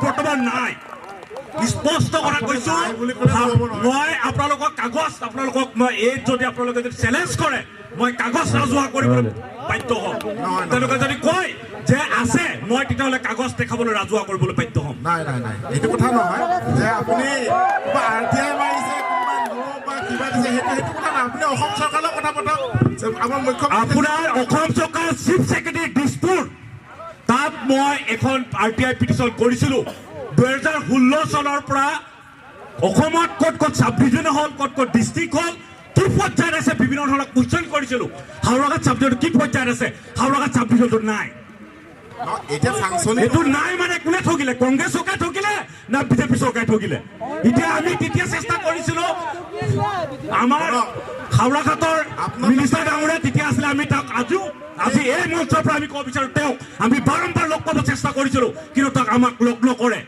বৰ্তমান নাই স্পষ্ট কথা কৈছো মই আপোনালোকক কাগজ আপোনালোকক মই এই যদি আপোনালোকে যদি চেলেঞ্জ কৰে মই কাগজ ৰাজহুৱা কৰিবলৈ বাধ্য হ'ম তেওঁলোকে যদি কয় যে আছে মই তেতিয়াহ'লে কাগজ দেখাবলৈ ৰাজহুৱা কৰিবলৈ বাধ্য হ'ম নাই নাই নাই এইটো কথা নহয় যে আপুনি কিবা RTI মাৰিছে কোনোবা কিবা দিছে সেইটো কথা নাই আপুনি অসম চৰকাৰৰ কথা পতাওক আমাৰ মুখ্যমন্ত্ৰী আপোনাৰ অসম চৰকাৰৰ চিফ ছেক্ৰেটাৰী দিছপুৰ তাত মই এখন RTI পিটিশ্যন কৰিছিলোঁ 2016 চনৰ পৰা অসমত ক'ত ক'ত চাব ডিভিজন হ'ল ক'ত ক'ত ডিষ্ট্ৰিক্ট হ'ল কি পৰ্যায়ত আছে বিভিন্ন ধৰণৰ কুৱেশ্যন কৰিছিলোঁ হাওৰাঘাট চাব ডিভিজন কি পৰ্যায়ত আছে হাওৰাঘাট চাব ডিভিজনটো নাই এইটো নাই মানে কোনে ঠগিলে কংগ্ৰেছ চৰকাৰে ঠগিলে না বিজেপি চৰকাৰে ঠগিলে এতিয়া আমি তেতিয়া চেষ্টা কৰিছিলোঁ আমাৰ হাওৰাঘাটৰ মিনিষ্টাৰ ডাঙৰীয়া তেতিয়া আছিলে আমি তাক আজি এই মঞ্চৰ পৰা আমি ক'ব বিচাৰোঁ তেওঁক আমি বাৰম্বাৰ লগ পাব চেষ্টা কৰিছিলোঁ কিন্তু তাক আমাক লগ নকৰে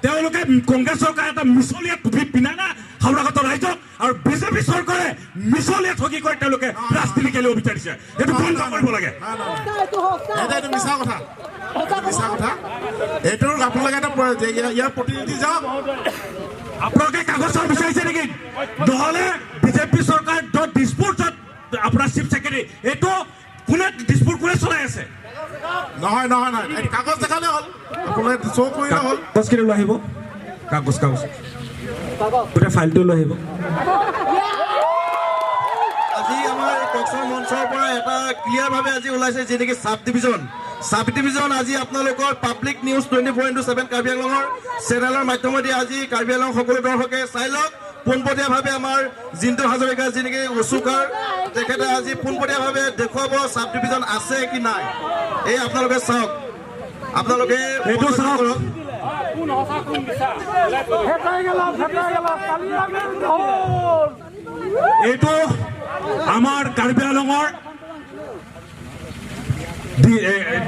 তেওঁলোকে কংগ্ৰেছ চৰকাৰে এটা মিছলীয়া টুপি পিন্ধা না হাওৰাঘাটৰ ৰাইজক আৰু বিজেপি চৰকাৰে মিছলীয়া ঠগি কৰি তেওঁলোকে ৰাজনীতি খেলিব বিচাৰিছে এইটো বন্ধ কৰিব লাগে এইটো মিছা কথা এইটোৰ আপোনালোকে এটা ইয়াৰ প্ৰতিনিধি যাওক আপোনালোকে কাগজৰ বিচাৰিছে নেকি নহ'লে বিজেপি চৰকাৰ য'ত দিছপুৰ য'ত আপোনাৰ চিফ ছেক্ৰেটাৰী এইটো কোনে দিছপুৰ কোনে চলাই আছে নহয় নহয় নহয় কাগজ দেখালে হ'ল আপোনালোকে শ্ব' কৰিলে হ'ল কাগজখিনি লৈ আহিব কাগজ গোটেই ফাইলটো লৈ আহিব আজি আমাৰ কক্সৰ মঞ্চৰ পৰা এটা ক্লিয়াৰভাৱে আজি ওলাইছে যি নেকি চাব ডিভিজন আজি আপোনালোকৰ পাব্লিক নিউজ 24/7 কাৰ্বি আংলঙৰ চেনেলৰ মাধ্যমেদি আজি কাৰ্বি আংলং সকলো দৰ্শকে চাই লওক পোনপটীয়াভাৱে আমাৰ জিন্তু হাজৰিকা যি নেকি উচুকাৰ তেখেতে আজি পোনপটীয়াভাৱে দেখুৱাব চাব ডিভিজন আছে কি নাই। এই আপোনালোকে চাওক, আপোনালোকে এইটো চাওক। এইটো আমাৰ কাৰ্বি আংলঙৰ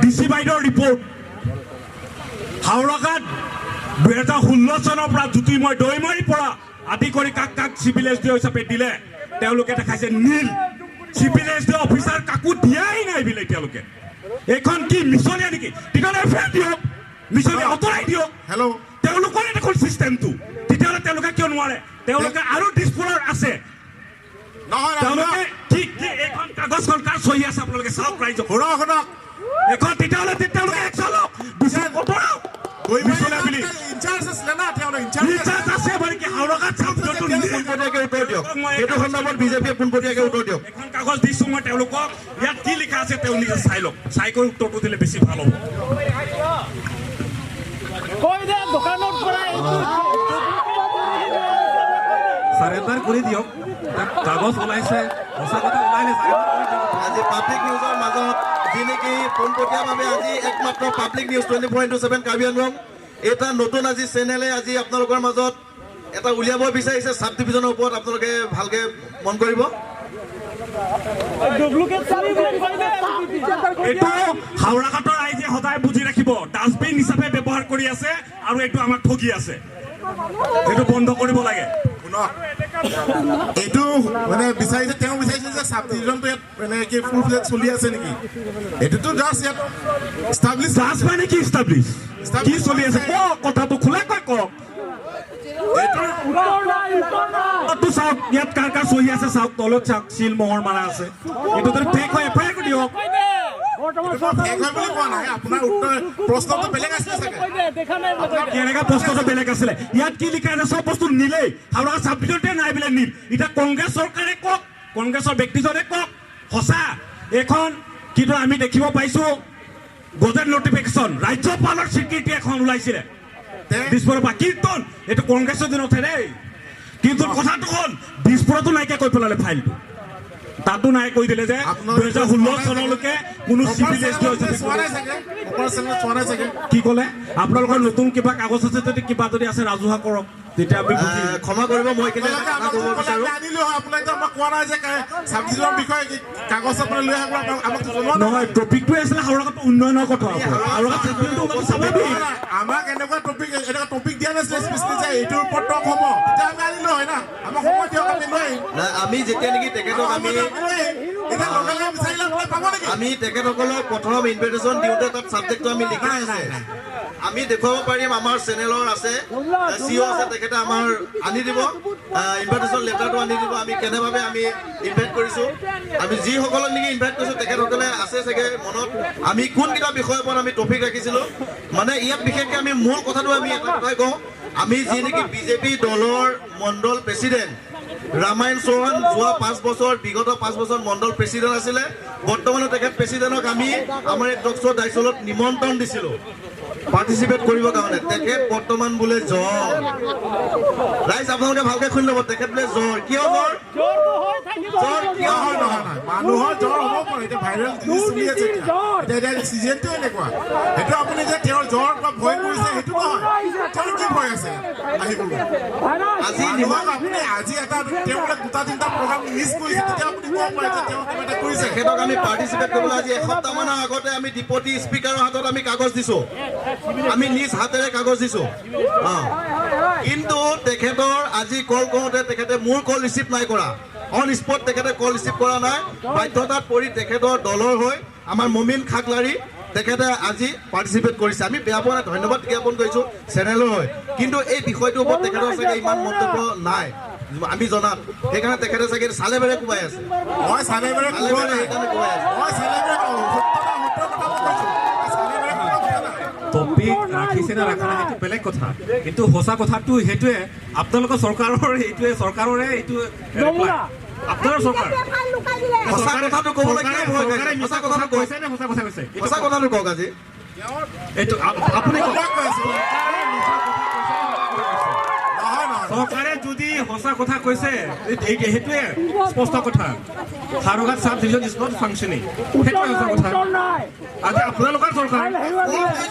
ডিচি বাইদেউৰ ৰিপৰ্ট। হাওৰাঘাট 2016 চনৰ পৰা জ্যোতিৰ্ময় দৈমাৰীৰ পৰা আদি কৰি কাক কাক চিভিল এছ ডি হিচাপে দিলে তেওঁলোকে দেখাইছে নীল। চিভিল এছ ডি অফিচাৰ কাকো দিয়াই নাই বোলে এতিয়ালৈকে। এইখন কি মিছনীয়া নেকি? তেতিয়াহ'লে এফআইআৰ দিয়ক, মিছনীয়া আঁতৰাই দিয়ক। হেল্ল', তেওঁলোকৰে দেখোন চিষ্টেমটো। তেতিয়াহ'লে তেওঁলোকে কিয় নোৱাৰে? তেওঁলোকে আৰু দিছপুৰৰ আছে। তেওঁলোকে কি এইখন কাগজখন কাৰ চহী আছে আপোনালোকে চাওক ৰাইজক। শুনক এখন তেতিয়াহ'লে তেওঁলোকে একচন লওক, বিচাৰ আঁতৰাওক। ইনচাৰ্জ আছে মানে কি হাওৰাঘাট চাব পোনপটীয়াকৈ উত্তৰ দিয়ক। সেইটো সন্দৰ্ভত বিজেপিয়ে পোনপটীয়াকৈ উত্তৰ দিয়ক। এখন কাগজ দিছোঁ মই তেওঁলোকক, ইয়াত কি লিখা আছে তেওঁ নিজে চাই লওক, চাই কৰি উত্তৰটো দিলে বেছি ভাল হ'ব। চাৰেণ্ডাৰ কৰি দিয়ক, কাগজ ওলাইছে, সঁচা কথা ওলাইছে। আজি পাব্লিক নিউজৰ মাজত যি নেকি পোনপটীয়াভাৱে আজি একমাত্ৰ পাব্লিক নিউজ 24/7 কাৰ্বি আংলং এটা নতুন আজি চেনেলে আজি আপোনালোকৰ মাজত এটা উলিয়াব বিচাৰিছে চাব ডিভিজনৰ ওপৰত। আপোনালোকে ভালকৈ মন কৰিব। এইটো হাওৰাঘাটৰ ৰাইজে সদায় বুজি ৰাখিব, ডাষ্টবিন হিচাপে ব্যৱহাৰ কৰি আছে আৰু এইটো আমাক ঠগি আছে। এইটো বন্ধ কৰিব লাগে। এইটো মানে বিচাৰিছে, তেওঁ বিচাৰিছে যে চাব ডিভিজনটো ইয়াত মানে কি ফুল ফ্লেজ চলি আছে নেকি? এইটোতো জাষ্ট ইয়াত ষ্টাব্লিছ। জাষ্ট মানে কি ষ্টাব্লিছ? কি চলি আছে কওক, কথাটো খোলাকৈ কওক। চাওক ইয়াত কাৰ কাৰ চহী আছে চাওক, তলত চাওক চিল মোহৰ মাৰা আছে। এইটো যদি ফেক হয় এফআইআৰ কৰি দিয়ক। কেনেকা প্ৰশ্নটো বেলেগ আছিলে? ইয়াত কি লিখা আছে? চব বস্তু নিলেই হাওৰাঘাট চাব ডিভিজনতে নাই বোলে নীল। এতিয়া কংগ্ৰেছ চৰকাৰে কওক, কংগ্ৰেছৰ ব্যক্তিজনে কওক সঁচা এইখন কিন্তু আমি দেখিব পাইছো গজেট নটিফিকেশ্যন ৰাজ্যপালৰ স্বীকৃতি এখন ওলাইছিলে দিছপুৰৰ পৰা। কীৰ্তন এইটো কংগ্ৰেছৰ দিনতহে দেই, কিন্তু কথাটো হ'ল দিছপুৰতো নাইকিয়া কৰি পেলালে ফাইলটো। তাতো নাই কৈ দিলে যে 2016 চনলৈকে কোনো চিভিল এছ ডি কি ক'লে? আপোনালোকৰ নতুন কিবা কাগজ আছে যদি কিবা যদি আছে ৰাজহুৱা কৰক, তেতিয়া আমি ক্ষমা কৰিব। মই নহয়, টপিকটোৱে আছিলে হাওৰাঘাট উন্নয়নৰ কথা। আমাক এনেকুৱা টপিক দিয়া নাছিলে এইটোৰ ওপৰত টক হ'ব, তেতিয়া আমি আনিলো হয় না। আমাক সময় দিয়ক, আমি যেতিয়া নেকি তেখেতক আমি তেখেতসকলক প্ৰথম ইনভিটেশ্যন দিওঁতে তাত ছাবজেক্টটো আমি লিখি নাই। আমি দেখুৱাব পাৰিম, আমাৰ চেনেলৰ আছে, CEO আছে, তেখেতে আমাৰ আনি দিব ইনভিটেশ্যন লেটাৰটো আনি দিব। আমি কেনেভাৱে আমি ইনভাইট কৰিছোঁ, আমি যিসকলক নেকি ইনভাইট কৰিছোঁ তেখেতসকলে আছে চাগে মনত, আমি কোনকেইটা বিষয়ৰ ওপৰত আমি টপিক ৰাখিছিলোঁ। মানে ইয়াত বিশেষকৈ আমি মূল কথাটো আমি এটা কথাই কওঁ, আমি যি নেকি বিজেপি দলৰ মণ্ডল প্ৰেচিডেণ্ট ৰামায়ণ চৌহান যোৱা 5 বছৰ বিগত 5 বছৰ মণ্ডল প্ৰেচিডেণ্ট আছিলে। বৰ্তমানে তেখেত প্ৰেচিডেণ্টক আমি আমাৰ এই টক শ্ব' দায়িত্বত নিমন্ত্ৰণ দিছিলোঁ পাৰ্টিচিপেট কৰিবৰ কাৰণে। তেখেত বৰ্তমান বোলে জ্বৰ। ৰাইজ আপোনালোকে ভালকৈ শুনি ল'ব, তেখেত বোলে জ্বৰ। কিয় জ্বৰ? জ্বৰ কিয় হয়? নহয় মানুহৰ জ্বৰ হ'ব পাৰে, এতিয়া ভাইৰেল চলি আছে, এতিয়া চিজনটো এনেকুৱা। সেইটো আপুনি যে তেওঁৰ জ্বৰ বা ভয় কৰিছে সেইটো নহয়, তেওঁৰ কি ভয় আছে আহিবলৈ? আজি আপুনি আজি এটা তেওঁবিলাক 2-3টা প্ৰগ্ৰাম মিছ কৰিছে, তেতিয়া আপুনি ক'ব পাৰে যে তেওঁ কিবা এটা কৰিছে। তেখেতক আমি পাৰ্টিচিপেট কৰিবলৈ আজি এসপ্তাহমানৰ আগতে আমি ডিপটি স্পীকাৰৰ হাতত আমি কাগজ দিছোঁ, আমি নিজ হাতেৰে কাগজ দিছোঁ। কিন্তু তেখেতৰ আজি কল কৰোঁতে তেখেতে মোৰ কল ৰিচিভ নাই কৰা, অন স্পট তেখেতে কল ৰিচিভ কৰা নাই। বাধ্যতাত পৰি তেখেতৰ দলৰ হৈ আমাৰ মমিন খাকলাৰী তেখেতে আজি পাৰ্টিচিপেট কৰিছে। আমি বেয়া পোৱা নাই, ধন্যবাদ জ্ঞাপন কৰিছোঁ চেনেলৰ হৈ। কিন্তু এই বিষয়টোৰ ওপৰত তেখেতৰ চাগে ইমান মন্তব্য নাই আমি জনাত, সেইকাৰণে তেখেতে চাগে চালে বেৰে কোবাই আছে। মই চালে বেৰে সেইকাৰণে কোবাই আছে। টপিক ৰাখিছে নে ৰাখা নাই সেইটো বেলেগ কথা, কিন্তু সঁচা কথাটো সেইটোৱে আপোনালোকৰ চৰকাৰৰ এইটোৱে চৰকাৰৰে এইটো আপোনাৰ চৰকাৰ সঁচা কথাটো ক'বলৈ কিয় ভয় খাইছে? সঁচা কথাটো কৈছে নে সঁচা কথা কৈছে? সঁচা কথাটো কওক আজি। এইটো আপুনি চৰকাৰে যদি সঁচা কথা কৈছে সেইটোৱে স্পষ্ট কথা Howraghat sub division is not functioning সেইটোৱে সঁচা কথা আজি আপোনালোকৰ চৰকাৰ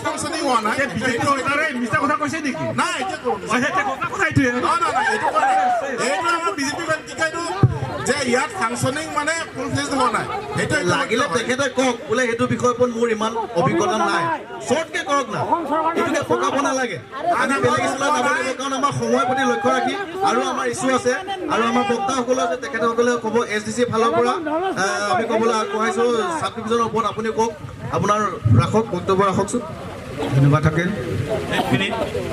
ফাংচনিং হোৱা নাই বিজেপি চৰকাৰে মিছা কথা কৈছে নেকি নাই সেইটো কথা এইটোৱে এইটো আমাৰ বিজেপি বাতিকাইটো যে ইয়াত ফাংচনিং মানে ফুল ফ্লেজ হোৱা নাই সেইটো লাগিলে তেখেতে কওক বোলে সেইটো বিষয়ৰ ওপৰত মোৰ ইমান অভিজ্ঞতা নাই শ্বৰ্টকে কৰক না এইটোকে পকাব নালাগে আমি বেলেগ স্কুলত যাব লাগিব কাৰণ আমাৰ সময়ৰ প্ৰতি লক্ষ্য ৰাখি আৰু আমাৰ ইছ্যু আছে আৰু আমাৰ বক্তাসকলো আছে তেখেতসকলে ক'ব SDC ফালৰ পৰা আমি ক'বলৈ আগবঢ়াইছোঁ সাব ডিভিজনৰ ওপৰত আপুনি কওক আপোনাৰ ৰাখক বক্তব্য ৰাখকচোন ধন্যবাদ থাকিল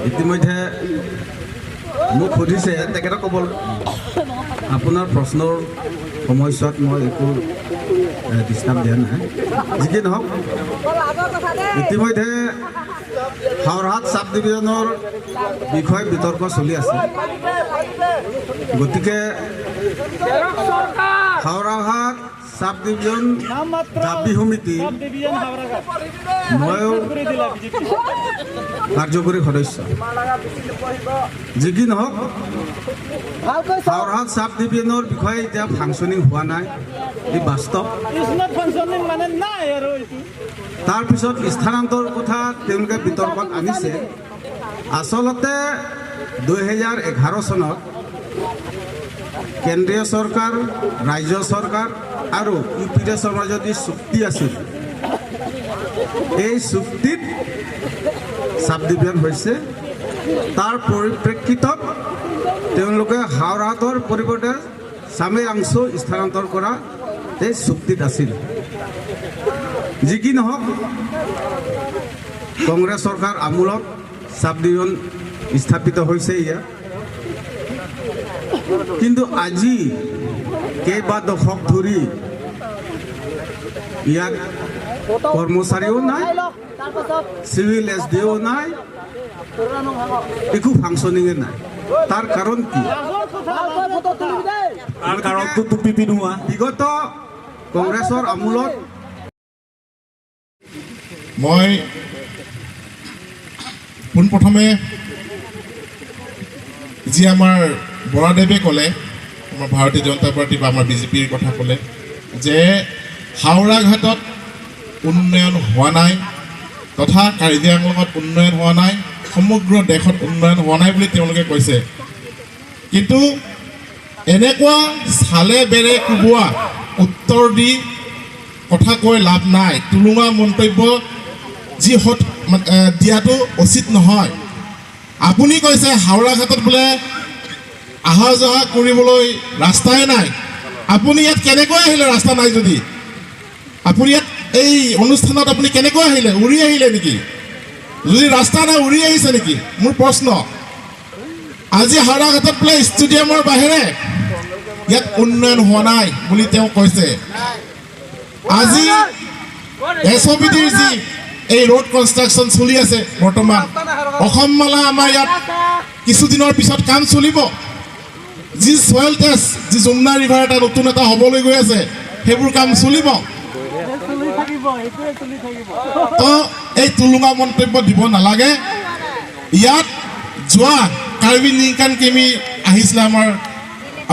ইতিমধ্যে মোক সুধিছে তেখেতক ক'বলৈ আপোনাৰ প্ৰশ্নৰ সময়ছোৱাত মই একো ডিষ্টাৰ্ব দিয়া নাই যি কি নহওক ইতিমধ্যে হাওৰাঘাট সাব ডিভিজনৰ বিষয়ে বিতৰ্ক চলি আছে গতিকে হাওৰাঘাট সাব ডিভিজন দাবী সমিতি ময়ো কাৰ্যকৰী সদস্য যি কি নহওক হাওৰাঘাট সাব ডিভিজনৰ বিষয়ে এতিয়া ফাংচনিং হোৱা নাই এই বাস্তৱ তাৰপিছত স্থানান্তৰ কথা তেওঁলোকে বিতৰ্কত আনিছে আচলতে 2011 চনত কেন্দ্ৰীয় চৰকাৰ ৰাজ্য চৰকাৰ আৰু UPDSৰ মাজত যি চুক্তি আছিল এই চুক্তিত সাব ডিভিজন হৈছে তাৰ পৰিপ্ৰেক্ষিতত তেওঁলোকে হাওৰাঘাটৰ পৰিৱৰ্তে চামেৰাংশু স্থানান্তৰ কৰা এই চুক্তিত আছিল যি কি নহওক কংগ্ৰেছ চৰকাৰ আমোলত সাব ডিভিজন স্থাপিত হৈছে ইয়াত কিন্তু আজি কেইবা দশক ধৰি ইয়াত কৰ্মচাৰীও নাই চিভিল SDO নাই একো ফাংচনিঙে নাই তাৰ কাৰণ কি বিগত কংগ্ৰেছৰ আমোলত মই পোনপ্ৰথমে যি আমাৰ বৰাদেৱে ক'লে আমাৰ ভাৰতীয় জনতা পাৰ্টি বা আমাৰ বিজেপিৰ কথা ক'লে যে হাওৰাঘাটত উন্নয়ন হোৱা নাই তথা কাৰ্বি আংলঙত উন্নয়ন হোৱা নাই সমগ্ৰ দেশত উন্নয়ন হোৱা নাই বুলি তেওঁলোকে কৈছে কিন্তু এনেকুৱা চালে বেৰে কোবোৱা উত্তৰ দি কথা কৈ লাভ নাই তুলুঙা মন্তব্য যি দিয়াটো উচিত নহয় আপুনি কৈছে হাওৰাঘাটত বোলে আহা যোৱা কৰিবলৈ ৰাস্তাই নাই আপুনি ইয়াত কেনেকৈ আহিলে ৰাস্তা নাই যদি আপুনি ইয়াত এই অনুষ্ঠানত আপুনি কেনেকৈ আহিলে উৰি আহিলে নেকি যদি ৰাস্তা নাই উৰি আহিছে নেকি মোৰ প্ৰশ্ন আজি হাওৰাঘাটত বোলে ষ্টেডিয়ামৰ বাহিৰে ইয়াত উন্নয়ন হোৱা নাই বুলি তেওঁ কৈছে আজি SOPDৰ যি এই ৰোড কনষ্ট্ৰাকশ্যন চলি আছে বৰ্তমান অসম মালা আমাৰ ইয়াত কিছুদিনৰ পিছত কাম চলিব যি সয়েল টেষ্ট যি যমুনা ৰিভাৰ এটা নতুন এটা হ'বলৈ গৈ আছে সেইবোৰ কাম চলিব তো এই তুলুঙা মন্তব্য দিব নালাগে ইয়াত যোৱা কাৰ্বি লিংকান কেমি আহিছিলে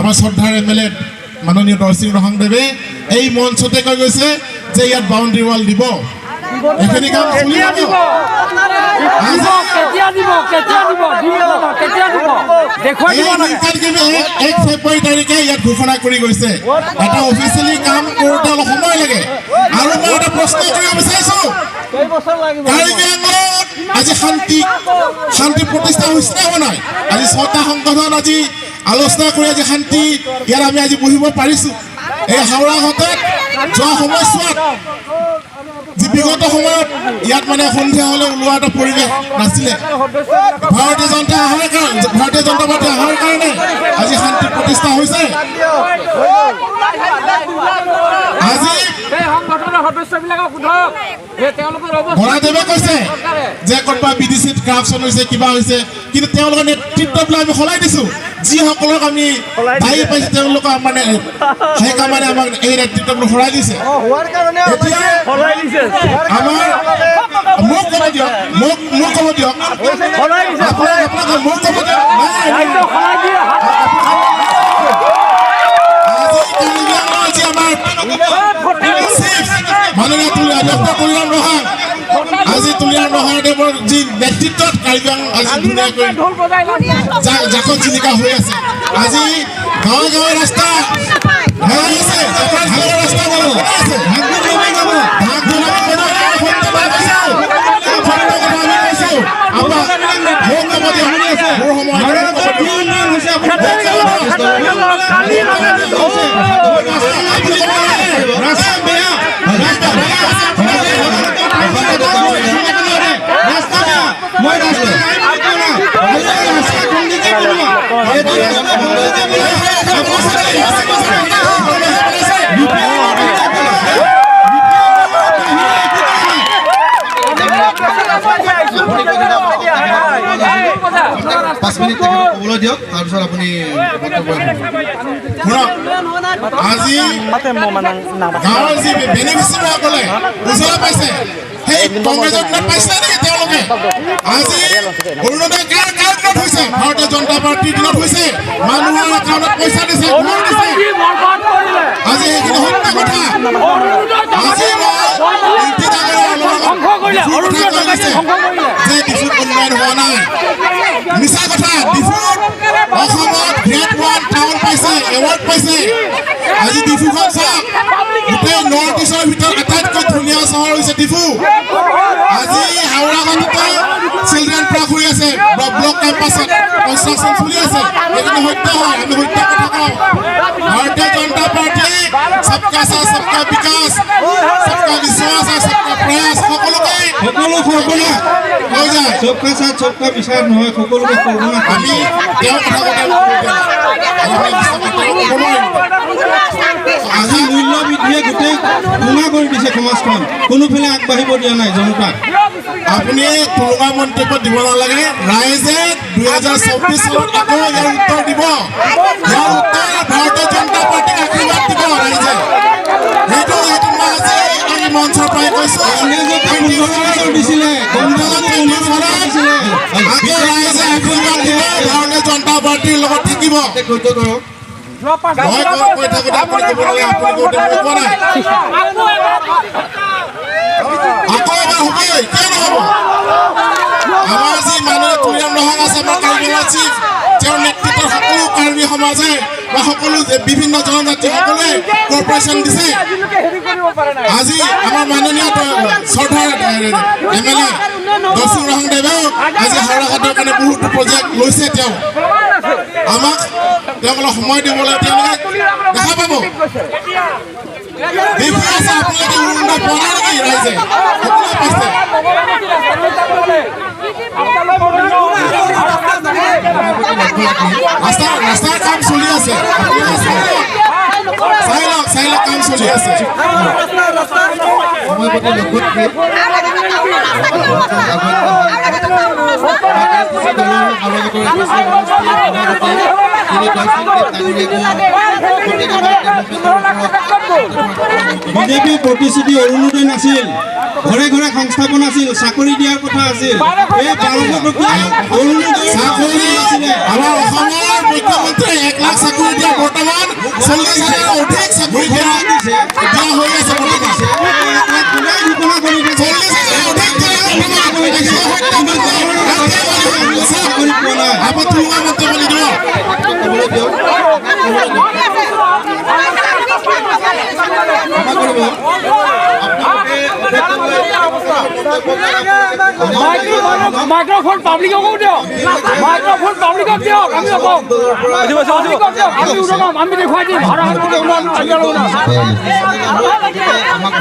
আমাৰ শ্ৰদ্ধাৰ MLA মাননীয় দৰ্শিং ৰহংদেৱে এই মঞ্চতে কৈ গৈছে যে ইয়াত বাউণ্ডাৰী ৱাল দিব এইখিনি কাম চলিব এক ফেব্ৰুৱাৰী তাৰিখে ইয়াত ঘোষণা কৰি গৈছে এটা অফিচিয়েলি কাম কৰোঁতে অলপ সময় লাগে আৰু মই এটা প্ৰশ্ন কৰিব বিচাৰিছো কাৰ্বি আংলঙত আজি শান্তি প্ৰতিষ্ঠা হৈছে হোৱা নাই আজি 6টা সংগঠন আজি আলোচনা কৰি আজি শান্তি ইয়াত আমি আজি বহিব পাৰিছো এই হাওৰাঘাটত যোৱা সময়ছোৱাত যি বিগত সময়ত ইয়াত মানে সন্ধিয়া হ'লে ওলোৱা এটা পৰিৱেশ নাছিলে ভাৰতীয় জনতা পাৰ্টি অহাৰ কাৰণে আজি শান্তি প্ৰতিষ্ঠা হৈছে আজি বৰাদেৱে কৈছে যে ক'ৰবাত BDCত কৰাপশ্যন হৈছে কিবা হৈছে কিন্তু তেওঁলোকৰ নেতৃত্ববিলাক আমি সলাই দিছোঁ যিসকলক আমি দায়ী পাইছোঁ তেওঁলোকক মানে সেইকাৰণে আমাক এই নেতৃত্ববোৰ সৰাই দিছে আমাৰ মোক ক'ব দিয়ক আজি তুলিয়াৰ মহাদেৱৰ যি নেতৃত্বত কাৰ্বি আংলং আজি ধুনীয়াকৈ জাকত জিলিকা হৈ আছে। আজি গাঁৱে গাঁৱে ৰাস্তা পাঁচ মিনিট ক'বলৈ দিয়ক, তাৰপিছত আপুনি আজি গাঁৱৰ যি বেনিফিচিয়াৰীসকলে উজলা পাইছে সেই কংগ্ৰেছৰ দিনত পাইছে নেকি তেওঁলোকে? আজি অৰুণোদয় কাৰ দিনত হৈছে? ভাৰতীয় জনতা পাৰ্টিৰ দিনত হৈছে। মানুহৰ একাউণ্টত পইচা দিছে, ঘৰ দিছে। আজি সেইখিনি সত্য কথা। আজি যে ডিফুত উন্নয়ন হোৱা নাই, মিছা কথা। ডিফুত অসমত গ্ৰেড 1 টাউন পাইছে, এৱাৰ্ড পাইছে। আজি ডিফুখন চাওক, গোটেই নৰ্থ ইষ্টৰ ভিতৰত আটাইতকৈ ধুনীয়া চহৰ হৈছে ডিফু। আজি হাওৰাঘাটতে চিলড্ৰেন পাৰ্ক হৈ আছে, ব্লক কেম্পাছত কনষ্ট্ৰাকশ্যন চলি আছে। এইখিনি সত্য হয়, আমি সত্য কথা কওঁ। ভাৰতীয় জনতা পাৰ্টীয়ে সবকা সাথ সবকা বিকাশ, সবকা বিশ্বাস আৰু সবকা প্ৰয়াস সকলোকে হৈ যায়। সবকা সাথ সবকা বিশ্বাস নহয়, সকলোকে সৰ্বনা আমি তেওঁ কথা আজি মূল্য বৃদ্ধিয়ে গোটেই ভঙা কৰি দিছে সমাজখন, কোনোফালে আগবাঢ়িব দিয়া নাই জনতাক। আপুনি তুলনা মন্তব্য দিব নালাগে। ৰাইজে 2024 চনত আকৌ ইয়াৰ উত্তৰ দিব। ইয়াৰ উত্তৰ ভাৰতীয় জনতা পাৰ্টীক আশীৰ্বাদ দিব ৰাইজে। সেইটো মই আজি এই মঞ্চৰ পৰাই কৈছো। দিছিলে আকৌ ৰাইজে আশীৰ্বাদ দিলে ভাৰতীয় জনতা পাৰ্টীৰ লগত থাকিব। মই কৈ থাকোঁতে আপুনি ক'ব নালাগে, আপুনি কওঁতে মই কোৱা নাই। আকৌ এবাৰ হ'বই, কিয় নহ'ব? আমাৰ যি মাননীয় তুলিয়াম ৰহং আছে, আমাৰ কাৰ্বি আংলং চিফ, তেওঁৰ নেতৃত্বত সকলো কাৰ্বি সমাজে বা সকলো বিভিন্ন জনজাতি সকলোৱে কৰ্পৰেশ্যন দিছে। আজি আমাৰ মাননীয় চৰ্দাৰ MLA দৰ্শন ৰহংদেৱেও আজি হাওৰাঘাটৰ কাৰণে বহুতো প্ৰজেক্ট লৈছে। তেওঁ আমাক তেওঁলোকক সময় দিবলৈ তেওঁলোকে দেখা পাব। দেখি আছে আপোনালোকে উন্নয়ন পোৱা নাই নেকি? ৰাইজে সকলোৱে পাইছে। ৰাস্তাৰ কাম চলি আছে, চাই লওক কাম চলি আছে। সময় প্ৰতি লক্ষ্য বিজেপিৰ প্ৰতিশ্ৰুতি অৰুণোদয় নাছিল, ঘৰে ঘৰে সংস্থাপন আছিল, চাকৰি দিয়াৰ কথা আছিল। এই 12 টকীয়া অৰুণোদয় চাকৰি নাছিলে। আমাৰ অসমৰ মুখ্যমন্ত্ৰীয়ে 1 লাখ চাকৰি দিয়া বৰ্তমান 40,000 অধিক চাকৰি দিয়া হৈ আছে। মাইক্ৰোফোন পাবলিককো দিয়ক, মাইক্ৰোফোন পাবলিকক দিয়ক। আমি কম আমি উঠাম, আমি দেখুৱাই দিম। আমাক